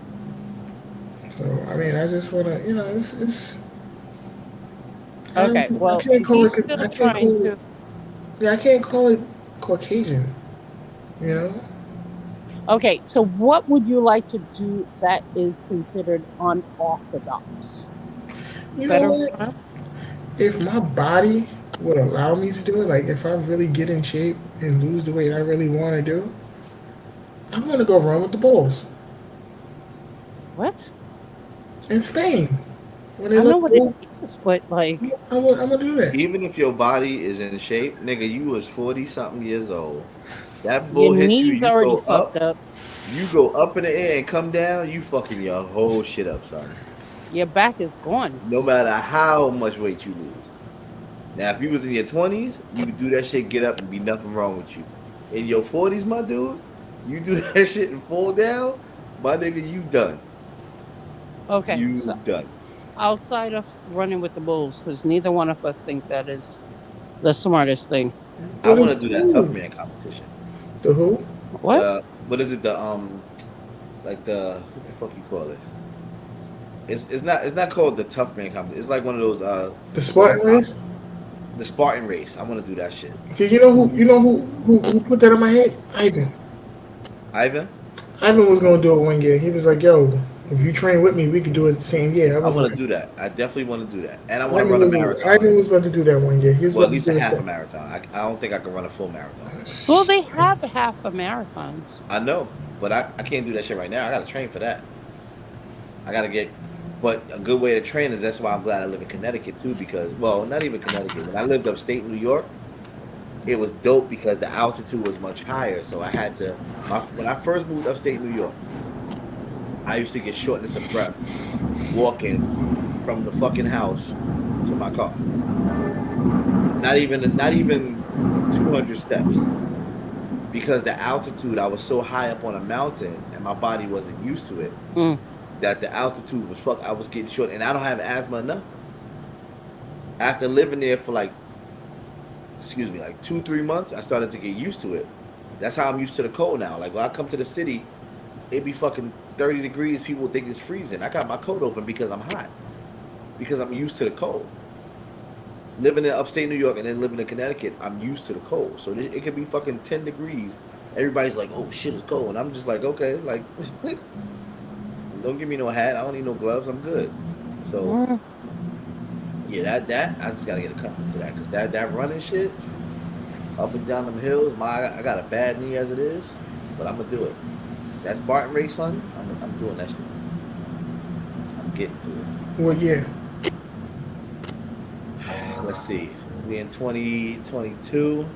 So I mean, I just wanna, it's Okay, I well, can't call he's it. still I can't trying call it. to. Yeah, I can't call it Caucasian. You know. Okay, so what would you like to do that is considered unorthodox? You know Better what? term? If my body would allow me to do it, like if I really get in shape and lose the weight I really want to do, I'm gonna go run with the Bulls What? in Spain when they I let know the what it Bulls. is, but like I'm gonna do that. even if your body is in shape, nigga, you was 40 something years old. That your bull hit you, knees you already go fucked up, up, you go up in the air and come down, you fucking your whole shit up, son. your back is gone. No matter how much weight you lose. Now, if you was in your 20s, you could do that shit, get up, and be nothing wrong with you. In your 40s, my dude, you do that shit and fall down, my nigga, you done. Okay, You so done. outside of running with the bulls, because neither one of us think that is the smartest thing. I But it's want to do that tough cool. man competition. The who? What? The what is it? The like the what the fuck you call it? It's not called the tough man competition. It's like one of those The like Spartan race? the Spartan race. I want to do that shit. Because you know who put that in my head? Ivan. Ivan, Ivan was gonna do it one year. He was like, "Yo, if you train with me, we could do it the same year." I I was want to like, do that. I definitely want to do that, and I want to Ivan run a was marathon. Ivan was about to do that one year. He was Well, about at to least a do half a it. marathon. I don't think I can run a full marathon. Well, they have half a marathons. I know, but I can't do that shit right now. I got to train for that. I got to get. But a good way to train is that's why I'm glad I live in Connecticut too, because well, not even Connecticut. When I lived upstate New York, it was dope because the altitude was much higher. So I had to. When I first moved upstate New York, I used to get shortness of breath walking from the fucking house to my car. Not even 200 steps because the altitude. I was so high up on a mountain and my body wasn't used to it Mm. that the altitude was fuck. I was getting short, and I don't have asthma or nothing. After living there for like, excuse me, like 2 3 months, I started to get used to it. That's how I'm used to the cold now. Like when I come to the city, it be fucking 30 degrees. People think it's freezing. I got my coat open because I'm hot because I'm used to the cold. Living in upstate New York and then living in Connecticut, I'm used to the cold. So it could be fucking 10 degrees. Everybody's like, "Oh shit, it's cold," and I'm just like, "Okay, like, don't give me no hat. I don't need no gloves. I'm good." So Mm. yeah, that I just gotta get accustomed to that because that running shit up and down them hills. I got a bad knee as it is, but I'm gonna do it. That Spartan race, son. I'm doing that shit. I'm getting to it. Well, yeah. Let's see. We in 2022.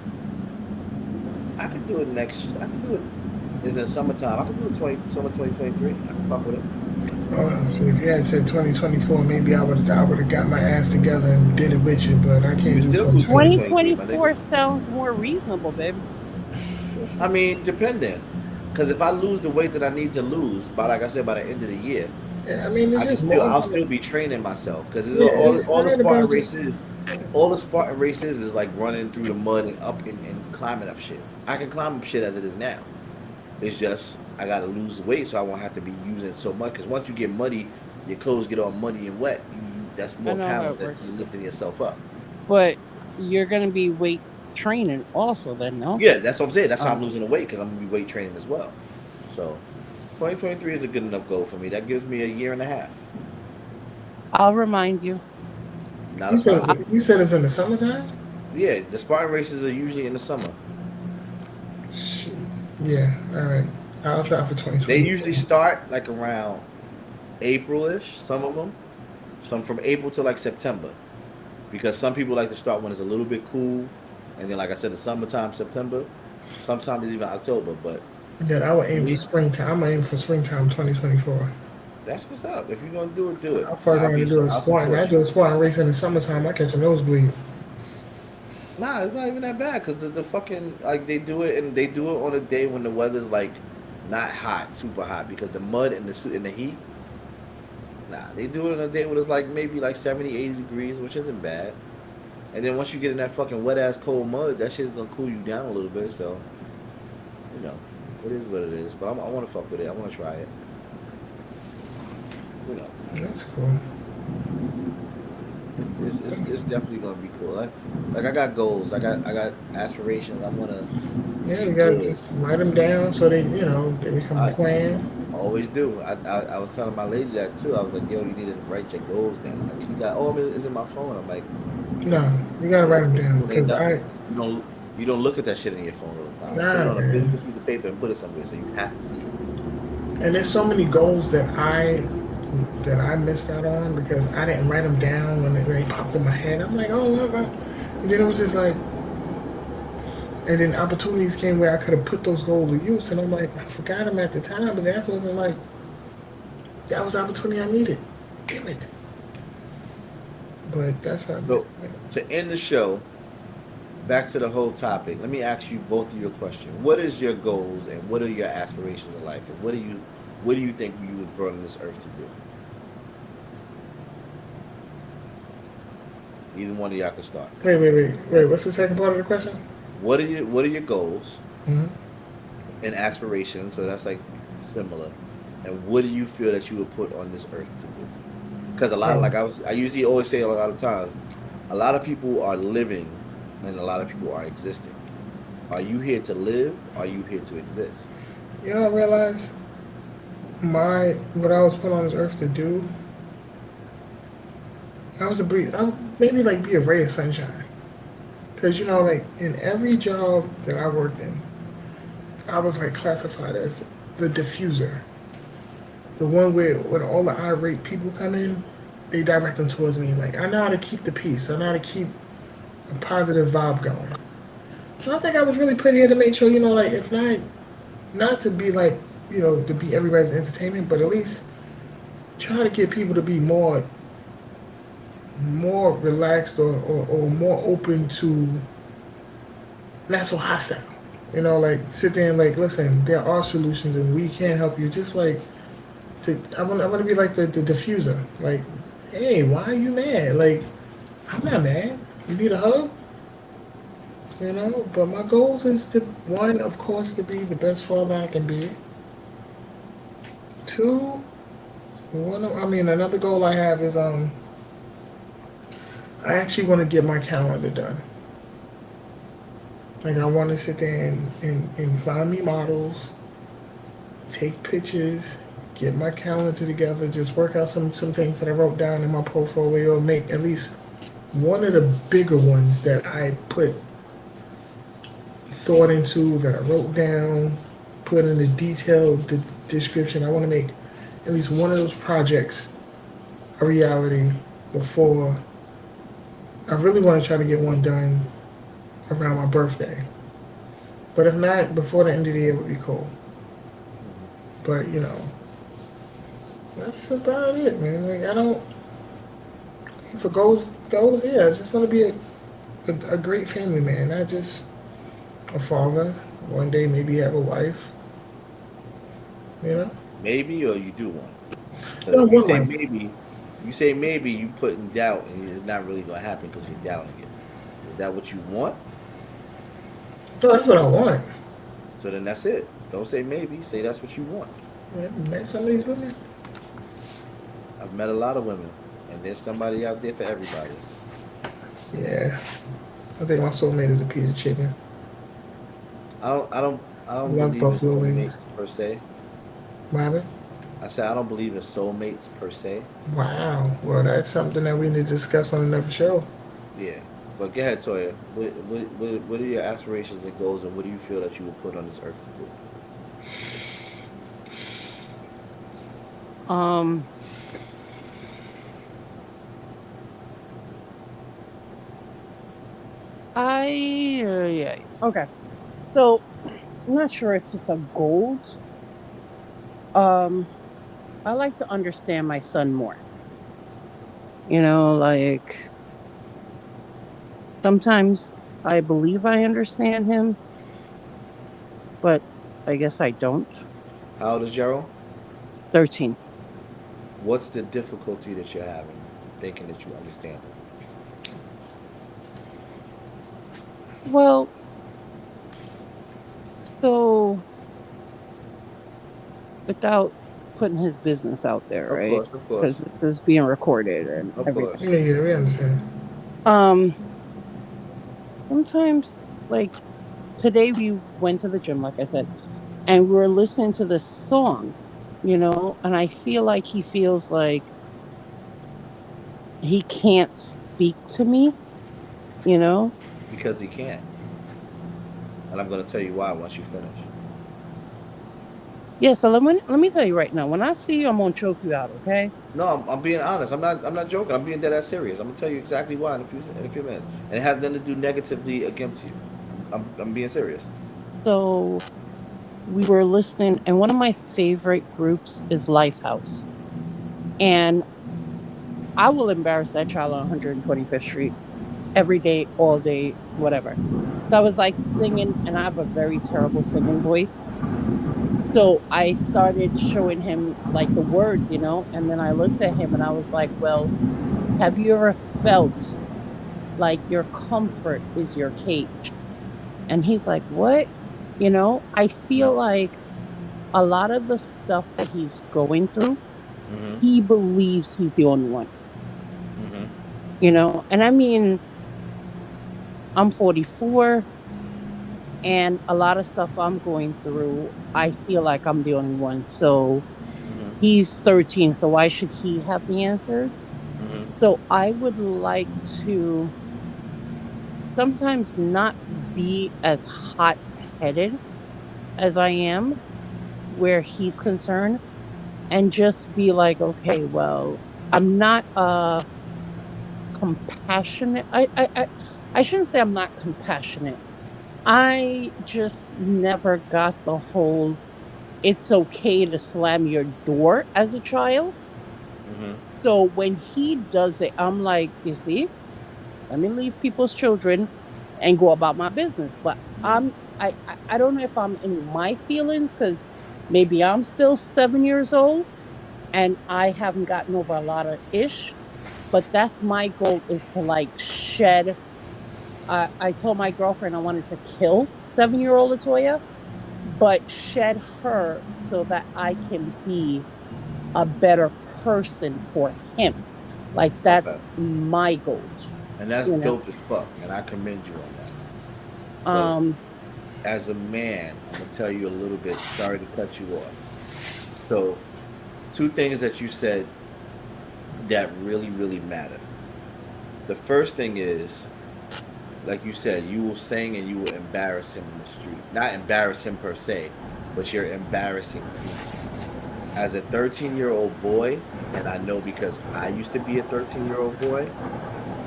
I could do it next. I could do it. It's in summertime. I could do it summer 2023. I can fuck with it. So if you had said 2024, maybe I would have got my ass together and did it with you, but I You can can't do still do 2020. 2023, my nigga. 2024 sounds more reasonable, baby. I mean, depending. Because if I lose the weight that I need to lose, by like I said, by the end of the year, Yeah, I mean, it's I can just still more. I'll still be training myself because Yeah, it's all the not Spartan about just. races, all the Spartan races is like running through the mud and up and climbing up shit. I can climb up shit as it is now. It's just I gotta lose the weight so I won't have to be using so much. Because once you get muddy, your clothes get all muddy and wet. That's I more know how pounds it that you're works. lifting yourself up. But you're going to be weight training also, then, no? Yeah, that's what I'm saying. That's how I'm Um, losing the weight because I'm gonna be weight training as well. So 2023 is a good enough goal for me. That gives me a year and a half. I'll remind you. Not a You said I, problem. you said it's in the summertime. Yeah, the Spartan races are usually in the summer. Shit. Yeah. All right. I'll try for They 2020. usually start like around April-ish. Some of them, some from April to like September, because some people like to start when it's a little bit cool, and then like I said, the summertime, September. Sometimes it's even October, but Yeah, I would for aim for me, springtime. I'm aiming for springtime 2024. that's what's up. If you're gonna do it, do it. How far am I gonna do a I'll sport? I support do you. a sport and race in the summertime. I catch a nosebleed. Nah, it's not even that bad because the fucking like they do it and they do it on a day when the weather's like not hot, super hot because the mud and the heat. Nah, they do it on a day when it's like maybe like 70, 80 degrees, which isn't bad. And then once you get in that fucking wet ass cold mud, that shit's gonna cool you down a little bit. So you know, it is what it is. But I want to fuck with it. I want to try it. You know, That's cool. it's definitely gonna be cool. Like I got goals. I got aspirations. I wanna Yeah, you gotta to just write them down so they become a I plan. always do. I was telling my lady that too. I was like, yo, you need to write your goals down. Like she got, oh, it's in my phone. I'm like, No, you gotta yeah, write them down it ain't because nothing. You don't look at that shit in your phone all the time. Put it nah, on a man. physical piece of paper and put it somewhere so you have to see it. And there's so many goals that I missed out on because I didn't write them down when they popped in my head. I'm like, oh, and then it was just like, and then opportunities came where I could have put those goals to use, and I'm like, I forgot them at the time, but that wasn't like that was the opportunity I needed. Damn it! But that's what. So to end the show, back to the whole topic. Let me ask you both of your question. What is your goals and what are your aspirations in life, and what do you think you were brought on this earth to do? Either one of y'all can start. Wait. What's the second part of the question? What are your goals Hmm. and aspirations? So that's like similar. And what do you feel that you were put on this earth to do? Because a lot, Um, like I usually always say a lot of times, a lot of people are living, and a lot of people are existing. Are you here to live? Are you here to exist? you know, I realized what I was put on this earth to do. I was a breeze. I maybe like be a ray of sunshine. Cause like in every job that I worked in, I was like classified as the diffuser, the one where when all the irate people come in, they direct them towards me. Like I know how to keep the peace. I know how to keep a positive vibe going. So I think I was really put here to make sure like if not to be like to be everybody's entertainment, but at least try to get people to be more relaxed or more open to not so hostile. Like sit there and like listen, there are solutions and we can help you. Just like I want to be like the diffuser. Like, hey, why are you mad? Like, I'm not mad. You need a hug? But my goals is to one, of course, to be the best father I can be. Two, another goal I have is I actually want to get my calendar done. Like I want to sit there and find me models, take pictures, get my calendar together, just work out some things that I wrote down in my portfolio, make at least one of the bigger ones that I put thought into, that I wrote down, put in the detailed description. I want to make at least one of those projects a reality before I really want to try to get one done around my birthday. But if not, before the end of the year would be cool. But that's about it, man. Like I don't for goals, yeah. I just want to be a great family man. Not just a father. One day maybe have a wife. You know. Maybe or you do want it? Because No, if you one say wife. maybe, you put in doubt, and it's not really gonna happen because you're doubting it. Is that what you want? No, that's what I want. So then that's it. Don't say maybe. Say that's what you want. Yeah, met some of these women. I've met a lot of women, and there's somebody out there for everybody. Yeah, I think my soulmate is a piece of chicken. I don't Love believe in buffalo wings. soulmates per se. Rabbit. I said I don't believe in soulmates per se. Wow. Well, that's something that we need to discuss on another show. Yeah. But go ahead, Toya. What are your aspirations and goals, and what do you feel that you were put on this earth to do? Um, yeah. Okay. So I'm not sure if it's a gold. Um, I like to understand my son more. Like sometimes I believe I understand him, but I guess I don't. How old is Gerald? 13. What's the difficulty that you're having thinking that you understand him? Well, so without putting his business out there, Of right? course, of Because course, this is being recorded and of everything. course. Yeah, yeah, we understand. Um, Sometimes, like today, we went to the gym, like I said, and we were listening to this song, and I feel like he feels like he can't speak to me, you know? Because he can't, and I'm going to tell you why once you finish. Yeah, so let me tell you right now, when I see you, I'm gonna choke you out, okay? No, I'm being honest. I'm not joking. I'm being dead ass serious. I'm gonna tell you exactly why in a few minutes, and it has nothing to do negatively against you. I'm being serious. So we were listening, and one of my favorite groups is Lifehouse. And I will embarrass that child on 125th Street every day, all day, whatever. So I was like singing, and I have a very terrible singing voice. So I started showing him like the words, and then I looked at him and I was like, well, have you ever felt like your comfort is your cage? And he's like, what? I feel like a lot of the stuff that he's going through, Mm-hmm. he believes he's the only one, Mm-hmm. and I mean, I'm 44, and a lot of stuff I'm going through, I feel like I'm the only one. So Mm-hmm. he's 13, so why should he have the answers? Mm-hmm. So I would like to sometimes not be as hot headed as I am where he's concerned, and just be like, okay, well, I'm not compassionate. I shouldn't say I'm not compassionate. I just never got the whole it's okay to slam your door as a child. Mm-hmm. So when he does it, I'm like, you see, let me leave people's children and go about my business. But I don't know if I'm in my feelings because maybe I'm still 7 years old and I haven't gotten over a lot of ish. But that's my goal, is to like shed. I told my girlfriend I wanted to kill 7 year old Latoya, but shed her so that I can be a better person for him. Like Okay. that's my goal, And that's you know. dope as fuck, and I commend you on that. But Um, as a man, I'm gonna tell you a little bit. Sorry to cut you off. So, two things that you said that really, really matter. The first thing is, like you said, you will sing and you will embarrass him in the street. Not embarrass him per se, but you're embarrassing to him. As a 13-year-old boy, and I know because I used to be a 13-year-old boy,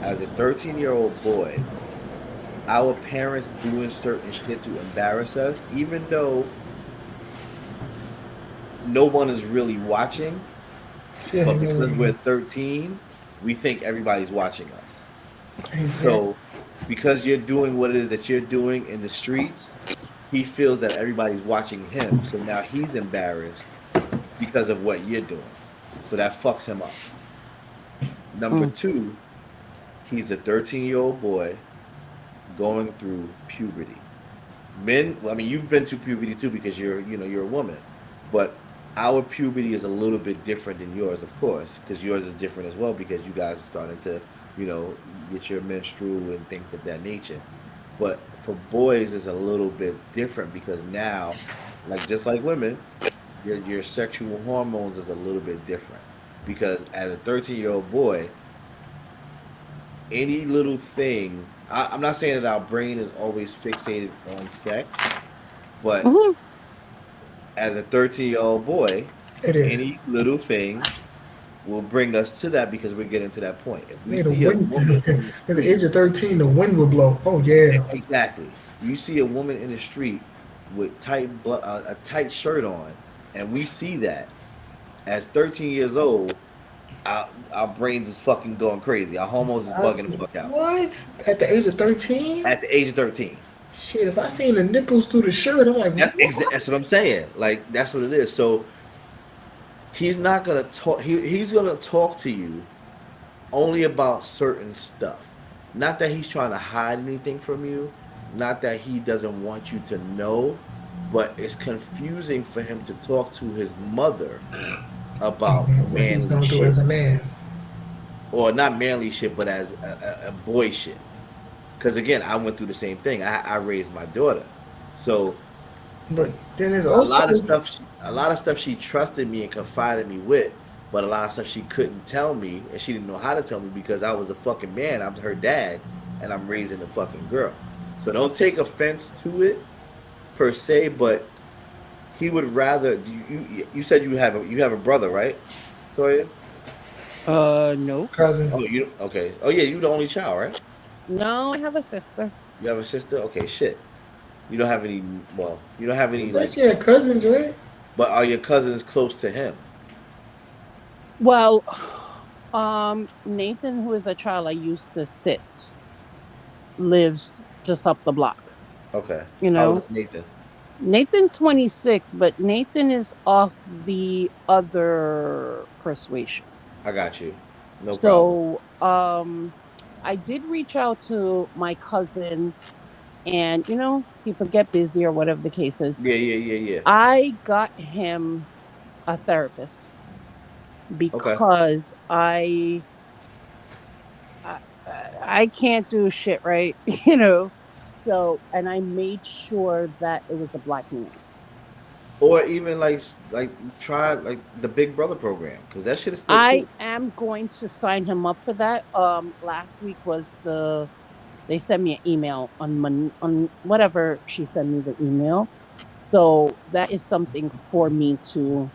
as a 13-year-old boy, our parents doing certain shit to embarrass us, even though no one is really watching, Yeah, but yeah, because yeah. we're 13, we think everybody's watching us. Exactly. So, because you're doing what it is that you're doing in the streets, he feels that everybody's watching him. So now he's embarrassed because of what you're doing. So that fucks him up. Number mm, two, he's a 13-year-old boy going through puberty. Men, well, I mean, you've been to puberty too because you're a woman, but our puberty is a little bit different than yours, of course, because yours is different as well because you guys are starting to, you know, get your menstrual and things of that nature. But for boys, it's a little bit different because now, like just like women, your sexual hormones is a little bit different because as a 13-year-old boy, any little thing. I'm not saying that our brain is always fixated on sex, but mhm, as a 13-year-old boy, It is. Any little thing will bring us to that because we're getting to that point. If we Yeah, the see a wind. woman in the At the street, age of 13, the wind would blow. Oh yeah. exactly. You see a woman in the street with a tight shirt on, and we see that as 13 years old, our brains is fucking going crazy. Our hormones is bugging the fuck out What? At the age of 13? at the age of 13. Shit, if I seen the nipples through the shirt, I'm like, what? That's what I'm saying. Like that's what it is. So he's not gonna talk. He's gonna talk to you only about certain stuff. Not that he's trying to hide anything from you. Not that he doesn't want you to know, but it's confusing for him to talk to his mother about What he's manly gonna do shit, as a man. or not manly shit, but as a boy shit. Because again, I went through the same thing. I raised my daughter, so But then there's a also lot of stuff. A lot of stuff she trusted me and confided me with, but a lot of stuff she couldn't tell me, and she didn't know how to tell me because I was a fucking man. I'm her dad, and I'm raising a fucking girl. So don't take offense to it per se, but he would rather. You said you have a brother, right, Toya? No. cousin. Oh, you okay? Oh yeah, you the only child, right? No, I have a sister. You have a sister. Okay, shit. You don't have any. Well, you don't have any It's like. actually a cousins, right? But are your cousins close to him? Well, Nathan, who is a child I used to sit, lives just up the block. Okay. You How old know, is Nathan? Nathan's 26, but Nathan is off the other persuasion. I got you. No problem. So, I did reach out to my cousin, and people get busy or whatever the case is. Yeah, yeah, yeah, yeah. I got him a therapist Okay. because I, I can't do shit right, So, and I made sure that it was a black man. Or even like try like the Big Brother program because that shit is still I cool. am going to sign him up for that. Last week was they sent me an email on whatever she sent me the email. So that is something for me to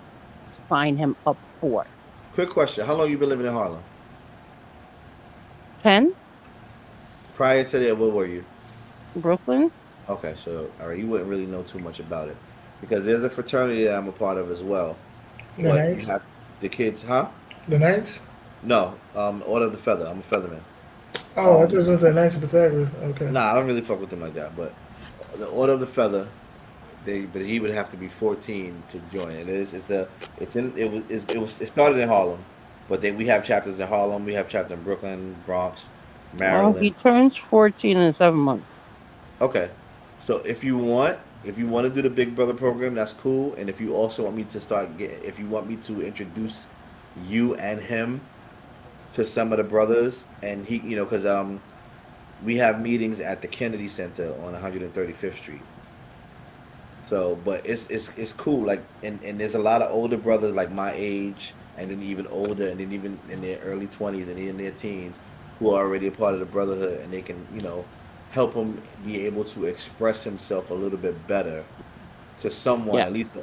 sign him up for. Quick question: how long you been living in Harlem? 10, Prior to that, what were you? Brooklyn. Okay, so all right, you wouldn't really know too much about it because there's a fraternity that I'm a part of as well. The But you Knights. have the kids, huh? The Knights. No, Order of the Feather. I'm a Featherman. Oh, I thought Um, it was the Knights of Pythagoras. Okay. nah, I don't really fuck with them like that. But the Order of the Feather, but he would have to be 14 to join. It started in Harlem, but we have chapters in Harlem. We have chapters in Brooklyn, Bronx, Well, he Maryland. turns 14 in 7 months. Okay, so if you want to do the Big Brother program, that's cool. And if you also want me to if you want me to introduce you and him to some of the brothers, and because we have meetings at the Kennedy Center on 135th Street. So, but it's cool. Like, and there's a lot of older brothers like my age, and then even older, and then even in their early 20s and in their teens, who are already a part of the brotherhood, and they can help him be able to express himself a little bit better to someone, Yeah. at least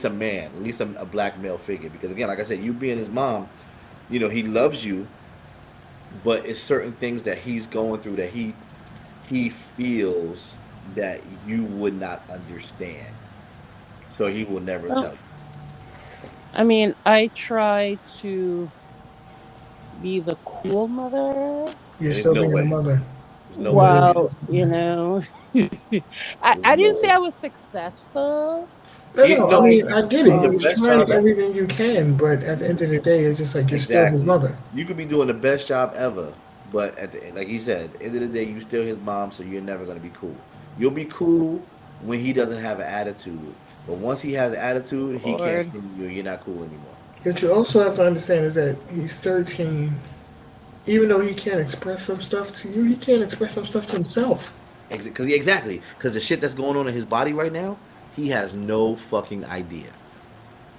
a man, at least a black male figure. Because again, like I said, you being his mom, he loves you, but it's certain things that he's going through that he feels that you would not understand. So he will never Well, tell you. I mean, I try to be the cool mother. You're There's still no being a way. mother. There's no way. Well, There's I no didn't say way. I was successful. No, no. I No, mean, I get you it. can do You're the best trying job ever. everything you can, but at the end of the day, it's just like you're still his Exactly. mother. You could be doing the best job ever, but like he said, at the end of the day, you still his mom, so you're never gonna be cool. You'll be cool when he doesn't have an attitude, but once he has an attitude, he can't Lord. stand you. You're not cool anymore. What you also have to understand is that he's 13. Even though he can't express some stuff to you, he can't express some stuff to himself. Because the shit that's going on in his body right now, he has no fucking idea.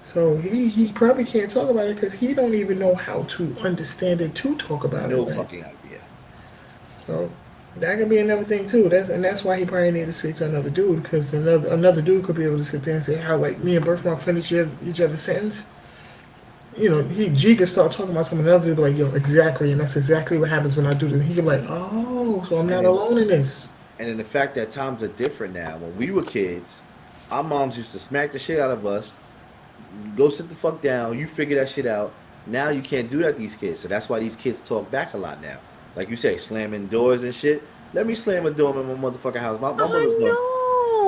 So he probably can't talk about it because he don't even know how to understand it to talk about it. No Right? fucking idea. So that could be another thing too. That's why he probably need to speak to another dude because another dude could be able to sit there and say how like me and Birthmark finish each other's sentence. G can start talking about something else and be like, yo, exactly, and that's exactly what happens when I do this. He can be like, oh, so I'm And not then alone in this. and then the fact that times are different now. When we were kids, our moms used to smack the shit out of us. Go sit the fuck down. You figure that shit out. Now you can't do that to these kids. So that's why these kids talk back a lot now. Like you say, slamming doors and shit. Let me slam a door in my motherfucking house. My mother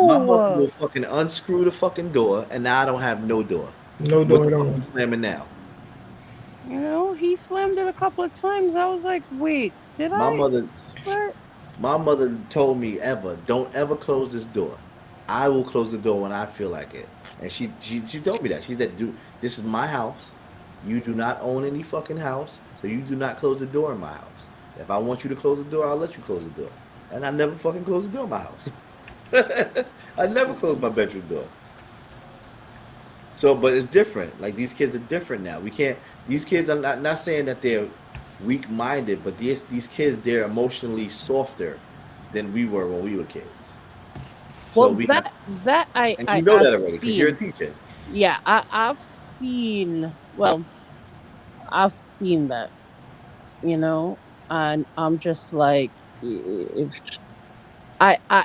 I will know. fucking unscrew the fucking door, and now I don't have no door. No What door the at fuck all. you slamming now? He slammed it a couple of times. I was like, wait, did My I? mother, What? my mother told me don't ever close this door. I will close the door when I feel like it. And she told me that. She said, "Dude, this is my house. You do not own any fucking house, so you do not close the door in my house. If I want you to close the door, I'll let you close the door." And I never fucking closed the door in my house. I never closed my bedroom door. So, but it's different. Like these kids are different now. We can't. These kids, I'm not saying that they're weak minded, but these kids, they're emotionally softer than we were when we were kids. So Well, we have, that and you know I've that already because you're a seen. teacher. Yeah, I've seen. Well, I've seen that. And I'm just like,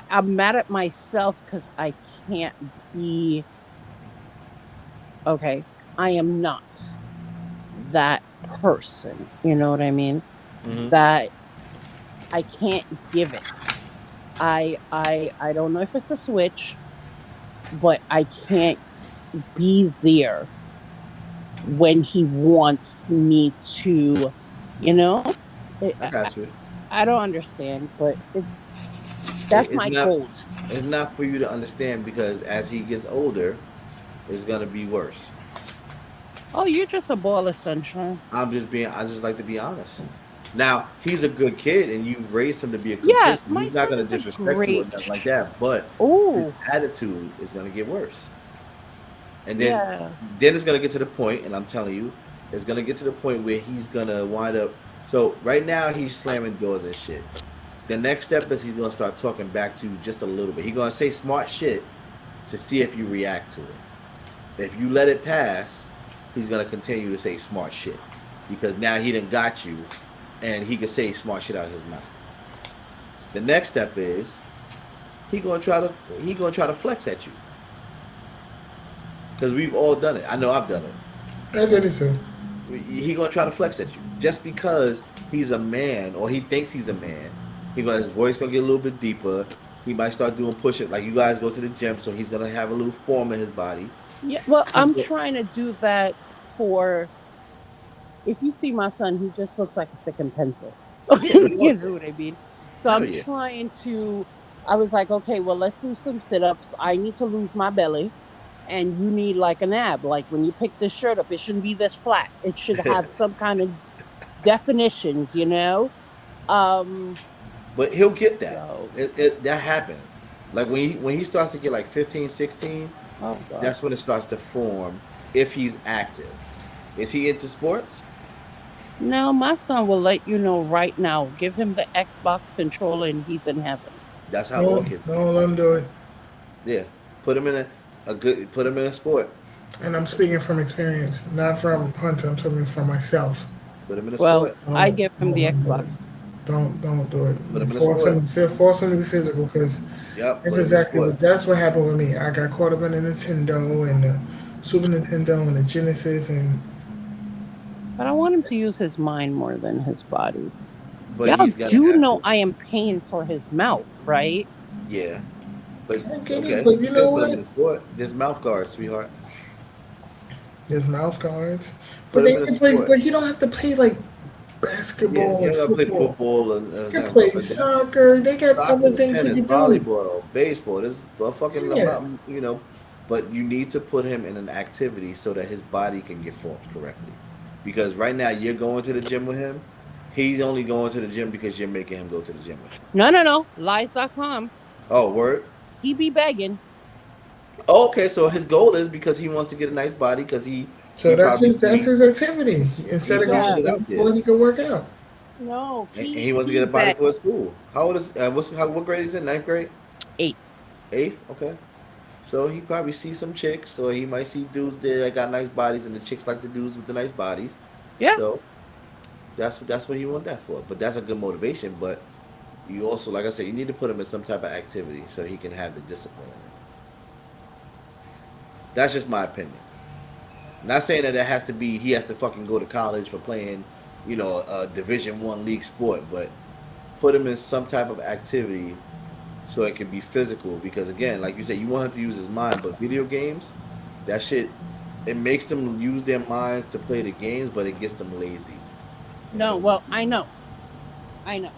I'm mad at myself because I can't be okay. I am not that person. You know what I mean? Hmm. That I can't give it. I don't know if it's a switch, but I can't be there when he wants me to, you know? I, I I, got you. I don't understand, but It, that's it's my not. gold. It's not for you to understand because as he gets older, it's gonna be worse. Oh, you're just a ball of sunshine. I just like to be honest. Now, he's a good kid and you've raised him to be a good Yeah, kid, so my he's not son gonna is a disrespect you or great. nothing like that. But his Oh, attitude is gonna get worse. And yeah. then it's gonna get to the point, and I'm telling you, it's gonna get to the point where he's gonna wind up. So right now he's slamming doors and shit. The next step is he's gonna start talking back to you just a little bit. He's gonna say smart shit to see if you react to it. If you let it pass, he's gonna continue to say smart shit because now he done got you, and he can say smart shit out of his mouth. The next step is he gonna try to flex at you because we've all done it. I know I've done it. I did it too. He gonna try to flex at you just because he's a man or he thinks he's a man. His voice gonna get a little bit deeper. He might start doing push it like you guys go to the gym, so he's gonna have a little form in his body. Yeah, well, He's I'm go, trying to do that for if you see my son, he just looks like a thick pencil. yeah, You know what I mean? So hell I'm yeah. trying to I was like, okay, well, let's do some sit-ups. I need to lose my belly and you need like an ab. Like when you pick this shirt up, it shouldn't be this flat. It should have some kind of definitions. Um But he'll get that. so That happens. Like when he starts to get like 15, 16, oh god. that's when it starts to form if he's active. Is he into sports? Now my son will let you know right now. Give him the Xbox controller and he's in heaven. That's how all Don't, kids are. don't let him do it. Yeah. Put him in a good put him in a sport. And I'm speaking from experience, not from Hunter. I'm talking from myself. Put him in a Well, sport. I Don't, give him don't the let him do it. Xbox. Don't do it. Put him in a sport. Force him to be physical because Yep, that's put him in a exactly sport. what happened with me. I got caught up in the Nintendo and the Super Nintendo and the Genesis and But I want him to use his mind more than his body. But Y'all he's gonna do have know to. I am paying for his mouth, right? Yeah. But I get it. okay, But you you still know put him in what? a sport. There's mouth guards, sweetheart. There's mouse guards, but Put they him in a can play. sport. But you don't have to play like Yeah, basketball you and gotta play football. football You and can play stuff like that. soccer. They got other Soccer, things you tennis, can do. volleyball, baseball. There's a fucking Yeah. amount, But you need to put him in an activity so that his body can get formed correctly. Because right now you're going to the gym with him. He's only going to the gym because you're making him go to the gym with you. No, no, no. Lies.com. Oh, word. He be begging. Oh, okay, so his goal is because he wants to get a nice body because he So probably that's seen his activity. he Instead of seen going Yeah. shit to out there. school, he can work out. No, And he he wants to he get a body begged. for his school. How old is what grade is in? Ninth grade, Eighth. eighth? Okay. So he probably sees some chicks, or he might see dudes there that got nice bodies, and the chicks like the dudes with the nice bodies. Yeah. So that's what he want that for. But that's a good motivation. But you also, like I said, you need to put him in some type of activity so he can have the discipline. That's just my opinion. Not saying that it has to be he has to fucking go to college for playing, a Division 1 league sport, but put him in some type of activity so it can be physical. Because again, like you said, you want him to use his mind, but video games, that shit, it makes them use their minds to play the games, but it gets them lazy. No, well, I know. I know.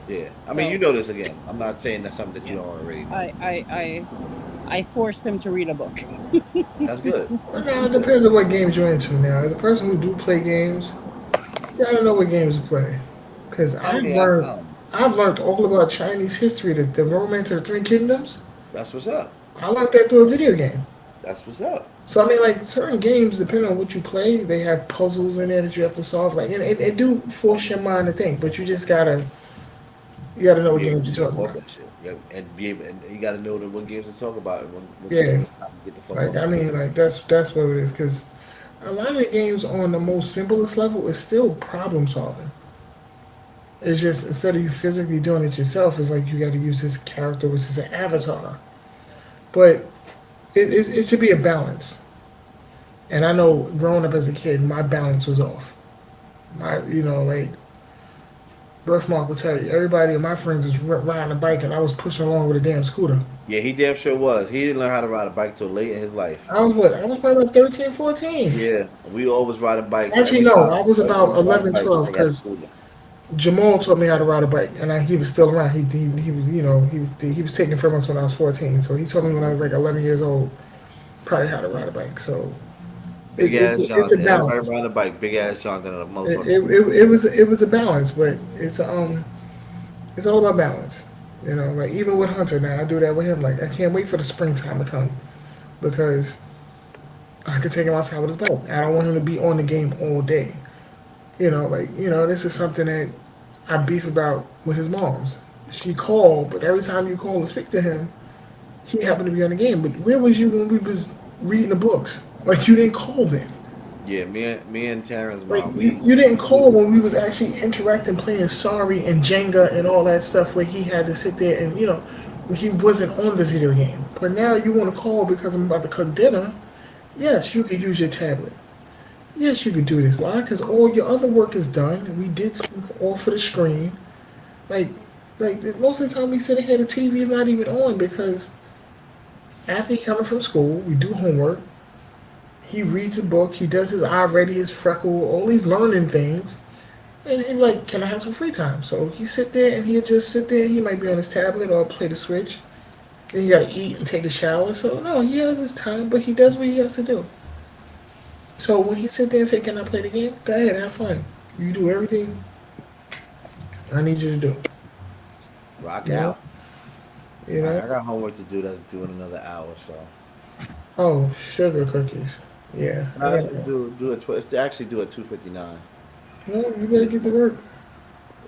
Yeah, I mean, you So know this again. I'm not saying that's something that you yeah. don't already know. I forced him to read a book. That's good. Well, now it That's good. depends on what games you're into. Now, as a person who do play games, you gotta know what games to play. Cause I mean, I've learned all about Chinese history, the Romance of the Three Kingdoms. that's what's up. I learned that through a video game. That's what's up. So I mean, like certain games, depending on what you play, they have puzzles in there that you have to solve. Like, and it do force your mind to think, but you gotta know what Be able games to you're jump talking off about. that shit. Yeah, and be able, and you got to know what games to talk about and when Yeah, it's time to get the fuck like off I that mean, shit. like that's what it is. Cause a lot of the games on the most simplest level is still problem solving. It's just instead of you physically doing it yourself, it's like you got to use this character, which is an avatar. But it should be a balance. And I know growing up as a kid, my balance was off. Like Birthmark will tell you, everybody of my friends was riding a bike, and I was pushing along with a damn scooter. Yeah, he damn sure was. He didn't learn how to ride a bike till late in his life. I was what? I was probably about 13, 14. Yeah, we always riding bikes Actually, every no, summer. I was Everybody about was riding 11, bikes and 12, they got a because scooter. Jamal taught me how to ride a bike, and he was still around. He was, he was taken from us when I was 14. So he taught me when I was like 11 years old, probably how to ride a bike. So Big it's ass it's a Jonathan. Everybody balance. riding a bike. Big ass Jonathan on a It, motherfucking it, scooter. it, it was a balance, but it's all about balance. Like even with Hunter now, I do that with him. Like I can't wait for the springtime to come because I could take him outside with his bike. I don't want him to be on the game all day. This is something that I beef about with his moms. She called, but every time you call to speak to him, he happened to be on the game. But where was you when we was reading the books? Like you didn't call then. Yeah, me and Taryn's Like mom, you didn't call when we was actually interacting, playing Sorry and Jenga and all that stuff where he had to sit there and when he wasn't on the video game. But now you want to call because I'm about to cook dinner. Yes, you could use your tablet. Yes, you could do this. Why? Because all your other work is done. We did stuff off of the screen. Like, like most of the time we sit here, the TV is not even on because after he coming from school, we do homework. He reads a book. He does his eye ready, his freckle, all these learning things. And he like, can I have some free time? So he sit there and he'll just sit there. He might be on his tablet or play the Switch. Then he gotta eat and take a shower. So no, he has his time, but he does what he has to do. So when he sit there and say, "Can I play the game?" Go ahead, have fun. You do everything I need you to do. rock You know, out. you All right, know. I got homework to do. That's due in another hour. So Oh, sugar cookies. Yeah, I no, got it's that. do it. It's actually do at 2:59. No, you better get to work.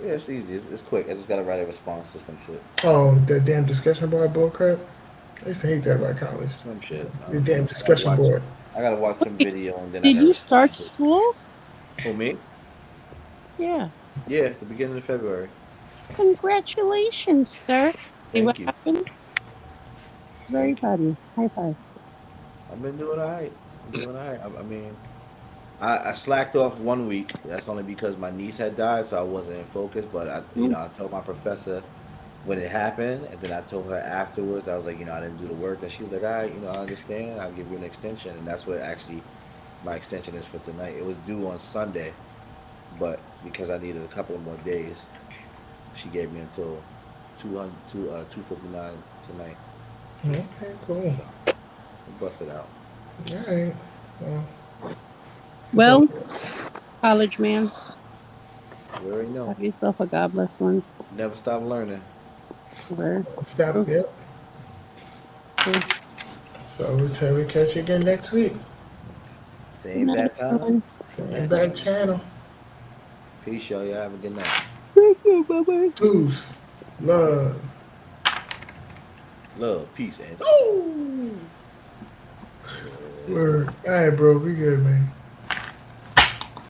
Yeah, it's easy. It's quick. I just gotta write a response to some shit. Oh, that damn discussion board bull crap. I used to hate that about college. Some shit. The damn I gotta discussion watch. board. I gotta watch some video and then I Did gotta you respond start to it. school? Who me? Yeah. Yeah, the beginning of February. Congratulations, sir. See what Thank you. happened? Very Thank you. proud of you. High five. I've been doing alright. I'm doing alright. I mean, I slacked off 1 week. That's only because my niece had died, so I wasn't in focus. But Mm. I told my professor when it happened, and then I told her afterwards. I was like, I didn't do the work, and she was like, all right, I understand. I'll give you an extension, and that's what actually my extension is for tonight. It was due on Sunday, but because I needed a couple of more days, she gave me until 2:59 tonight. Okay, cool. So we busted out. All right. Well, it's Well, okay. college man, You already know. have yourself a God bless one. Never stop learning. Where? Stop. Oh, Yep. okay. So we'll catch you again next week. Good Same night, bad time. everyone. Same back channel. Peace, y'all. Y'all have a good night. Bye-bye. Deuce. Love. Love, peace, and. Ooh! Word. All right, bro. We good, man.